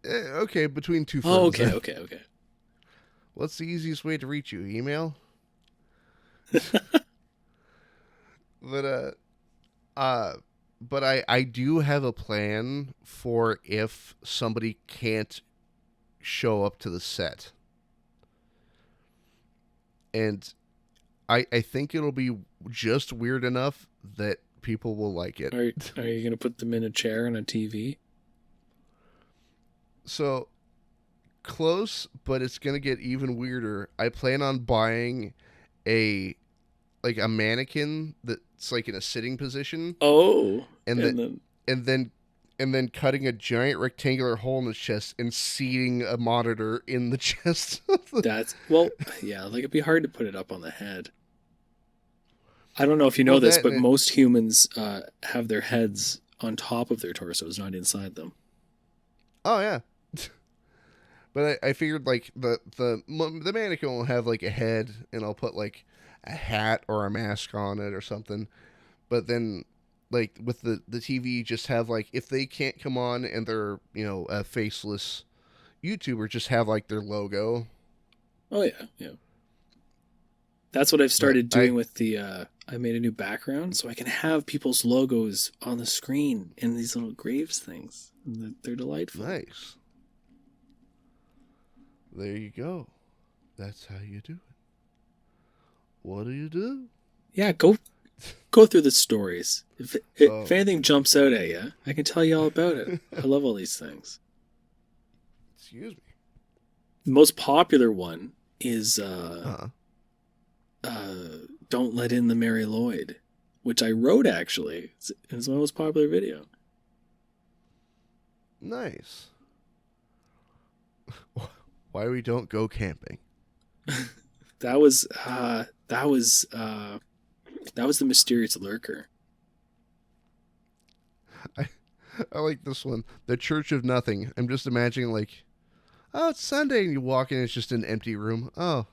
Okay, between two Oh, ferns. okay. What's the easiest way to reach you? Email. But but I do have a plan for if somebody can't show up to the set. And I think it'll be just weird enough that people will like it. Are you going to put them in a chair and a TV? So close, but it's going to get even weirder. I plan on buying a mannequin that's like in a sitting position. Oh, and then then cutting a giant rectangular hole in the chest and seating a monitor in the chest. that's yeah, like it'd be hard to put it up on the head. I don't know if you know Well, this, that- but most humans have their heads on top of their torsos, not inside them. Oh yeah. But I figured like the mannequin will have like a head, and I'll put like a hat or a mask on it or something. But then like with the TV, just have like, if they can't come on and they're a faceless YouTuber, just have like their logo. Oh yeah. That's what I've started But doing with the. I made a new background so I can have people's logos on the screen in these little graves things. They're delightful. Nice. There you go. That's how you do it. What do you do? Yeah, go through the stories. If anything jumps out at you, I can tell you all about it. I love all these things. Excuse me. The most popular one is Don't Let In the Mary Lloyd, which I wrote actually. It's my most popular video. Nice. Why we don't go camping? That was the mysterious lurker. I like this one. The Church of Nothing. I'm just imagining like, oh, it's Sunday, and you walk in, it's just an empty room. Oh.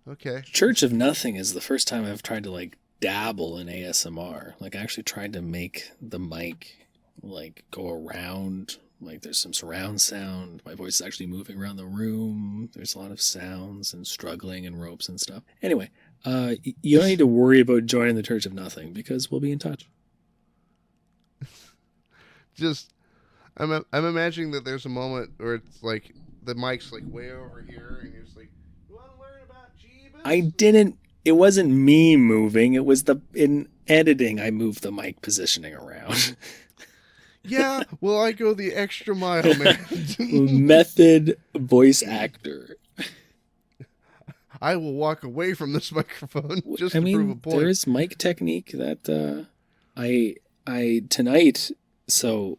Okay. Church of Nothing is the first time I've tried to like dabble in ASMR. Like I actually tried to make the mic like go around. Like there's some surround sound. My voice is actually moving around the room. There's a lot of sounds and struggling and ropes and stuff. Anyway, you don't need to worry about joining the Church of Nothing because we'll be in touch. Just, I'm imagining that there's a moment where it's like the mic's like way over here, and you're just like, you want to learn about Jeebus? It wasn't me moving. It was in editing, I moved the mic positioning around. Yeah, well, I go the extra mile, man. Method voice actor. I will walk away from this microphone just to prove a point. There's mic technique that I tonight. So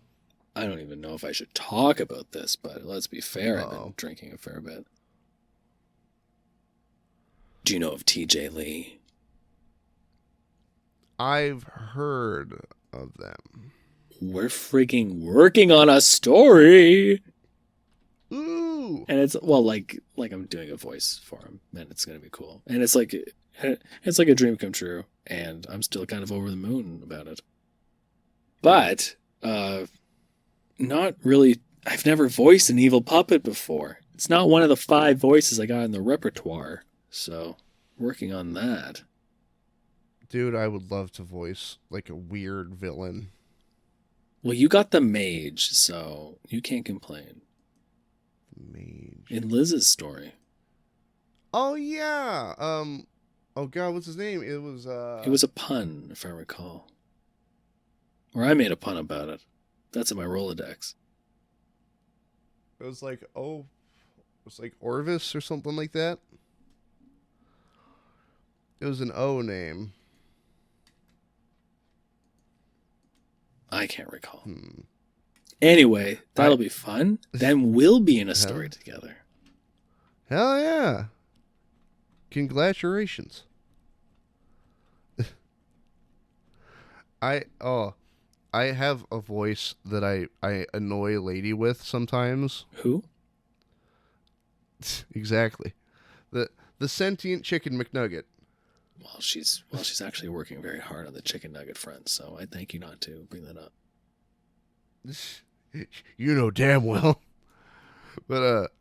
I don't even know if I should talk about this, but let's be fair. I've been drinking a fair bit. Do you know of TJ Lee? I've heard of them. We're freaking working on a story. Ooh. And it's like I'm doing a voice for him, and it's gonna be cool. And it's like a dream come true, and I'm still kind of over the moon about it. But not really. I've never voiced an evil puppet before. It's not one of the 5 voices I got in the repertoire. So working on that. Dude, I would love to voice like a weird villain. Well, you got the mage, so you can't complain. Mage. In Liz's story. Oh yeah. Oh god, what's his name? It was a pun, if I recall. Or I made a pun about it. That's in my Rolodex. It was like, oh, it was like Orvis or something like that. It was an O name. I can't recall. Hmm. Anyway, that'll be fun. Then we'll be in a story together. Hell yeah. Congratulations. I have a voice that I annoy Lady with sometimes. Who? Exactly. The sentient chicken McNugget. Well, she's actually working very hard on the chicken nugget front, so I thank you not to bring that up. You know damn well. But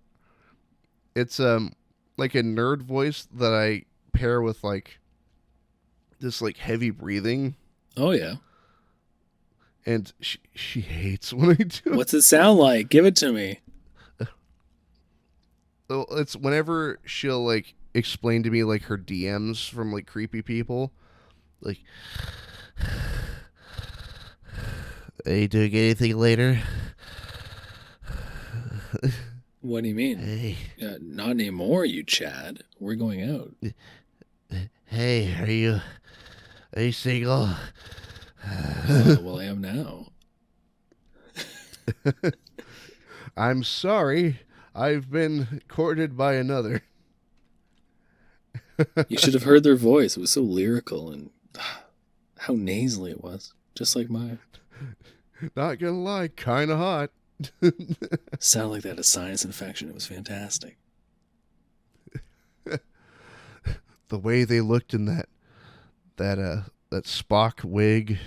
it's like a nerd voice that I pair with like this like heavy breathing. Oh yeah. And she hates when I do it. What's it sound like? Give it to me. Well, it's whenever she'll like explain to me like her DMs from like creepy people. Like, are you doing anything later? What do you mean? Hey. Not anymore, you Chad. We're going out. Hey, are you single? Well, I am now. I'm sorry. I've been courted by another. You should have heard their voice. It was so lyrical and how nasally it was. Just like mine. Not gonna lie, kinda hot. Sounded like they had a sinus infection. It was fantastic. The way they looked in that Spock wig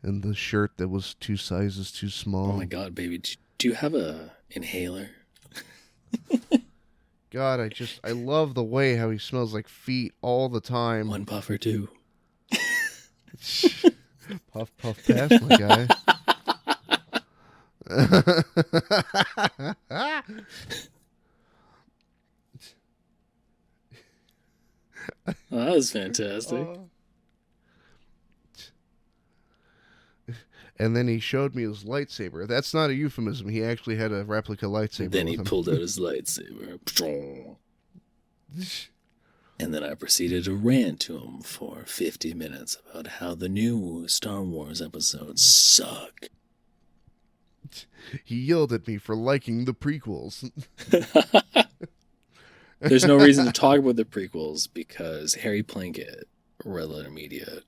and the shirt that was 2 sizes too small. Oh my god, baby. Do you have a inhaler? God, I love the way how he smells like feet all the time. 1 puff or 2. Puff, puff, pass, my guy. Oh, that was fantastic. And then he showed me his lightsaber. That's not a euphemism. He actually had a replica lightsaber. Then he with him. pulled out his lightsaber. And then I proceeded to rant to him for 50 minutes about how the new Star Wars episodes suck. He yelled at me for liking the prequels. There's no reason to talk about the prequels because Harry Plinkett, Red Letter Media,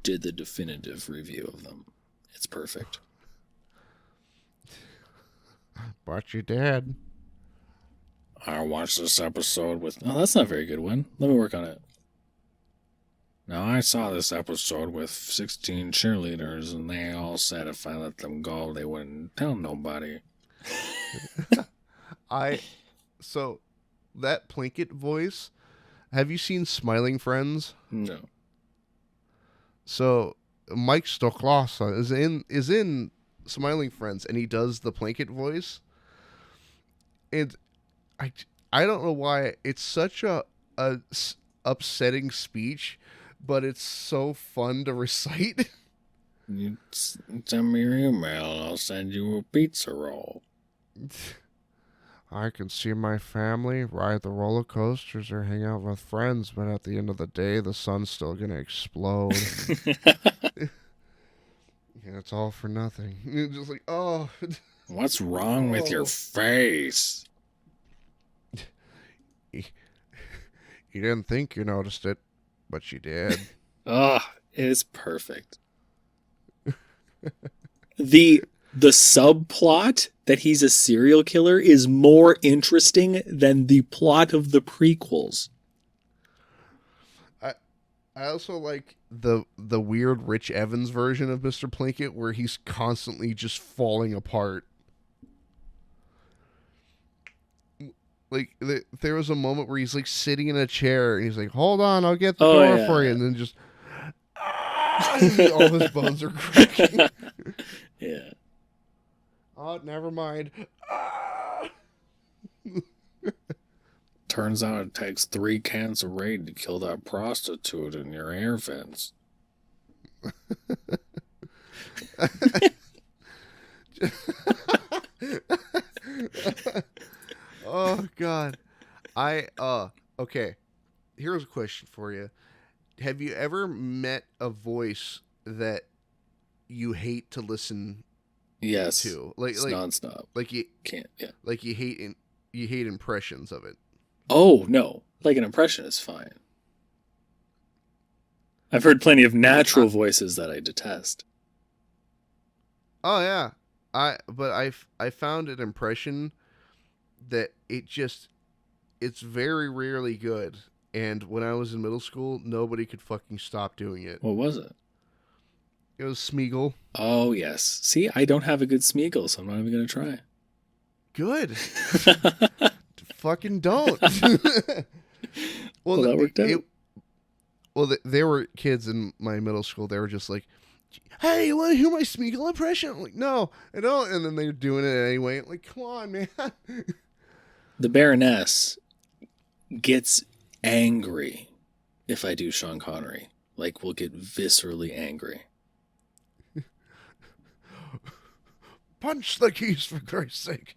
did the definitive review of them. It's perfect. But you did. I watched this episode with... Oh, that's not a very good one. Let me work on it. Now, I saw this episode with 16 cheerleaders, and they all said if I let them go, they wouldn't tell nobody. So, that Plinkett voice, have you seen Smiling Friends? No. So, Mike Stoklasa is in Smiling Friends, and he does the Plinkett voice. And I don't know why it's such a upsetting speech, but it's so fun to recite. You send me your email, I'll send you a pizza roll. I can see my family ride the roller coasters or hang out with friends, but at the end of the day, the sun's still gonna explode. And it's all for nothing. You're just like, oh. What's wrong with your face? You didn't think you noticed it, but you did. It's perfect. The subplot that he's a serial killer is more interesting than the plot of the prequels. I also like the weird Rich Evans version of Mr. Plinkett where he's constantly just falling apart. Like, there was a moment where he's, like, sitting in a chair, and he's like, hold on, I'll get the door for you, and then just, all his bones are cracking. Yeah. Oh, never mind. Turns out it takes 3 cans of Raid to kill that prostitute in your air vents. Oh God. Okay. Here's a question for you. Have you ever met a voice that you hate to listen Yes. to? It's nonstop. Like you Can't. Yeah. like you hate impressions of it. Oh no. Like an impression is fine. I've heard plenty of natural voices that I detest. Oh yeah. I found an impression that it's very rarely good. And when I was in middle school, nobody could fucking stop doing it. What was it? It was Smeagol. Oh yes. See, I don't have a good Smeagol, so I'm not even gonna try. Good. Fucking don't. Well, that worked out. There were kids in my middle school. They were just like, "Hey, you want to hear my Smeagol impression?" I'm like, "No, I don't." And then they're doing it anyway. I'm like, come on, man. The Baroness gets angry if I do Sean Connery. Like, will get viscerally angry. Punch the keys, for Christ's sake.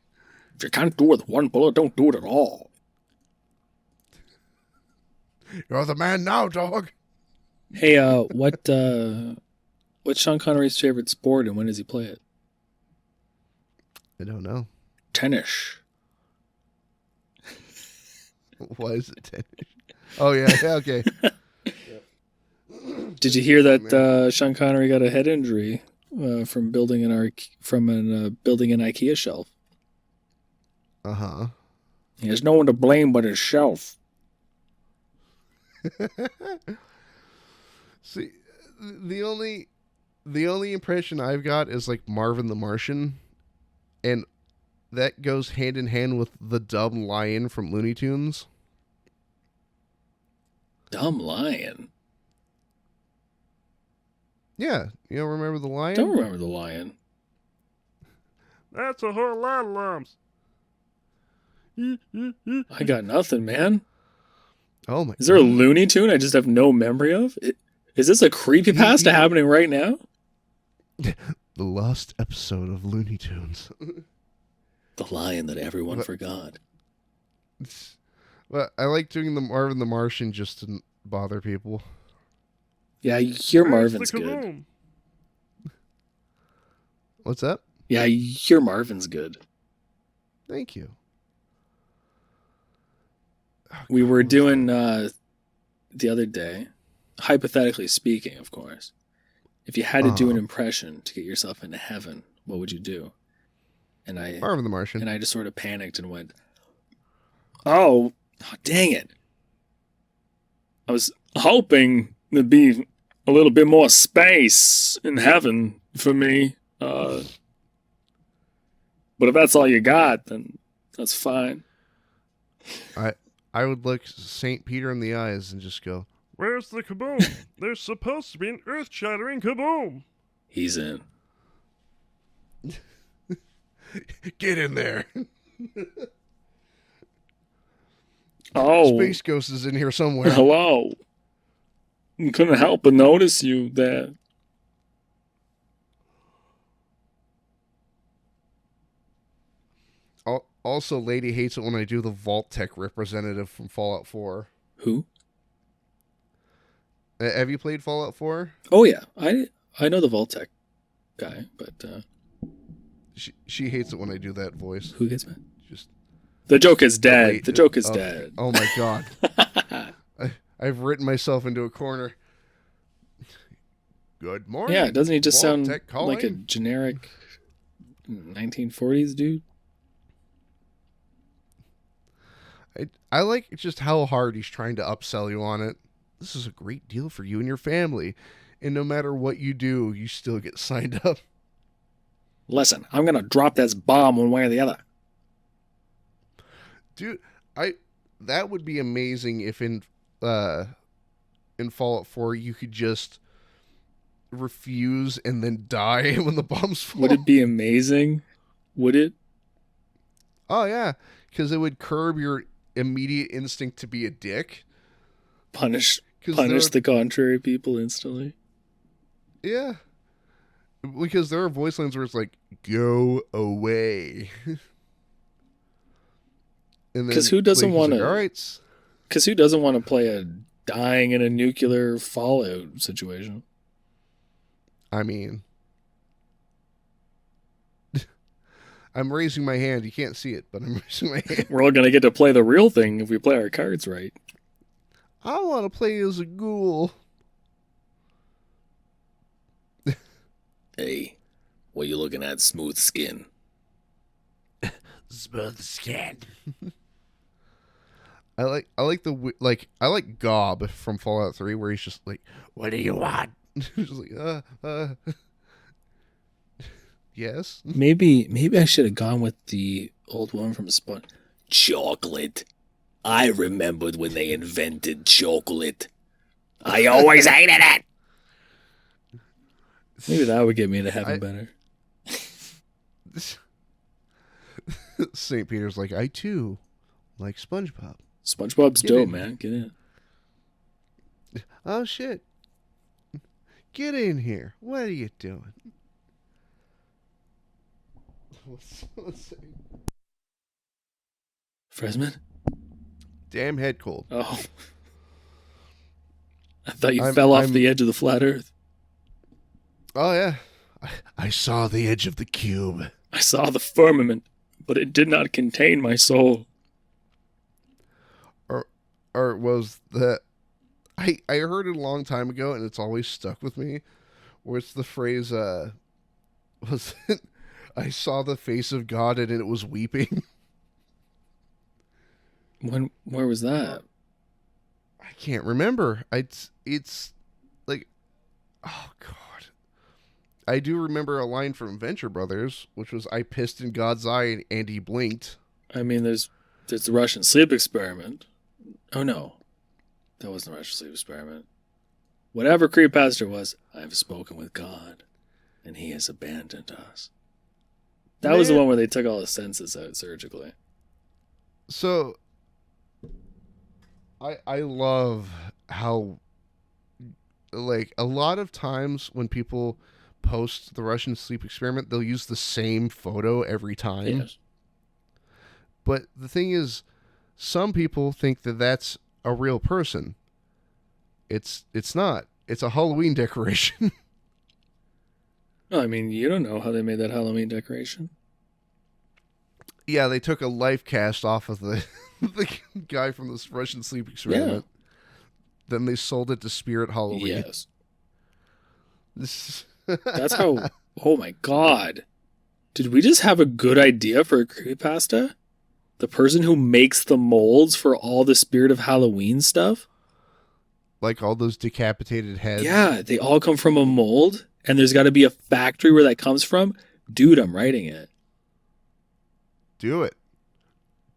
If you can't do it with one bullet, don't do it at all. You're the man now, dog. Hey, what's Sean Connery's favorite sport, and when does he play it? I don't know. Tennis. Why is it tennis? Oh yeah, okay. Did you hear that Sean Connery got a head injury from building an IKEA shelf? Uh-huh. He has no one to blame but himself. See, the only impression I've got is like Marvin the Martian, and that goes hand in hand with the dumb lion from Looney Tunes. Dumb lion? Yeah, you don't remember the lion? Don't remember the lion. That's a whole lot of lumps. I got nothing, man. Oh my! Is there a Looney Tune I just have no memory of? Is this a creepypasta happening right now? The lost episode of Looney Tunes. The lion that everyone forgot. But I like doing the Marvin the Martian just to bother people. Yeah, your Marvin's good. What's that? Yeah, your Marvin's good. Thank you. We were doing the other day, hypothetically speaking, of course, if you had to do an impression to get yourself into heaven, what would you do? And Marvin the Martian. And I just sort of panicked and went, oh, dang it. I was hoping there'd be a little bit more space in heaven for me. But if that's all you got, then that's fine. I would look St. Peter in the eyes and just go, "Where's the kaboom? There's supposed to be an earth-shattering kaboom." He's in. Get in there. Oh. Space Ghost is in here somewhere. Hello. I couldn't help but notice you there. Also, Lady hates it when I do the Vault Tech representative from Fallout 4. Who? Have you played Fallout 4? Oh, yeah. I know the Vault-Tec guy, but... She hates it when I do that voice. Who gets mad? Just the joke is dead. The joke is dead. Oh, my God. I've written myself into a corner. Good morning. Yeah, doesn't he just sound Vault-Tec calling? like a generic 1940s dude? I like just how hard he's trying to upsell you on it. This is a great deal for you and your family. And no matter what you do, you still get signed up. Listen, I'm going to drop this bomb one way or the other. Dude, that would be amazing if in Fallout 4 you could just refuse and then die when the bombs fall. Would it be amazing? Would it? Oh, yeah. Because it would curb your immediate instinct to be a dick. Punish the contrary people instantly. Yeah. Because there are voice lines where it's like, "Go away," and Because then who doesn't he's want like, "All to? right." Because who doesn't want to play a dying in a nuclear fallout situation? I mean, I'm raising my hand. You can't see it, but I'm raising my hand. We're all gonna get to play the real thing if we play our cards right. I want to play as a ghoul. Hey, what you looking at? Smooth skin. Smooth skin. I like Gob from Fallout 3, where he's just like, "What do you want?" He's just like, yes. Maybe I should have gone with the old one from Spawn. Chocolate. I remembered when they invented chocolate. I always hated it. Maybe that would get me to heaven better. St. Peter's like, "I too like SpongeBob." SpongeBob's Get dope, in. man. Get in. Oh shit! Get in here. What are you doing? Let's see. Fresman? Damn head cold. Oh. I thought you fell off the edge of the flat earth. Oh yeah. I saw the edge of the cube. I saw the firmament, but it did not contain my soul. Or was that I heard it a long time ago and it's always stuck with me, where it's the phrase was it, "I saw the face of God and it was weeping." Where was that? I can't remember. It's like, oh god. I do remember a line from Venture Brothers, which was, "I pissed in God's eye and he blinked." I mean, there's the Russian sleep experiment. Oh no, that wasn't a Russian sleep experiment. Whatever creepypasta was, I have spoken with God, and He has abandoned us. That was the one where they took all the senses out surgically. So, I love how, like, a lot of times when people post the Russian sleep experiment, they'll use the same photo every time. Yes. But the thing is, some people think that that's a real person. It's not. It's a Halloween decoration. No, I mean, you don't know how they made that Halloween decoration. Yeah, they took a life cast off of the the guy from this Russian sleep experiment. Yeah. Then they sold it to Spirit Halloween. Yes. This That's how... Oh my god. Did we just have a good idea for a creepypasta? The person who makes the molds for all the Spirit of Halloween stuff? Like all those decapitated heads. Yeah, they all come from a mold, and there's got to be a factory where that comes from. Dude, I'm writing it. Do it.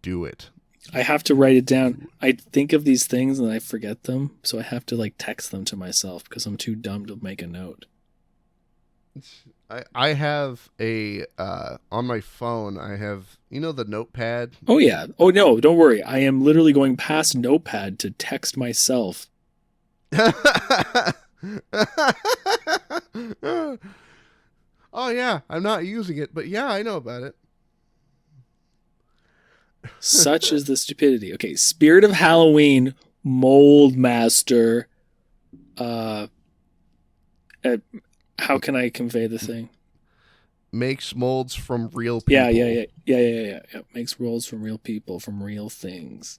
Do it. I have to write it down. I think of these things and I forget them, so I have to like text them to myself because I'm too dumb to make a note. I have a on my phone. I have, you know, the notepad. Oh yeah. Oh no, don't worry. I am literally going past Notepad to text myself. Oh yeah, I'm not using it, but yeah, I know about it. Such is the stupidity. Okay, Spirit of Halloween, Mold Master. How can I convey the thing? Makes molds from real people. Yeah. Makes molds from real people, from real things.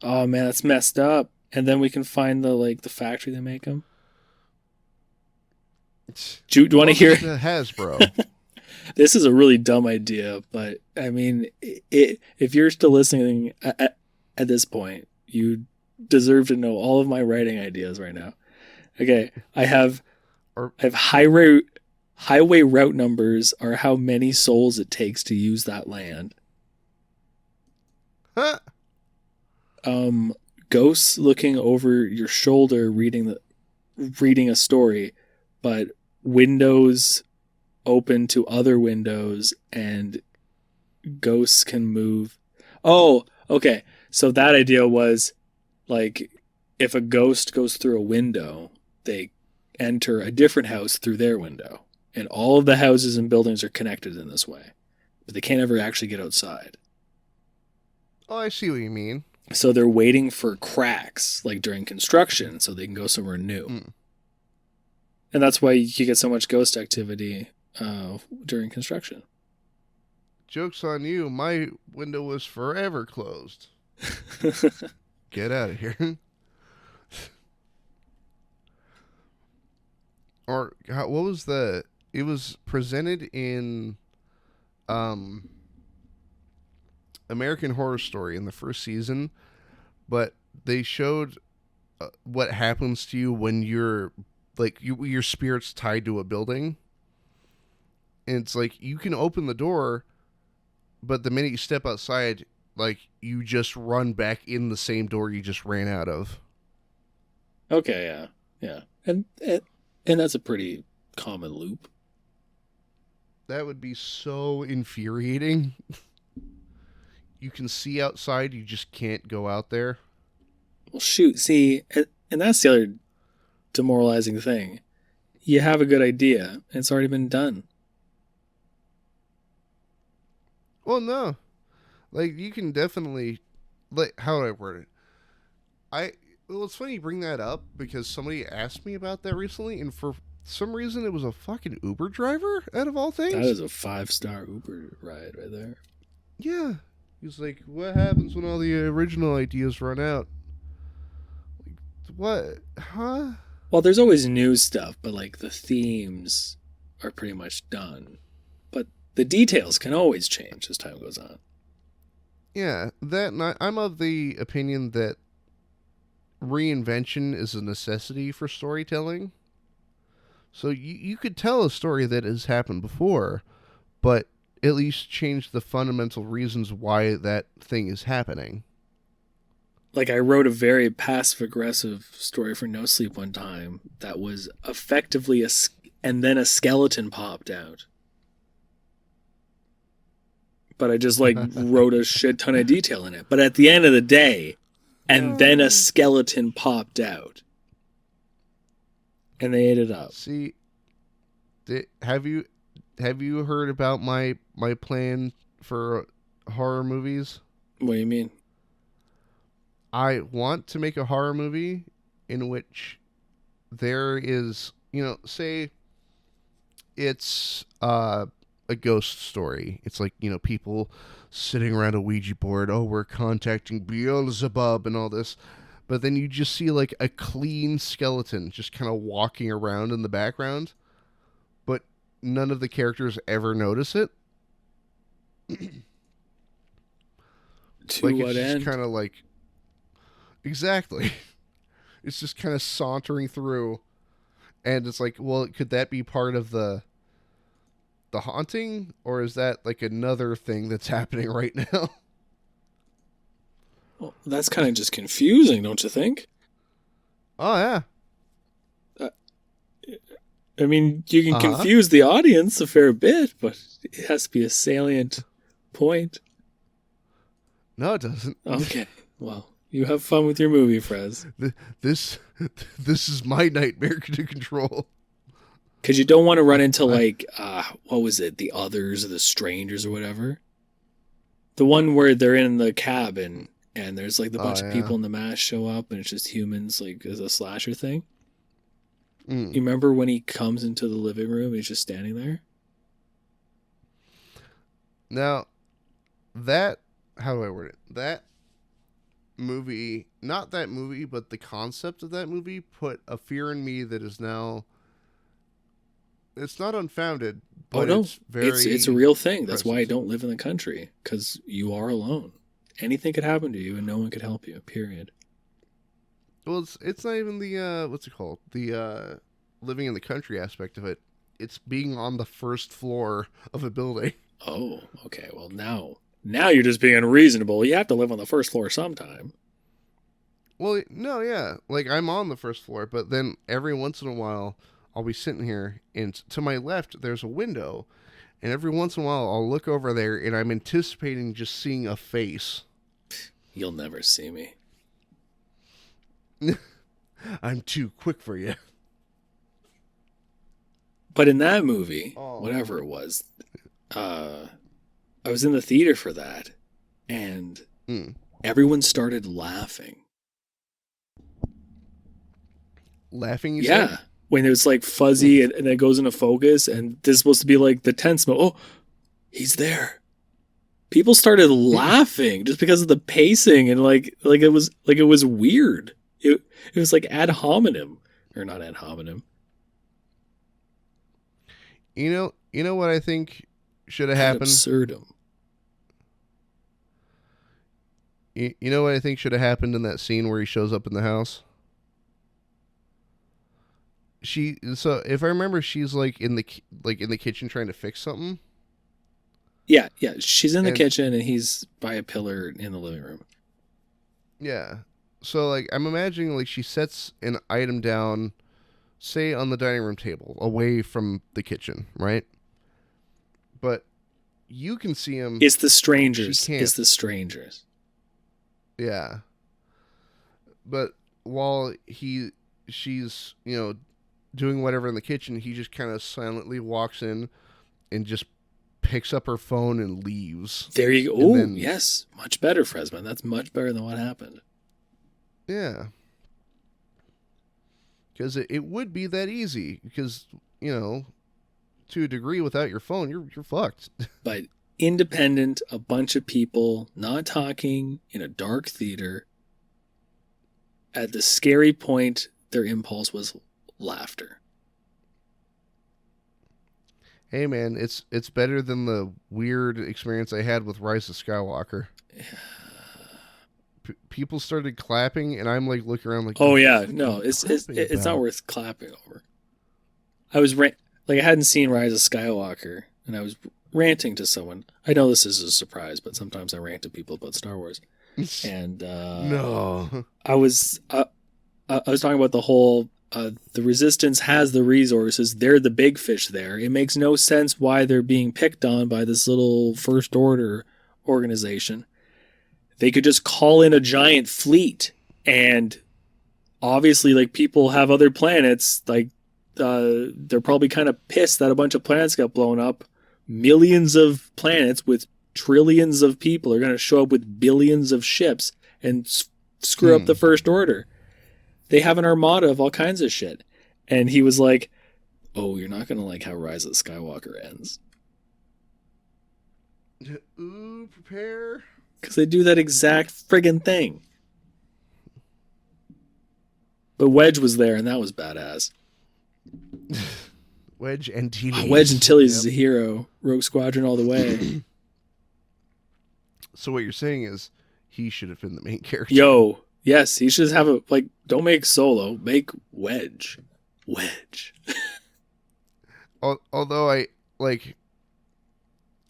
Oh man, that's messed up. And then we can find the factory they make them. Do you want to hear Hasbro? This is a really dumb idea, but I mean, if you're still listening at this point, you deserve to know all of my writing ideas right now. Okay, I have highway route numbers are how many souls it takes to use that land. Huh? Ghosts looking over your shoulder reading a story, but windows open to other windows and ghosts can move. Oh, okay. So that idea was like if a ghost goes through a window, they enter a different house through their window. and all of the houses and buildings are connected in this way, but they can't ever actually get outside. Oh, I see what you mean. So they're waiting for cracks, like during construction, so they can go somewhere new. Mm. And that's why you get so much ghost activity during construction. Joke's on you. My window was forever closed. Get out of here. Or what was the? It was presented in American Horror Story in the first season, but they showed what happens to you when you're your spirit's tied to a building. And it's like you can open the door, but the minute you step outside, like you just run back in the same door you just ran out of. Okay, yeah. And that's a pretty common loop. That would be so infuriating. You can see outside, you just can't go out there. Well, shoot, see, and that's the other demoralizing thing. You have a good idea, and it's already been done. Well, no. Like, you can definitely... Like, how do I word it? Well, it's funny you bring that up, because somebody asked me about that recently, and for some reason it was a fucking Uber driver, out of all things. That is a 5-star Uber ride right there. Yeah. He's like, what happens when all the original ideas run out? Like, what? Huh? Well, there's always new stuff, but like the themes are pretty much done. But the details can always change as time goes on. Yeah, I'm of the opinion that reinvention is a necessity for storytelling. So you could tell a story that has happened before, but at least change the fundamental reasons why that thing is happening. Like I wrote a very passive-aggressive story for No Sleep one time that was effectively and then a skeleton popped out. But I just like wrote a shit ton of detail in it. But at the end of the day, and then a skeleton popped out. And they ate it up. See, have you heard about my plan for horror movies? What do you mean? I want to make a horror movie in which there is, say it's a ghost story. It's like, people sitting around a Ouija board. Oh, we're contacting Beelzebub and all this. But then you just see like a clean skeleton just kind of walking around in the background. But none of the characters ever notice it. To like what it's end? just kind of like... Exactly. It's just kind of sauntering through. And it's like, well, could that be part of the haunting? Or is that like another thing that's happening right now? Well, that's kind of just confusing, don't you think? Oh, yeah. I mean, you can confuse the audience a fair bit, but it has to be a salient point. No, it doesn't. Okay, well, you have fun with your movie, Frez. This is my nightmare to control. Because you don't want to run into, like, what was it? The Others or The Strangers or whatever. The one where they're in the cabin and there's, like, the bunch of people in the mask show up and it's just humans, like, as a slasher thing. You remember when he comes into the living room and he's just standing there? Now, how do I word it? That movie, not that movie, but the concept of that movie put a fear in me that is now... It's not unfounded, but it's a real thing. That's why I don't live in the country, because you are alone. Anything could happen to you, and no one could help you. Period. Well, it's not even the what's it called? The living in the country aspect of it. It's being on the first floor of a building. Oh, okay. Well, now you're just being unreasonable. You have to live on the first floor sometime. Well, no, yeah. Like I'm on the first floor, but then every once in a while I'll be sitting here, and to my left, there's a window, and every once in a while, I'll look over there, and I'm anticipating just seeing a face. You'll never see me. I'm too quick for you. But in that movie, Oh. whatever it was, I was in the theater for that, and everyone started laughing. Laughing, you Yeah. said? When it was like fuzzy and it goes into focus, and this is supposed to be like the tense moment. Oh, he's there. People started laughing just because of the pacing and like it was weird. It was like ad hominem, or not ad hominem. You know what I think should have Ad happened? absurdum. You know what I think should have happened in that scene where he shows up in the house? So if I remember, she's like in the kitchen trying to fix something. Yeah. She's in the And- kitchen and he's by a pillar in the living room. Yeah. So like I'm imagining like she sets an item down, say on the dining room table, away from the kitchen, right? But you can see him. It's the strangers. She can't. It's the strangers. Yeah. But while she's, doing whatever in the kitchen, he just kind of silently walks in and just picks up her phone and leaves. There you go. Oh, then- yes. Much better, Fresman. That's much better than what happened. Yeah. Because it would be that easy. Because, to a degree, without your phone, you're fucked. But independent, a bunch of people not talking in a dark theater. At the scary point, their impulse was laughter. Hey, man, it's better than the weird experience I had with Rise of Skywalker. People started clapping, and I'm like looking around like, Oh "The yeah, fuck no, are you it's clapping not about?" worth clapping over. I was I hadn't seen Rise of Skywalker, and I was ranting to someone. I know this is a surprise, but sometimes I rant to people about Star Wars. And No. I was talking about the whole the Resistance has the resources. They're the big fish there. It makes no sense why they're being picked on by this little First Order organization. They could just call in a giant fleet, and obviously, like, people have other planets. Like, they're probably kind of pissed that a bunch of planets got blown up. Millions of planets with trillions of people are going to show up with billions of ships and screw up the First Order. They have an armada of all kinds of shit. And he was like, oh, you're not going to like how Rise of Skywalker ends. Ooh, prepare. Because they do that exact friggin' thing. But Wedge was there, and that was badass. Wedge and Teenage. Wedge and Tilly's a hero. Rogue Squadron all the way. So what you're saying is he should have been the main character. Yo, yes, he should have don't make Solo, make Wedge. Wedge. Although I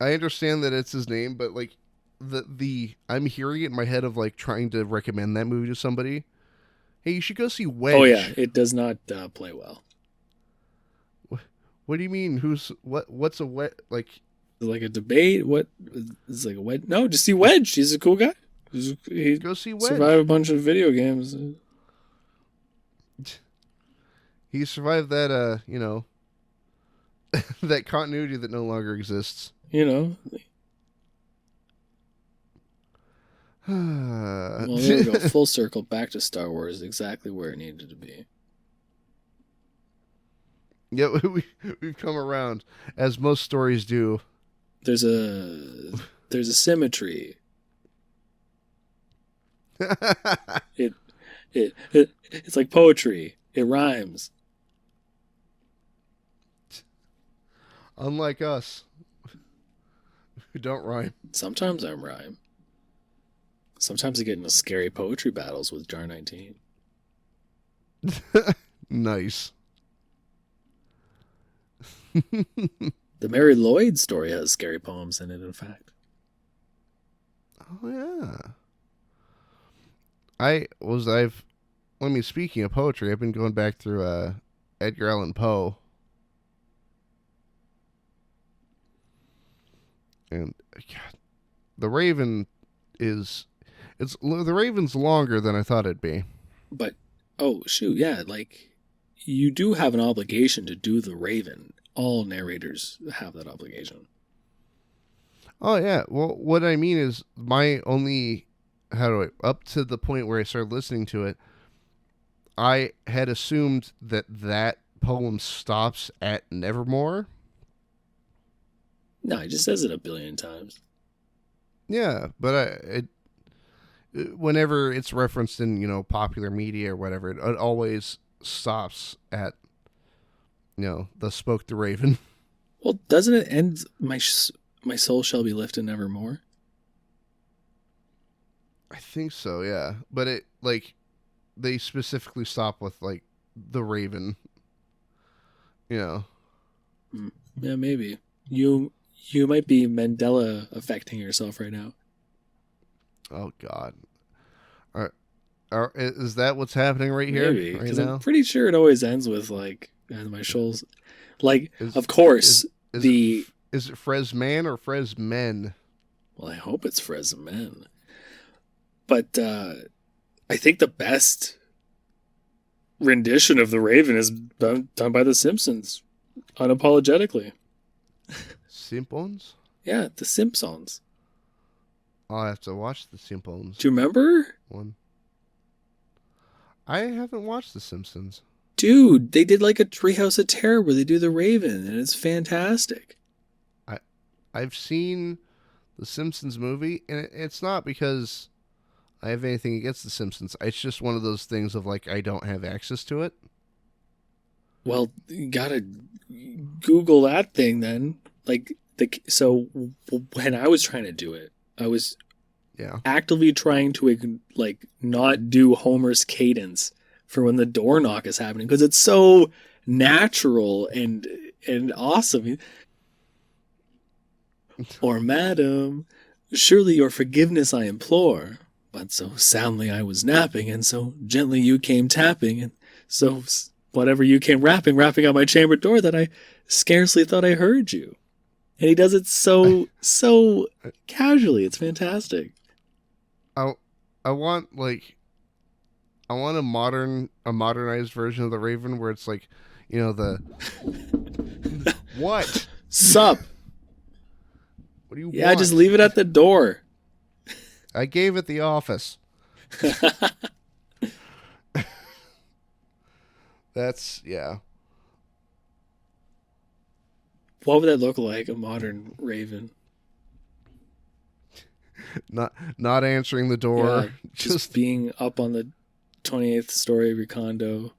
understand that it's his name, but like the I'm hearing it in my head of like trying to recommend that movie to somebody. Hey, you should go see Wedge. Oh yeah, it does not play well. What do you mean? What's a wet like? Like a debate? What is like a Wedge? No, just see Wedge. He's a cool guy. He Go see Wedge. survived a bunch of video games. He survived that that continuity that no longer exists. You know. Well, Well, there we go. Full circle back to Star Wars, exactly where it needed to be. Yeah, we've come around, as most stories do. There's a symmetry. It's like poetry. It rhymes. Unlike us, who don't rhyme. Sometimes I rhyme. Sometimes I get into scary poetry battles with Jar 19. Nice. The Mary Lloyd story has scary poems in it, in fact. Oh yeah. Speaking of poetry, I've been going back through Edgar Allan Poe. And God, The Raven The Raven's longer than I thought it'd be. But, oh, shoot, yeah, like, you do have an obligation to do The Raven All narrators have that obligation. Oh yeah. Well, what I mean is my only up to the point where I started listening to it, I had assumed that poem stops at Nevermore. No, he just says it a billion times. Yeah, but whenever it's referenced in popular media or whatever, it always stops at the spoke the raven. Well, doesn't it end my soul shall be lifted nevermore? I think so, yeah. But it they specifically stop with the raven. Yeah, maybe. You might be Mandela affecting yourself right now. Oh God. Is that what's happening right here? Maybe, right because now? I'm pretty sure it always ends with and my souls. Of Is course, the is it Fresman or Fresmen? well, I hope it's Fresmen, but I think the best rendition of the Raven is done by The Simpsons, unapologetically. Simpsons? Yeah, The Simpsons. I'll have to watch the Simpsons. Do you remember? One. I haven't watched The Simpsons. Dude, they did like a Treehouse of Terror where they do the Raven, and it's fantastic. I've seen the Simpsons movie, and it's not because I have anything against the Simpsons. It's just one of those things of I don't have access to it. Well, you gotta Google that thing then. So when I was trying to do it, I was actively trying to not do Homer's cadence for when the door knock is happening because it's so natural and awesome. Or, madam, surely your forgiveness I implore, but so soundly I was napping, and so gently you came tapping, and so whatever you came rapping on my chamber door that I scarcely thought I heard you. And he does it so casually. It's fantastic. I want a modernized version of the Raven where it's the what? Sup? What do you Yeah, want? just leave it at the door. I gave it the office. That's What would that look like, a modern Raven? Not answering the door. Yeah, just being up on the 28th story of your condo.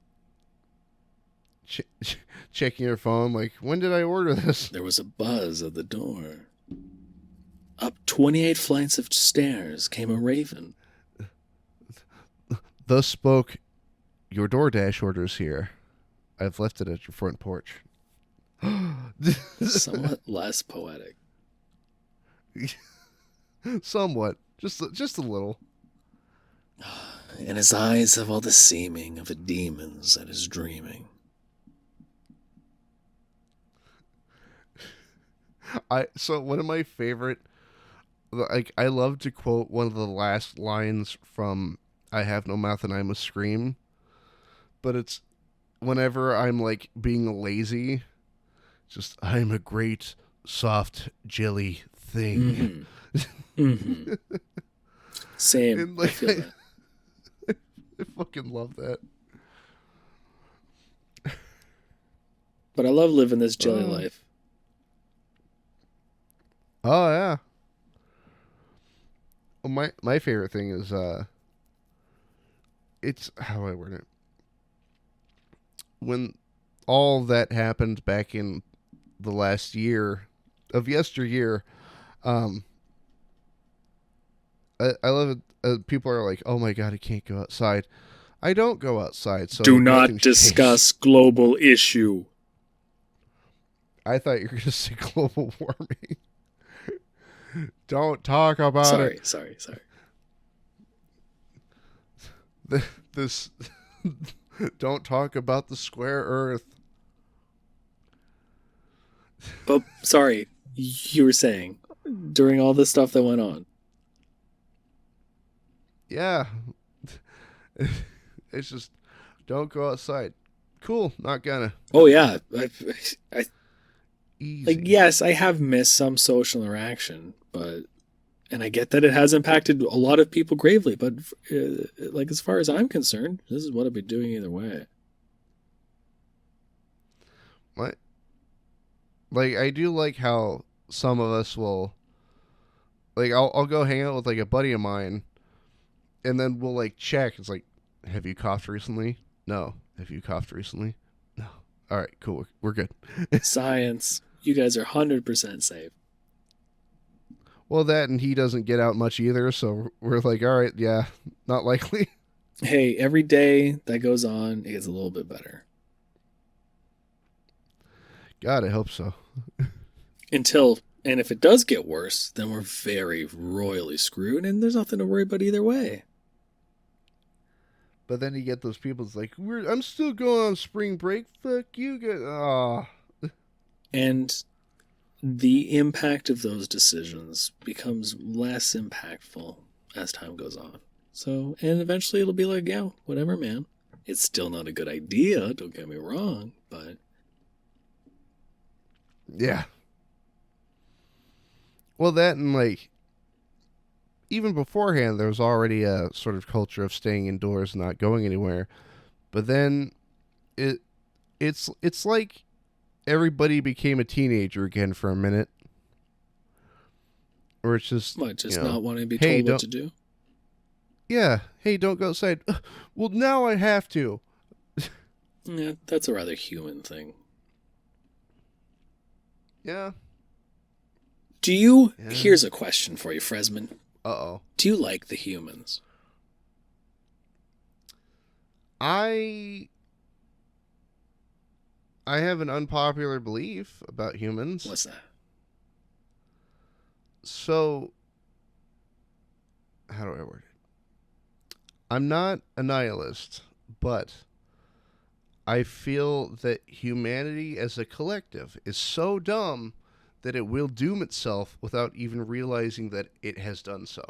Checking your phone, when did I order this? There was a buzz at the door. Up 28 flights of stairs came a Raven. Thus spoke your DoorDash orders here. I've left it at your front porch. Somewhat less poetic. Somewhat. Just a little. In his eyes have all the seeming of a demon's that is dreaming. So one of my favorite, I love to quote one of the last lines from I Have No Mouth and I Must Scream, but it's whenever I'm being lazy, just I'm a great soft jelly thing. Mm-hmm. Mm-hmm. Same. And, I feel that. I fucking love that. But I love living this jelly life. Oh yeah. Well, my favorite thing is it's how do I word it? When all that happened back in the last year of yesteryear, I love it. People are like, "Oh my god, I can't go outside." I don't go outside, so do not discuss global issue. I thought you were going to say global warming. Don't talk about it. Sorry. This don't talk about the square Earth. But sorry, you were saying during all this stuff that went on. Yeah. It's just don't go outside. Cool, not gonna. Oh yeah, Easy. Like, yes, I have missed some social interaction, and I get that it has impacted a lot of people gravely, but like, as far as I'm concerned, this is what I'd be doing either way. What? Like, I do like how some of us will, like, I'll go hang out with, like, a buddy of mine, and then we'll, like, check. It's like, have you coughed recently? No. Have you coughed recently? No. All right, cool. We're good. Science. You guys are 100% safe. Well, that, and he doesn't get out much either, so we're like, all right, yeah, not likely. Hey, every day that goes on, it gets a little bit better. God, I hope so. And if it does get worse, then we're very royally screwed, and there's nothing to worry about either way. But then you get those people that's like, I'm still going on spring break. Fuck you guys. Ah. And the impact of those decisions becomes less impactful as time goes on. So, and eventually it'll be like, yeah, whatever, man. It's still not a good idea, don't get me wrong, but... Yeah. Well, that and, like, even beforehand, there was already a sort of culture of staying indoors and not going anywhere. But then it's like everybody became a teenager again for a minute. Or it's just... What, just you know, not wanting to be hey, told what to do? Yeah. Hey, don't go outside. Well, now I have to. Yeah, that's a rather human thing. Yeah. Here's a question for you, Fresman. Uh-oh. Do you like the humans? I have an unpopular belief about humans. What's that? So, how do I word it? I'm not a nihilist, but I feel that humanity as a collective is so dumb that it will doom itself without even realizing that it has done so.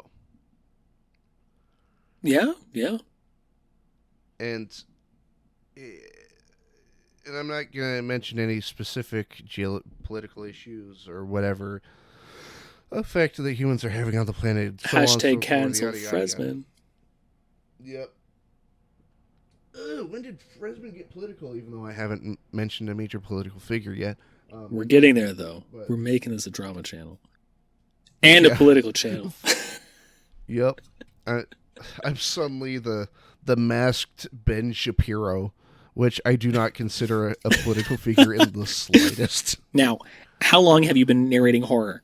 Yeah. And I'm not going to mention any specific geopolitical issues or whatever effect that humans are having on the planet. So Hashtag cancel Fresman. Yep. When did Fresman get political, even though I haven't mentioned a major political figure yet? We're getting there, though. But we're making this a drama channel. And a political channel. Yep. I'm suddenly the masked Ben Shapiro, which I do not consider a political figure in the slightest. Now, how long have you been narrating horror?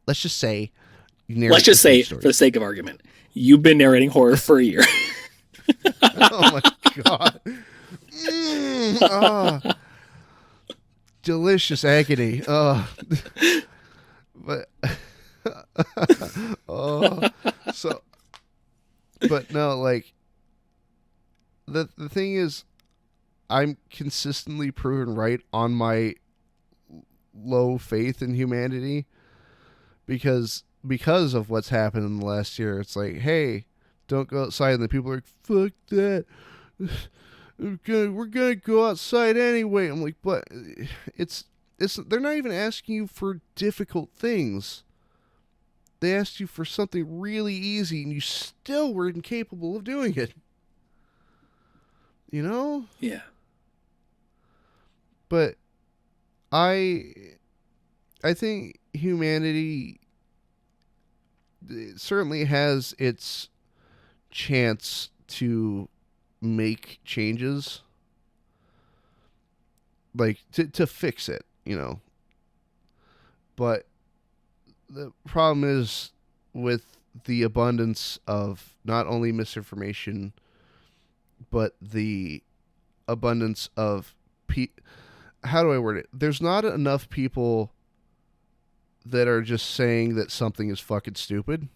Let's just say, for the sake of argument, you've been narrating horror for a year. Oh my god. Delicious agony. But but no, like the thing is, I'm consistently proven right on my low faith in humanity because of what's happened in the last year. It's like, hey, don't go outside, and the people are like, fuck that. We're gonna go outside anyway. I'm like, but it's they're not even asking you for difficult things. They asked you for something really easy, and you still were incapable of doing it. You know? Yeah. But I think humanity certainly has its chance to make changes, like to fix it, you know. But the problem is with the abundance of not only misinformation, but the abundance of how do I word it? There's not enough people that are just saying that something is fucking stupid.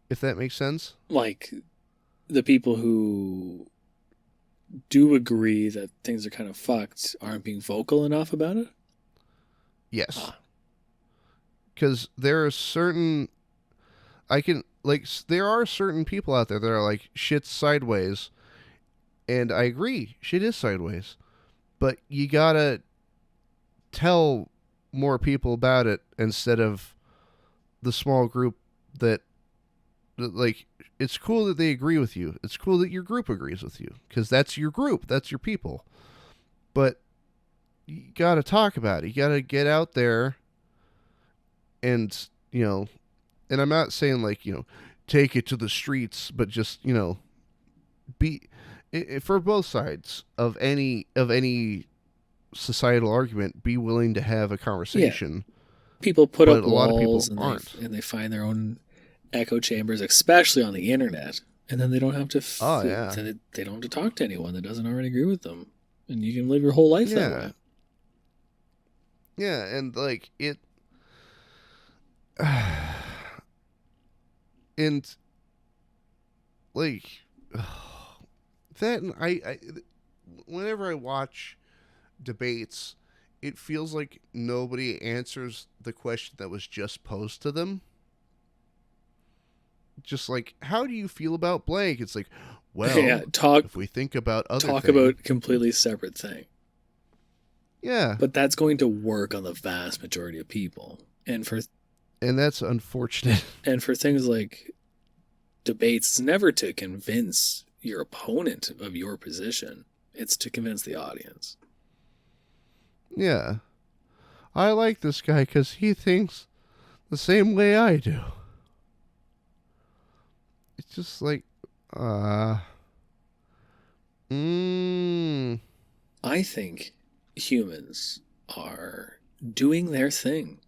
If that makes sense. Like the people who do agree that things are kind of fucked aren't being vocal enough about it? Yes. Because there are certain... there are certain people out there that are like, shit's sideways. And I agree, shit is sideways. but you gotta tell more people about it instead of the small group that like. It's cool that they agree with you. It's cool that your group agrees with you because that's your group. That's your people. But you got to talk about it. You got to get out there and, and I'm not saying like, take it to the streets, but just, be for both sides of any societal argument, be willing to have a conversation. Yeah. People put but up a lot of people walls aren't. and they find their own echo chambers, especially on the internet, and then they don't have to. They don't have to talk to anyone that doesn't already agree with them, and you can live your whole life that way. Yeah, and like it, and like that. And I, whenever I watch debates, it feels like nobody answers the question that was just posed to them. Just like, how do you feel about blank? It's like, well, if we think about other talk about completely separate thing. Yeah. But that's going to work on the vast majority of people. And that's unfortunate. And for things like debates, it's never to convince your opponent of your position. It's to convince the audience. Yeah. I like this guy because he thinks the same way I do. It's just like, I think humans are doing their thing.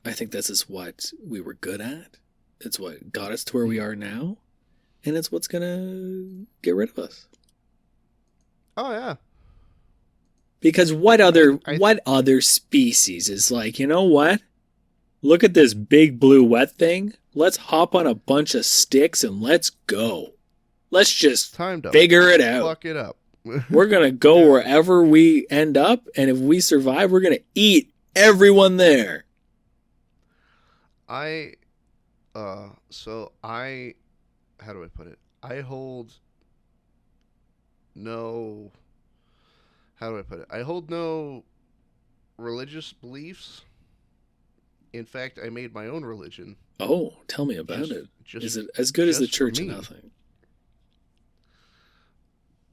I think this is what we were good at. It's what got us to where we are now. And it's what's going to get rid of us. Oh, yeah. Because what other species is like, you know what? Look at this big blue wet thing. Let's hop on a bunch of sticks and let's go. Let's just figure it out. Fuck it up. We're going to go wherever we end up, and if we survive, we're going to eat everyone there. How do I put it? I hold no religious beliefs. In fact, I made my own religion. Oh, tell me about it. Is it as good as the Church of Nothing?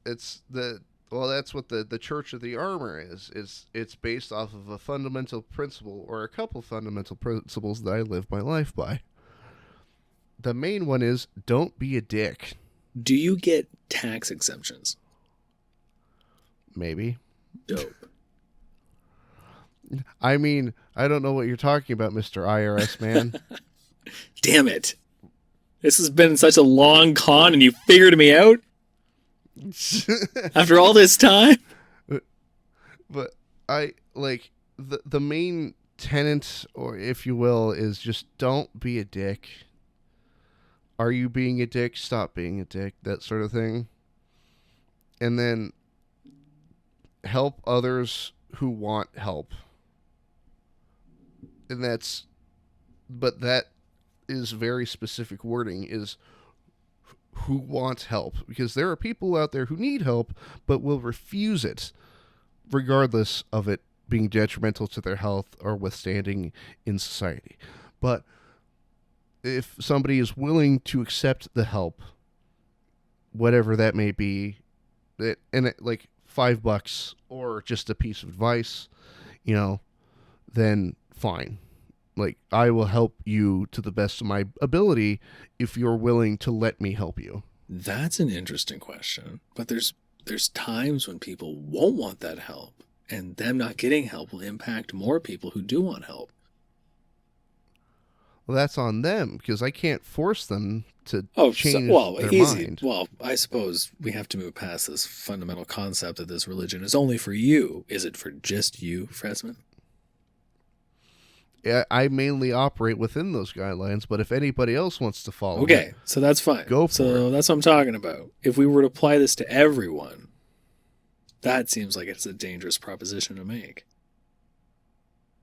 That's what the Church of the Armor is. It's based off of a fundamental principle or a couple fundamental principles that I live my life by. The main one is don't be a dick. Do you get tax exemptions? Maybe. Dope. I mean, I don't know what you're talking about, Mr. IRS man. Damn it. This has been such a long con and you figured me out? After all this time? But I, like, the main tenet, or if you will, is just don't be a dick. Are you being a dick? Stop being a dick. That sort of thing. And then help others who want help. And that is very specific wording, is who wants help. Because there are people out there who need help, but will refuse it, regardless of it being detrimental to their health or withstanding in society. But if somebody is willing to accept the help, whatever that may be, like $5 or just a piece of advice, then fine. Like, I will help you to the best of my ability if you're willing to let me help you. That's an interesting question. But there's times when people won't want that help, and them not getting help will impact more people who do want help. Well, that's on them, because I can't force them to change their mind. Well, I suppose we have to move past this fundamental concept that this religion is only for you. Is it for just you, Freshman? I mainly operate within those guidelines, but if anybody else wants to follow okay, so that's fine. Go for it. That's what I'm talking about. If we were to apply this to everyone, that seems like it's a dangerous proposition to make.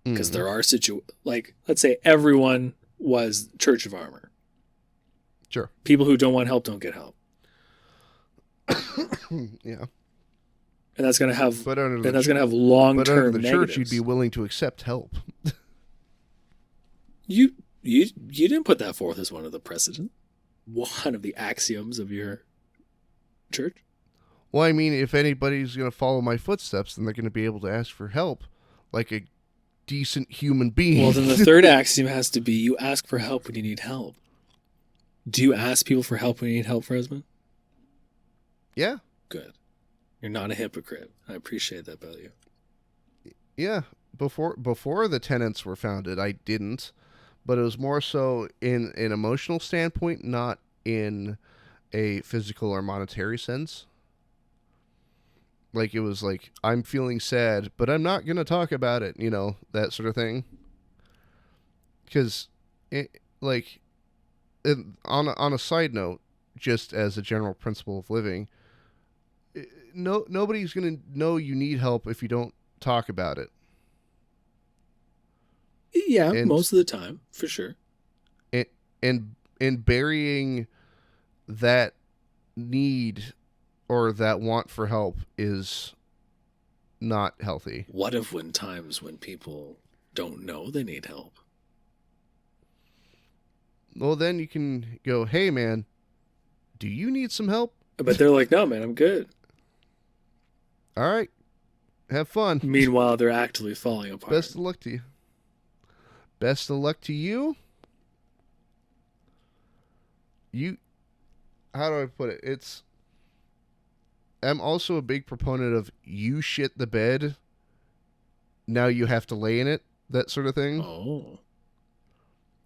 Because there are like, let's say everyone was Church of Armor. Sure. People who don't want help don't get help. Yeah. and that's going to have But under and that's going to have long-term the negatives. church, you'd be willing to accept help. You didn't put that forth as one of the precedent, one of the axioms of your church. Well, I mean, if anybody's going to follow my footsteps, then they're going to be able to ask for help, like a decent human being. Well, then the third axiom has to be you ask for help when you need help. Do you ask people for help when you need help, Fresman? Yeah. Good. You're not a hypocrite. I appreciate that about you. Yeah. Before the tenants were founded, I didn't, but it was more so in an emotional standpoint, not in a physical or monetary sense. Like, it was like, I'm feeling sad, but I'm not going to talk about it, that sort of thing. Because, on a side note, just as a general principle of living, nobody's going to know you need help if you don't talk about it. Yeah, most of the time, for sure. And burying that need or that want for help is not healthy. What if times when people don't know they need help? Well, then you can go, hey, man, do you need some help? But they're like, no, man, I'm good. All right. Have fun. Meanwhile, they're actually falling apart. Best of luck to you. Best of luck to you. How do I put it? I'm also a big proponent of you shit the bed, now you have to lay in it, that sort of thing. Oh.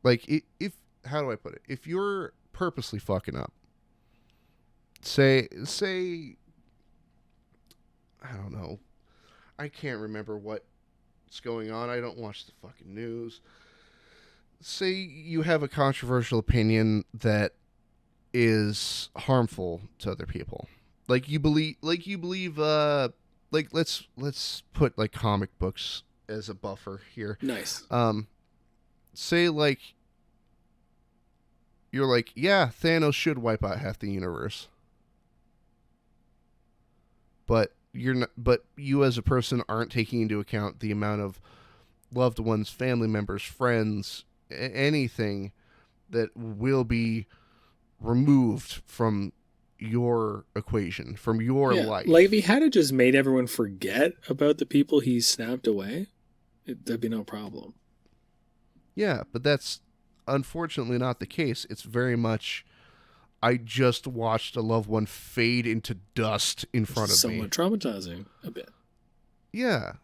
Like, if how do I put it? If you're purposely fucking up, say, I don't know. I can't remember what's going on. I don't watch the fucking news. Say you have a controversial opinion that is harmful to other people. Like you believe let's put like comic books as a buffer here. Nice. Say like you're like, yeah, Thanos should wipe out half the universe. But you as a person aren't taking into account the amount of loved ones, family members, friends, anything that will be removed from your equation, from your life. Like if he had just made everyone forget about the people he snapped away, that'd be no problem. Yeah, but that's unfortunately not the case. It's very much, I just watched a loved one fade into dust in front of me. Somewhat traumatizing a bit. Yeah.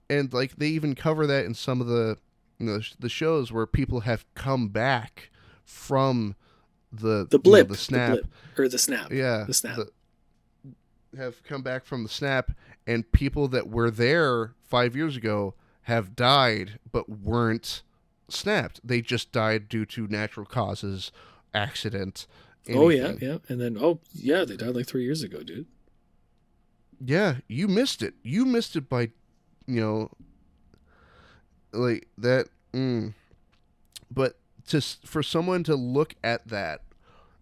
And like they even cover that in some of the the shows where people have come back from the blip, the snap. The snap. Yeah. The snap. Have come back from the snap, and people that were there 5 years ago have died but weren't snapped. They just died due to natural causes, accident. Anything. Oh, yeah. And then, they died like 3 years ago, dude. Yeah, you missed it. You missed it by, like that. But for someone to look at that,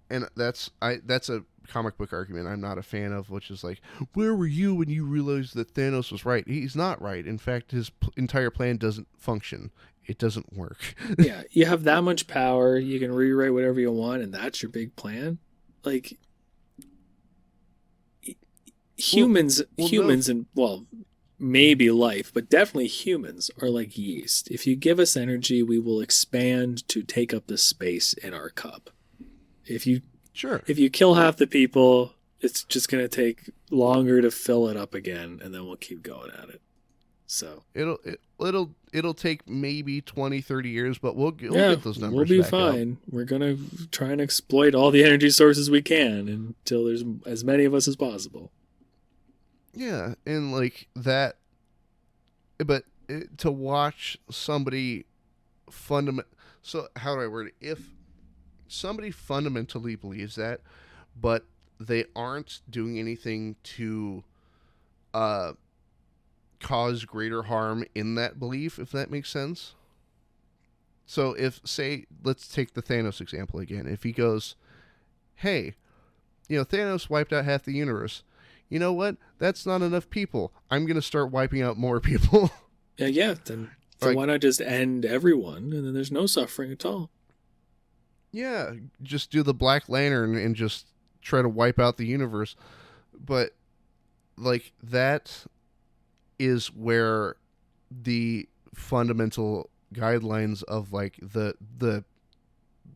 and that's a comic book argument I'm not a fan of, which is like, where were you when you realized that Thanos was right? He's not right. In fact, his entire plan doesn't function. It doesn't work. Yeah, you have that much power. You can rewrite whatever you want, and that's your big plan. Like, humans, and maybe life, but definitely humans are like yeast. If you give us energy, we will expand to take up the space in our cup. If you kill half the people, it's just going to take longer to fill it up again, and then we'll keep going at it. So it'll take maybe 20, 30 years, but we'll get those numbers. We'll be back fine. up. We're gonna try and exploit all the energy sources we can until there's as many of us as possible. Yeah, and like that, but to watch somebody so how do I word it? If somebody fundamentally believes that, but they aren't doing anything to cause greater harm in that belief, if that makes sense. So let's take the Thanos example again. If he goes, hey, Thanos wiped out half the universe, you know what? That's not enough people. I'm going to start wiping out more people. Yeah. Then Like- why not just end everyone and then there's no suffering at all? Yeah, just do the Black Lantern and just try to wipe out the universe. But like that is where the fundamental guidelines of like the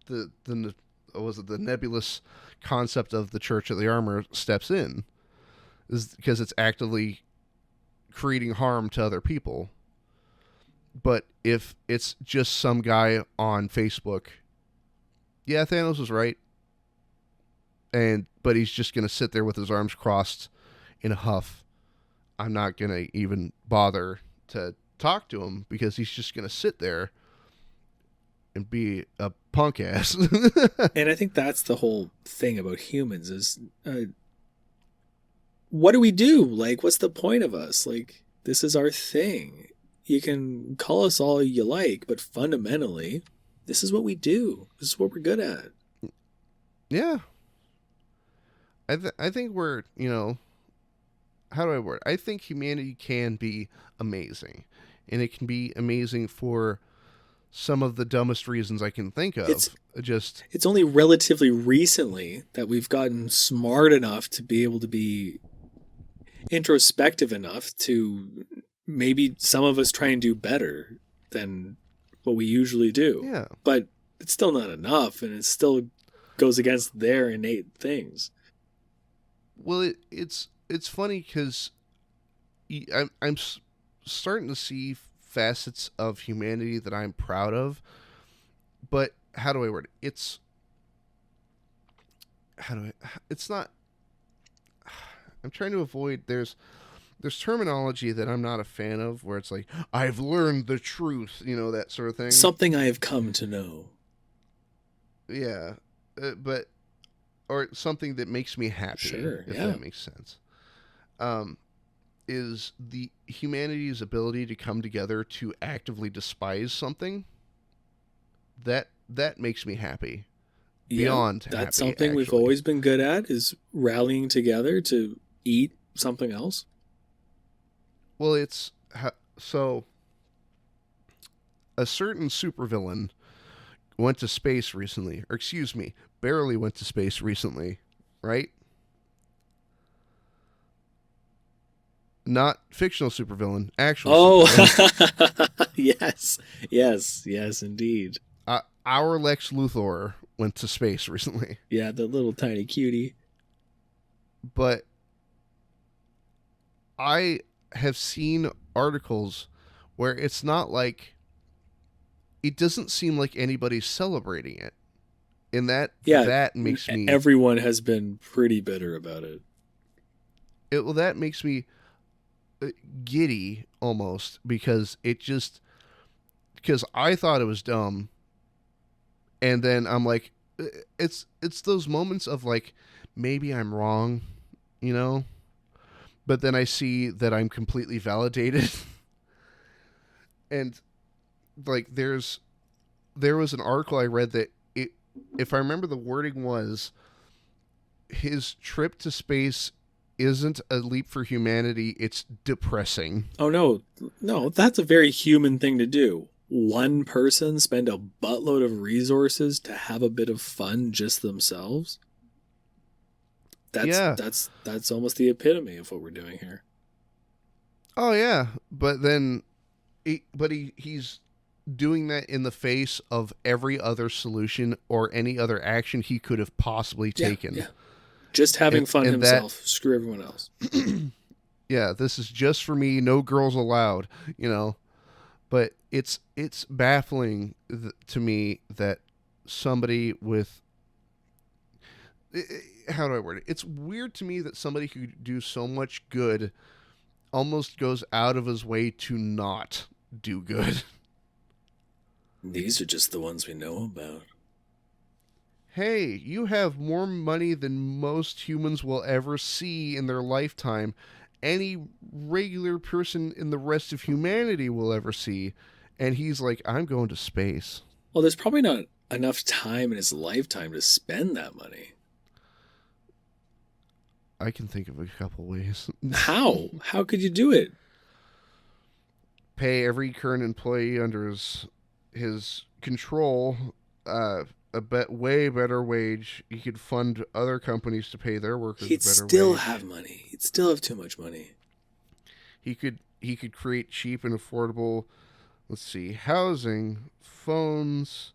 what was it, the nebulous concept of the Church of the Armor steps in, is because it's actively creating harm to other people. But if it's just some guy on Facebook, yeah, Thanos was right, but he's just gonna sit there with his arms crossed in a huff, I'm not gonna even bother to talk to him because he's just gonna sit there and be a punk ass. And I think that's the whole thing about humans is, what do we do? Like, what's the point of us? Like, this is our thing. You can call us all you like, but fundamentally, this is what we do. This is what we're good at. Yeah. I think we're, how do I word it? I think humanity can be amazing. And it can be amazing for some of the dumbest reasons I can think of. It's only relatively recently that we've gotten smart enough to be able to be introspective enough to maybe some of us try and do better than what we usually do. Yeah. But it's still not enough, and it still goes against their innate things. Well, it's funny because I'm starting to see facets of humanity that I'm proud of, but how do I word it? It's not. I'm trying to avoid. There's terminology that I'm not a fan of, where it's like, I've learned the truth, that sort of thing. Something I have come to know. Yeah, or something that makes me happy. Sure, if yeah. that makes sense. Is the humanity's ability to come together to actively despise something. That makes me happy. Beyond happy, that's something we've actually. always been good at, is rallying together to eat something else. Well, so a certain supervillain went to space recently, or excuse me, barely went to space recently, right? Not fictional supervillain, actual. Supervillain. yes, indeed. Our Lex Luthor went to space recently. Yeah, the little tiny cutie. But I have seen articles where it's not like, it doesn't seem like anybody's celebrating it. And that makes me... Everyone has been pretty bitter about it. That makes me giddy almost, because I thought it was dumb. And then I'm like, it's those moments of like, maybe I'm wrong, but then I see that I'm completely validated. And like, there was an article I read that if I remember, the wording was, his trip to space isn't a leap for humanity, it's depressing. Oh no, that's a very human thing to do. One person spend a buttload of resources to have a bit of fun just themselves. That's almost the epitome of what we're doing here. Oh yeah, but then he's doing that in the face of every other solution or any other action he could have possibly taken. Yeah. Just having fun himself. Screw everyone else. Yeah, this is just for me. No girls allowed. But it's baffling to me that somebody with... How do I word it? It's weird to me that somebody who could do so much good almost goes out of his way to not do good. These are just the ones we know about. Hey, you have more money than most humans will ever see in their lifetime. Any regular person in the rest of humanity will ever see. And he's like, I'm going to space. Well, there's probably not enough time in his lifetime to spend that money. I can think of a couple ways. How? How could you do it? Pay every current employee under his control way better wage. He could fund other companies to pay their workers He'd a better still wage. have money. He'd still have too much money. He could create cheap and affordable, let's see, housing, phones,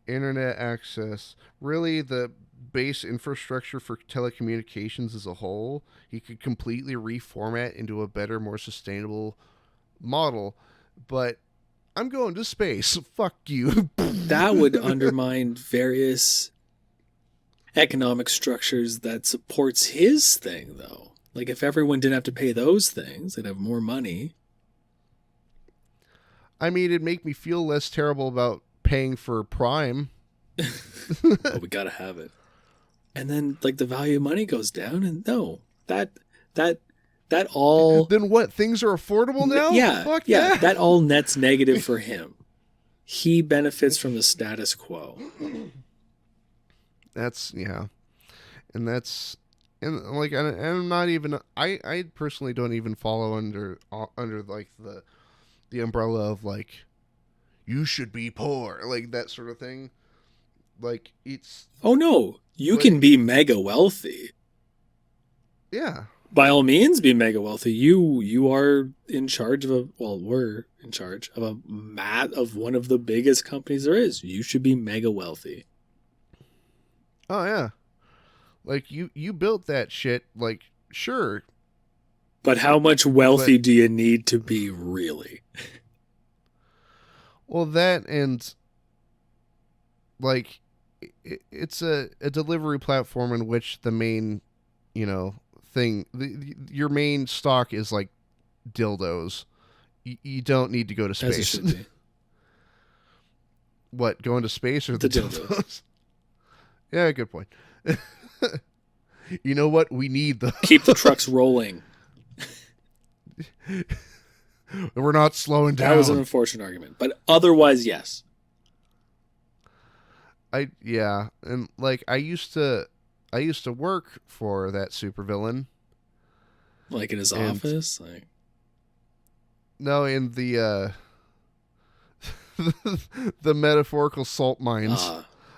internet access, really the base infrastructure for telecommunications as a whole. He could completely reformat into a better, more sustainable model. But I'm going to space. Fuck you. That would undermine various economic structures that supports his thing, though. Like, if everyone didn't have to pay those things, they'd have more money. I mean, it'd make me feel less terrible about paying for Prime. But we gotta have it. And then, like, the value of money goes down, and no, that all... Then what? Things are affordable now? Yeah, Fuck yeah, that. that all nets negative for him. He benefits from the status quo. That's, yeah. And that's... And like, and I'm not even... I personally don't even follow under like the umbrella of like, you should be poor, like that sort of thing. Like, it's... Oh no, you can be mega wealthy. Yeah. By all means, be mega wealthy. You are in charge of we're in charge of of one of the biggest companies there is. You should be mega wealthy. Oh, yeah. Like, you built that shit, like, sure. But how much wealthy do you need to be, really? Well, that and, like, it's a delivery platform in which the main, thing, your main stock is, like, dildos. You don't need to go to space. As it should be. What, going to space or the dildos? Yeah, good point. You know what? We need the... Keep the trucks rolling. We're not slowing down. That was an unfortunate argument. But otherwise, yes. And like I used to work for that supervillain. Like in his office? Like... No, in the the metaphorical salt mines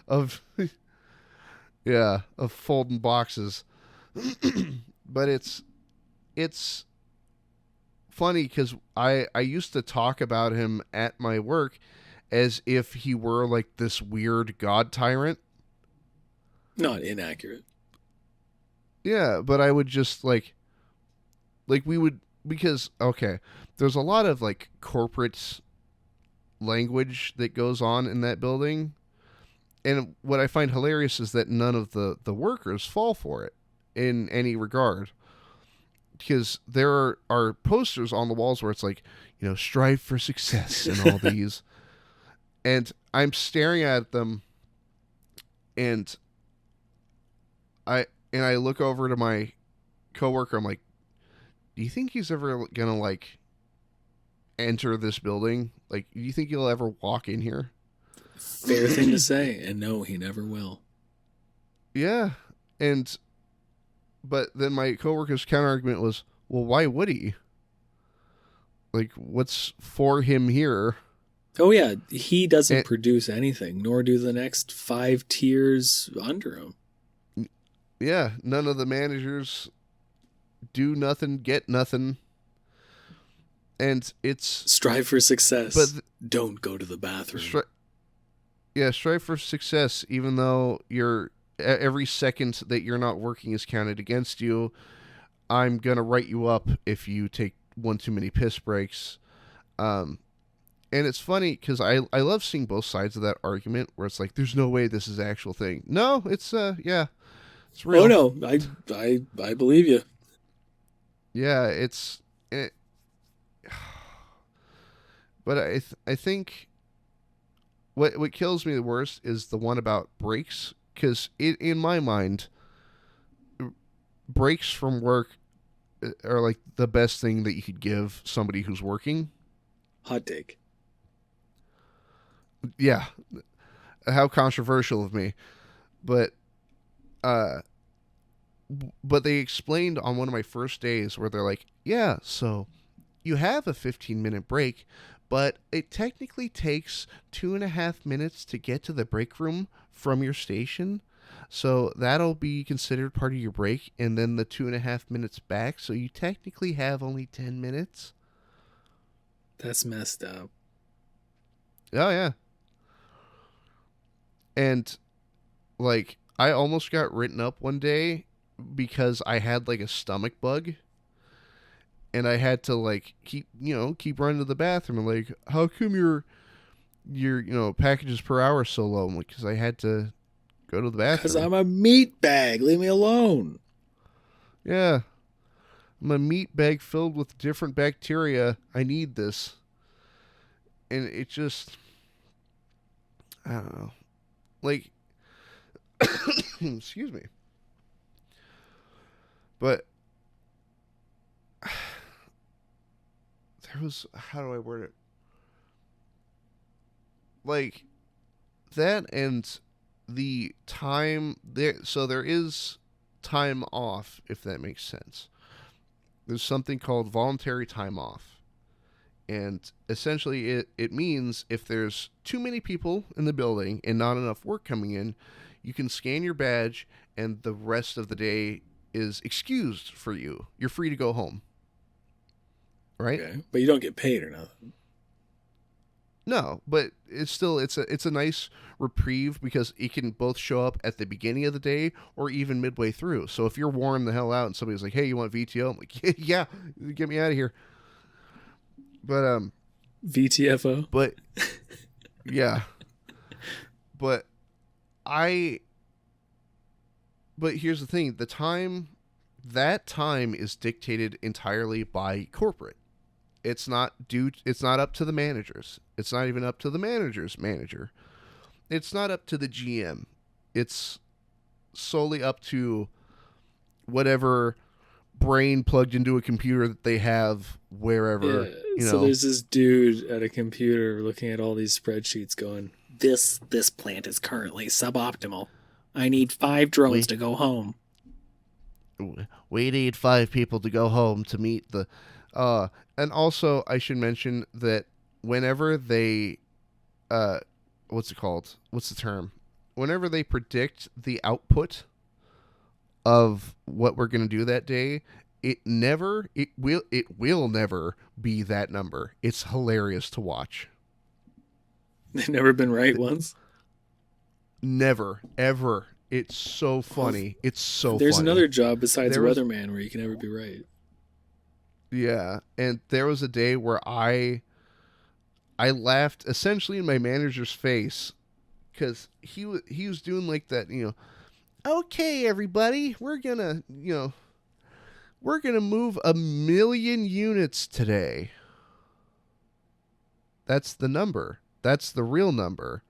of of folding boxes. But it's funny because I used to talk about him at my work as if he were like this weird god tyrant. Not inaccurate. Yeah, but I would just like we would, because okay, there's a lot of like corporate language that goes on in that building. And what I find hilarious is that none of the workers fall for it in any regard. Because there are posters on the walls where it's like, strive for success and all these. And I'm staring at them, and I look over to my coworker. I'm like, do you think he's ever gonna like enter this building? Like, do you think he'll ever walk in here? Fair thing to say, and no, he never will. Yeah, but then my coworker's counter argument was, well, why would he? Like, what's for him here? Oh yeah, he doesn't produce anything, nor do the next 5 tiers under him. Yeah, none of the managers do nothing, get nothing. And it's... Strive for success, but don't go to the bathroom. Strive for success, even though every second that you're not working is counted against you. I'm going to write you up if you take one too many piss breaks. And it's funny because I love seeing both sides of that argument where it's like, there's no way this is an actual thing. No, it's it's real. Oh no, I believe you. Yeah, but I think what kills me the worst is the one about breaks, because in my mind, breaks from work are like the best thing that you could give somebody who's working. Hot take. Yeah. How controversial of me. But but they explained on one of my first days where they're like, yeah, so you have a 15-minute break, but it technically takes 2.5 minutes to get to the break room from your station. So that'll be considered part of your break, and then the 2.5 minutes back. So you technically have only 10 minutes. That's messed up. Oh, yeah. And, like, I almost got written up one day because I had, like, a stomach bug. And I had to, like, keep running to the bathroom. And, like, how come your packages per hour so low? I'm like, because I had to go to the bathroom. Because I'm a meat bag. Leave me alone. Yeah. I'm a meat bag filled with different bacteria. I need this. And it just, I don't know. Like, excuse me. But there was, how do I word it? Like, that and the time there. So there is time off, if that makes sense. There's something called voluntary time off. And essentially it means if there's too many people in the building and not enough work coming in, you can scan your badge and the rest of the day is excused for you. You're free to go home. Right? Okay. But you don't get paid or nothing. No, but it's a nice reprieve because it can both show up at the beginning of the day or even midway through. So if you're worn the hell out and somebody's like, "Hey, you want VTO?" I'm like, "Yeah, get me out of here." But VTFO. But yeah. But here's the thing, that time is dictated entirely by corporate. It's not up to the managers. It's not even up to the manager's manager. It's not up to the GM. It's solely up to whatever brain plugged into a computer that they have wherever. Yeah. So there's this dude at a computer looking at all these spreadsheets going, this plant is currently suboptimal. I need 5 drones to go home. We need 5 people to go home to meet the... and also, I should mention that whenever they... what's it called? What's the term? Whenever they predict the output of what we're going to do that day, it will never be that number. It's hilarious to watch. They've never been right once? Never, ever. It's so funny. It's so There's funny. another job besides weatherman where you can never be right. Yeah, and there was a day where I laughed essentially in my manager's face because he was doing like that, okay, everybody, we're gonna move 1 million units today. That's the number. That's the real number.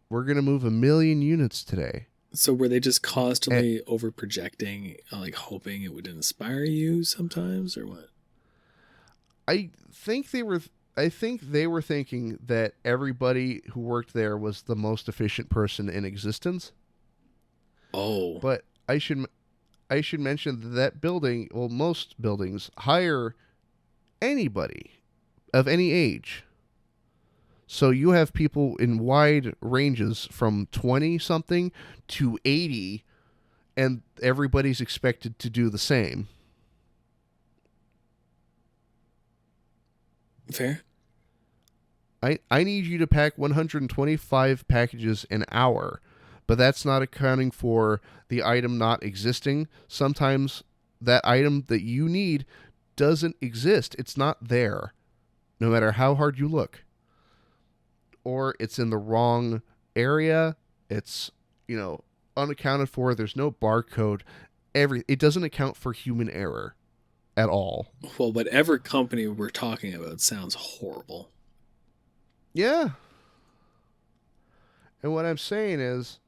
We're gonna move 1 million units today. So were they just constantly over projecting, like hoping it would inspire you sometimes, or what? I think they were thinking that everybody who worked there was the most efficient person in existence. Oh. But I should mention that building, well, most buildings hire anybody of any age. So you have people in wide ranges from 20-something to 80, and everybody's expected to do the same. Fair. I need you to pack 125 packages an hour, but that's not accounting for the item not existing. Sometimes that item that you need doesn't exist. It's not there, no matter how hard you look. Or it's in the wrong area. It's, unaccounted for. There's no barcode. It doesn't account for human error at all. Well, whatever company we're talking about sounds horrible. Yeah. And what I'm saying is,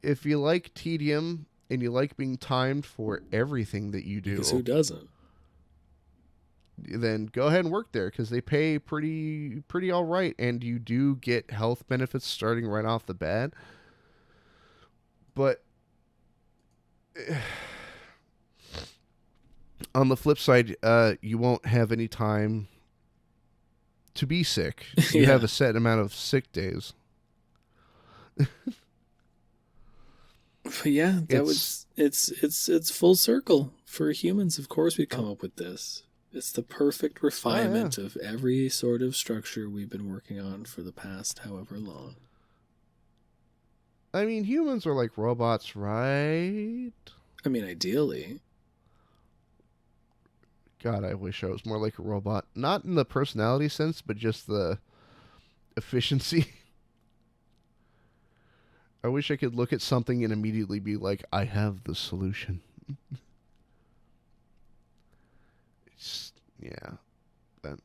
if you like tedium and you like being timed for everything that you do, Because who doesn't? Then go ahead and work there because they pay pretty all right, and you do get health benefits starting right off the bat. But On the flip side, you won't have any time to be sick. You Yeah. have a set amount of sick days. But yeah, it's full circle for humans. Of course, we come up with this. It's the perfect refinement of every sort of structure we've been working on for the past however long. I mean, humans are like robots, right? I mean, ideally. God, I wish I was more like a robot. Not in the personality sense, but just the efficiency. I wish I could look at something and immediately be like, I have the solution. Yeah. But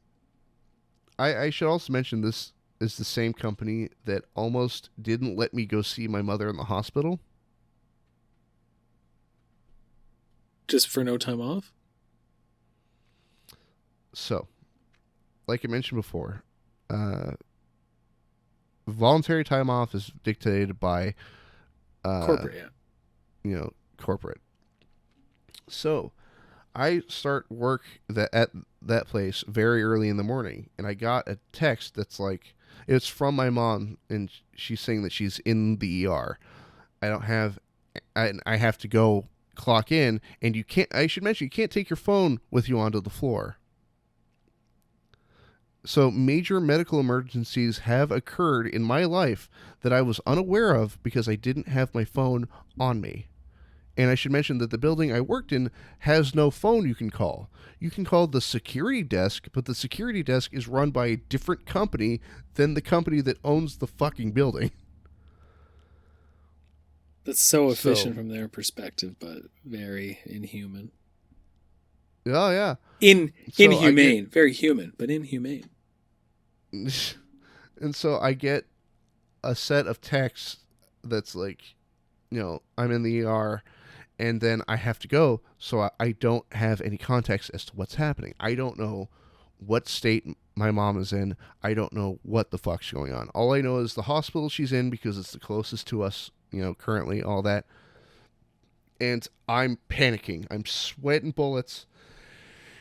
I should also mention this is the same company that almost didn't let me go see my mother in the hospital. Just for no time off? So, like I mentioned before, voluntary time off is dictated by Corporate, yeah. Corporate. So, I start work at that place very early in the morning, and I got a text that's like, it's from my mom, and she's saying that she's in the ER. I have to go clock in, and I should mention, you can't take your phone with you onto the floor. So major medical emergencies have occurred in my life that I was unaware of because I didn't have my phone on me. And I should mention that the building I worked in has no phone you can call. You can call the security desk, but the security desk is run by a different company than the company that owns the fucking building. That's so efficient from their perspective, but very inhuman. Oh, yeah. Inhumane. Very human, but inhumane. And so I get a set of texts that's like, I'm in the ER, and then I have to go, so I don't have any context as to what's happening. I don't know what state my mom is in. I don't know what the fuck's going on. All I know is the hospital she's in because it's the closest to us, currently, all that. And I'm panicking. I'm sweating bullets.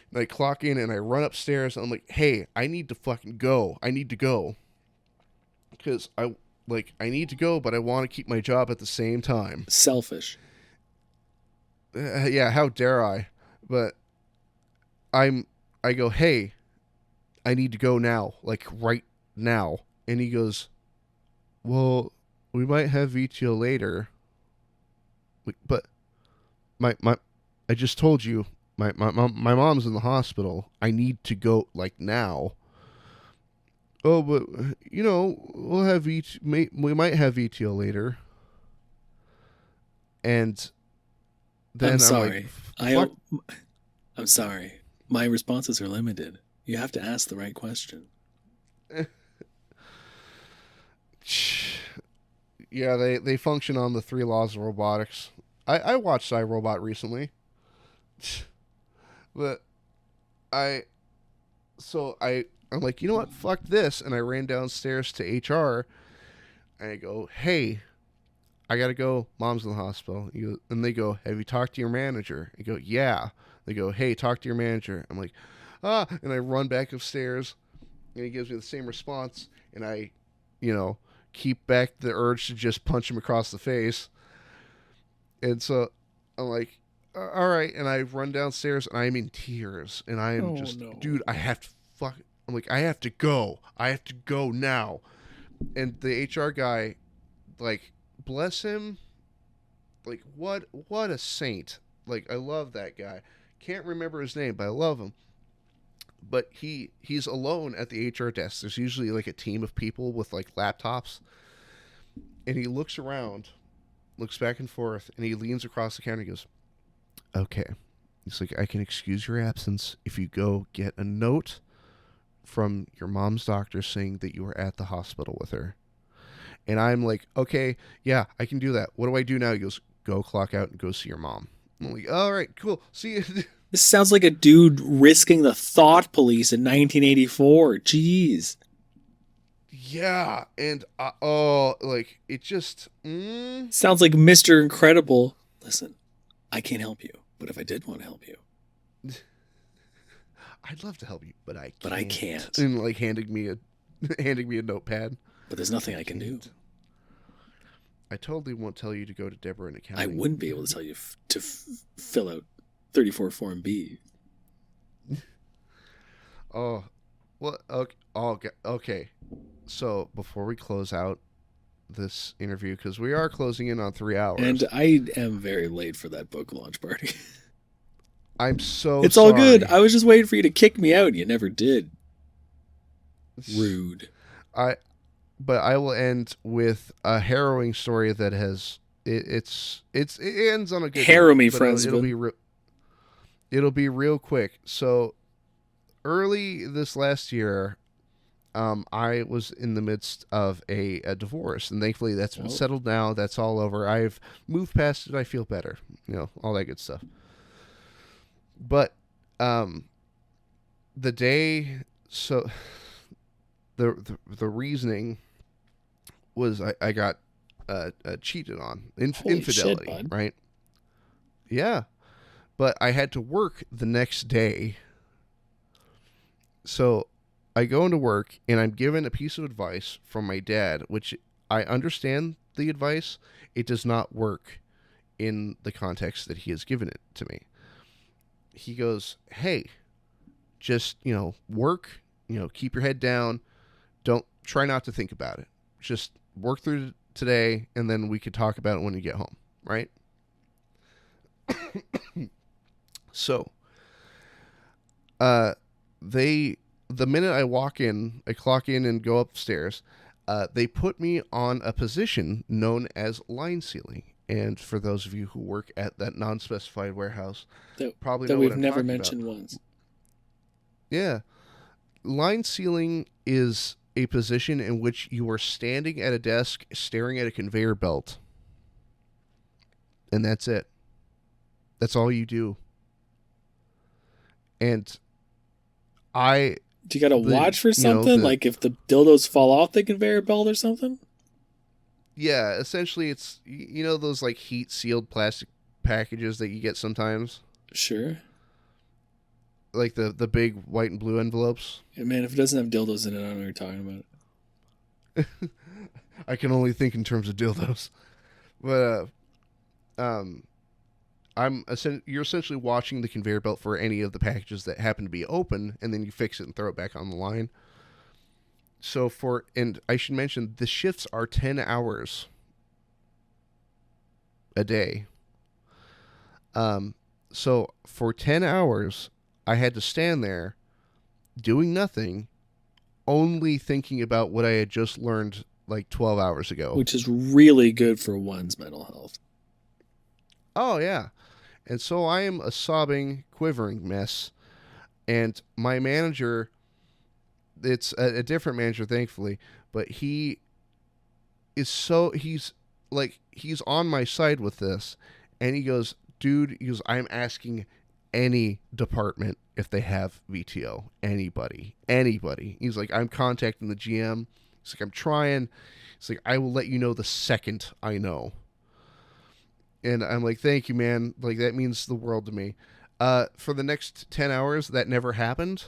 And I clock in and I run upstairs and I'm like, hey, I need to fucking go. I need to go. Because I need to go, but I want to keep my job at the same time. Selfish. Yeah, how dare I? But I go, hey, I need to go now, like right now. And he goes, well, we might have VTO later. But I just told you, my mom's in the hospital. I need to go like now. Oh, but we'll have we might have VTO later. And then I'm sorry. like, I'm sorry. My responses are limited. You have to ask the right question. Yeah, they function on the 3 laws of robotics. I watched iRobot recently. But I'm like, you know what? Fuck this. And I ran downstairs to HR and I go, hey, I got to go. Mom's in the hospital. And they go, have you talked to your manager? I go, yeah. They go, hey, talk to your manager. I'm like, and I run back upstairs and he gives me the same response. And I, keep back the urge to just punch him across the face. And so I'm like, all right. And I run downstairs and I'm in tears. And I am dude, I have to I'm like, I have to go. I have to go now. And the HR guy, like, bless him. Like, what a saint. Like, I love that guy. Can't remember his name, but I love him. But he's alone at the HR desk. There's usually like a team of people with like laptops. And he looks around, looks back and forth, and he leans across the counter and goes, okay. He's like, I can excuse your absence if you go get a note from your mom's doctor saying that you were at the hospital with her. And I'm like, okay, yeah, I can do that. What do I do now? He goes, go clock out and go see your mom. I'm like, all right, cool. See you. This sounds like a dude risking the thought police in 1984. Jeez. Yeah, and like it just sounds like Mr. Incredible. Listen, I can't help you. But if I did want to help you, I'd love to help you, but I can't. But I can't. And like handing me a notepad. But there's nothing I can do. I totally won't tell you to go to Deborah in accounting. I wouldn't be able to tell you to fill out 34 Form B. Oh, well, okay. So before we close out this interview, because we are closing in on 3 hours. And I am very late for that book launch party. I'm so It's sorry. all good. I was just waiting for you to kick me out. You never did. Rude. But I will end with a harrowing story that has it ends on a good Harrow me, but friends. it'll be real quick. So early this last year, I was in the midst of a divorce, and thankfully that's been settled now. That's all over. I've moved past it. I feel better. All that good stuff. But the day, so the reasoning was I got cheated on. Infidelity, shit, bud. right? Yeah. But I had to work the next day. So I go into work, and I'm given a piece of advice from my dad, which I understand the advice. It does not work in the context that he has given it to me. He goes, hey, just, work, keep your head down. Try not to think about it. Just work through today, and then we could talk about it when you get home, right? So, the minute I clock in and go upstairs, they put me on a position known as line ceiling. And for those of you who work at that non-specified warehouse, probably know what I'm never talking mentioned about. once. Yeah. Line ceiling is a position in which you are standing at a desk staring at a conveyor belt. And that's it. That's all you do. And do you gotta watch for something? Like if the dildos fall off the conveyor belt or something? Yeah, essentially it's, those like heat sealed plastic packages that you get sometimes? Sure. Like the big white and blue envelopes? Yeah, man, if it doesn't have dildos in it, I don't know what you're talking about. I can only think in terms of dildos. But, you're essentially watching the conveyor belt for any of the packages that happen to be open, and then you fix it and throw it back on the line. So and I should mention, the shifts are 10 hours a day. So for 10 hours, I had to stand there doing nothing, only thinking about what I had just learned like 12 hours ago. Which is really good for one's mental health. Oh, yeah. And so I am a sobbing, quivering mess. And my manager, it's a different manager, thankfully, but he's on my side with this. And he goes, dude, I'm asking any department if they have VTO. Anybody. He's like, I'm contacting the GM. He's like, I'm trying. He's like, I will let you know the second I know. And I'm like, thank you, man. Like, that means the world to me. For the next 10 hours, that never happened.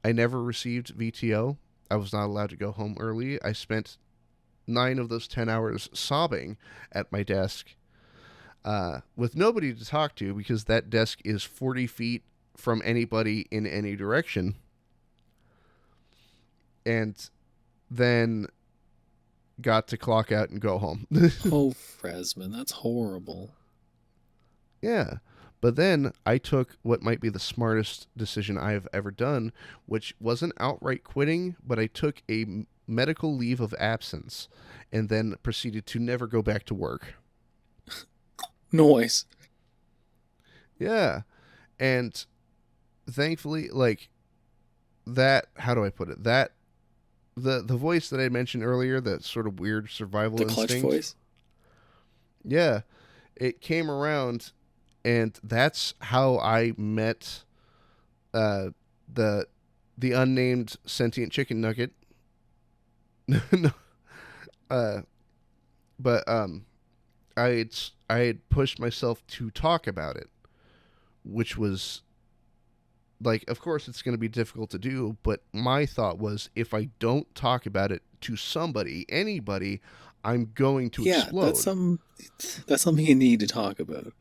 I never received VTO. I was not allowed to go home early. I spent 9 of those 10 hours sobbing at my desk with nobody to talk to, because that desk is 40 feet from anybody in any direction. And then got to clock out and go home. Oh, Fresman, that's horrible. Yeah. But then I took what might be the smartest decision I have ever done, which wasn't outright quitting, but I took a medical leave of absence and then proceeded to never go back to work. Noise. Yeah. And thankfully, like, that, how do I put it? That, the voice that I mentioned earlier, that sort of weird survival instinct. The clutch voice? Yeah. It came around, and that's how I met the unnamed sentient chicken nugget. No. But I had pushed myself to talk about it, which was like, of course it's going to be difficult to do, but my thought was, if I don't talk about it to somebody, anybody, I'm going to explode. That's something you need to talk about.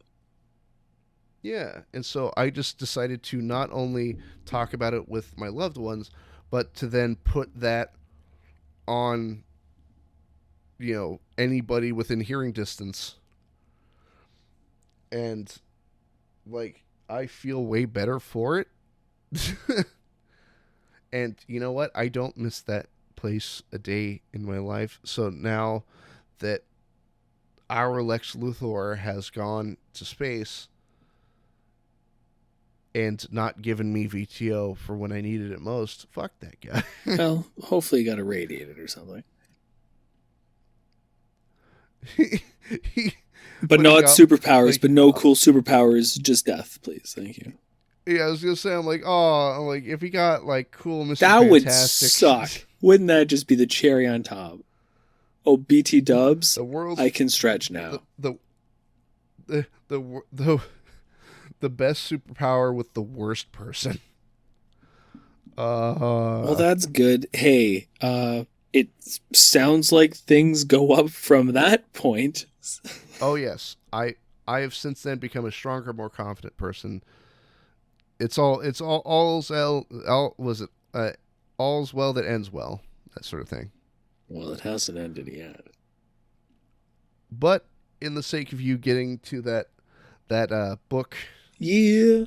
Yeah, and so I just decided to not only talk about it with my loved ones, but to then put that on, anybody within hearing distance. And, like, I feel way better for it. And you know what? I don't miss that place a day in my life. So now that our Lex Luthor has gone to space and not given me VTO for when I needed it most, fuck that guy. Well, hopefully you got irradiated or something. But not superpowers, but no cool superpowers, just death, please. Thank you. Yeah, I was gonna say, I'm like, if he got like cool Mr. That Fantastic, would suck. Wouldn't that just be the cherry on top? Oh, BT Dubs, I can stretch now. The best superpower with the worst person. Well, that's good. Hey, it sounds like things go up from that point. Oh yes, I have since then become a stronger, more confident person. All's well that ends well, that sort of thing. Well, it hasn't ended yet. But in the sake of you getting to that book, yeah,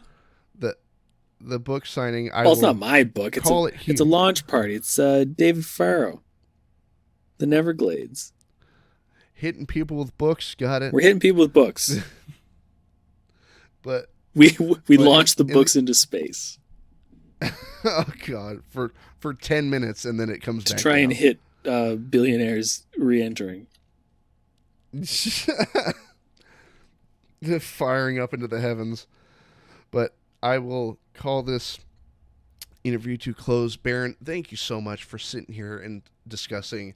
the book signing, it's not my book. It's a launch party. It's David Farrow, The Neverglades. Hitting people with books, got it. We're hitting people with books. But we launched the books into space. Oh God, for 10 minutes, and then it comes back to try down. And hit billionaires re-entering. Firing up into the heavens. But I will call this interview to close. Baron, thank you so much for sitting here and discussing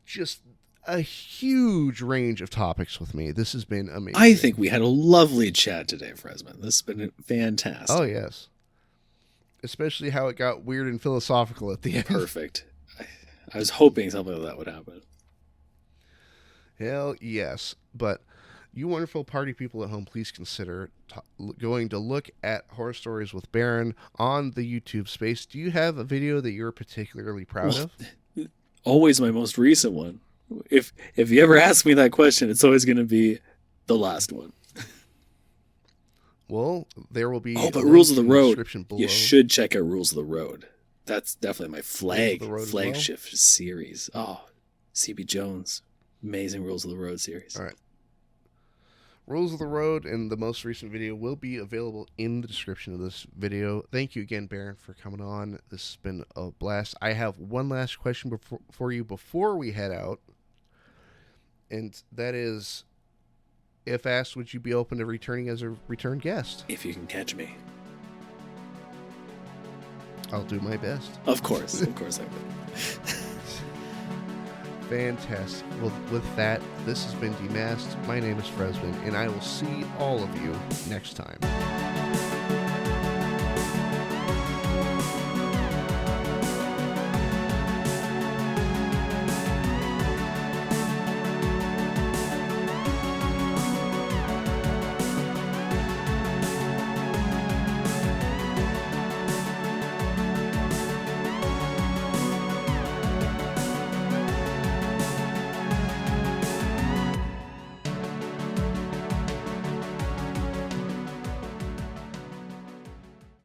just a huge range of topics with me. This has been amazing. I think we had a lovely chat today, Fresman. This has been fantastic. Oh, yes. Especially how it got weird and philosophical at the end. Perfect. I was hoping something like that would happen. Hell yes. But you wonderful party people at home, please consider going to look at Horror Stories with Baron on the YouTube space. Do you have a video that you're particularly proud of? Always my most recent one. If you ever ask me that question, it's always going to be the last one. Well, there will be. Oh, but Rules of the Road. You should check out Rules of the Road. That's definitely my flagship series. Oh, CB Jones, amazing Rules of the Road series. All right. Rules of the Road and the most recent video will be available in the description of this video. Thank you again, Baron, for coming on. This has been a blast. I have one last question for you before we head out. And that is, if asked, would you be open to returning as a return guest? If you can catch me. I'll do my best. Of course I will. Fantastic. Well, with that, this has been Demasked. My name is Fresman, and I will see all of you next time.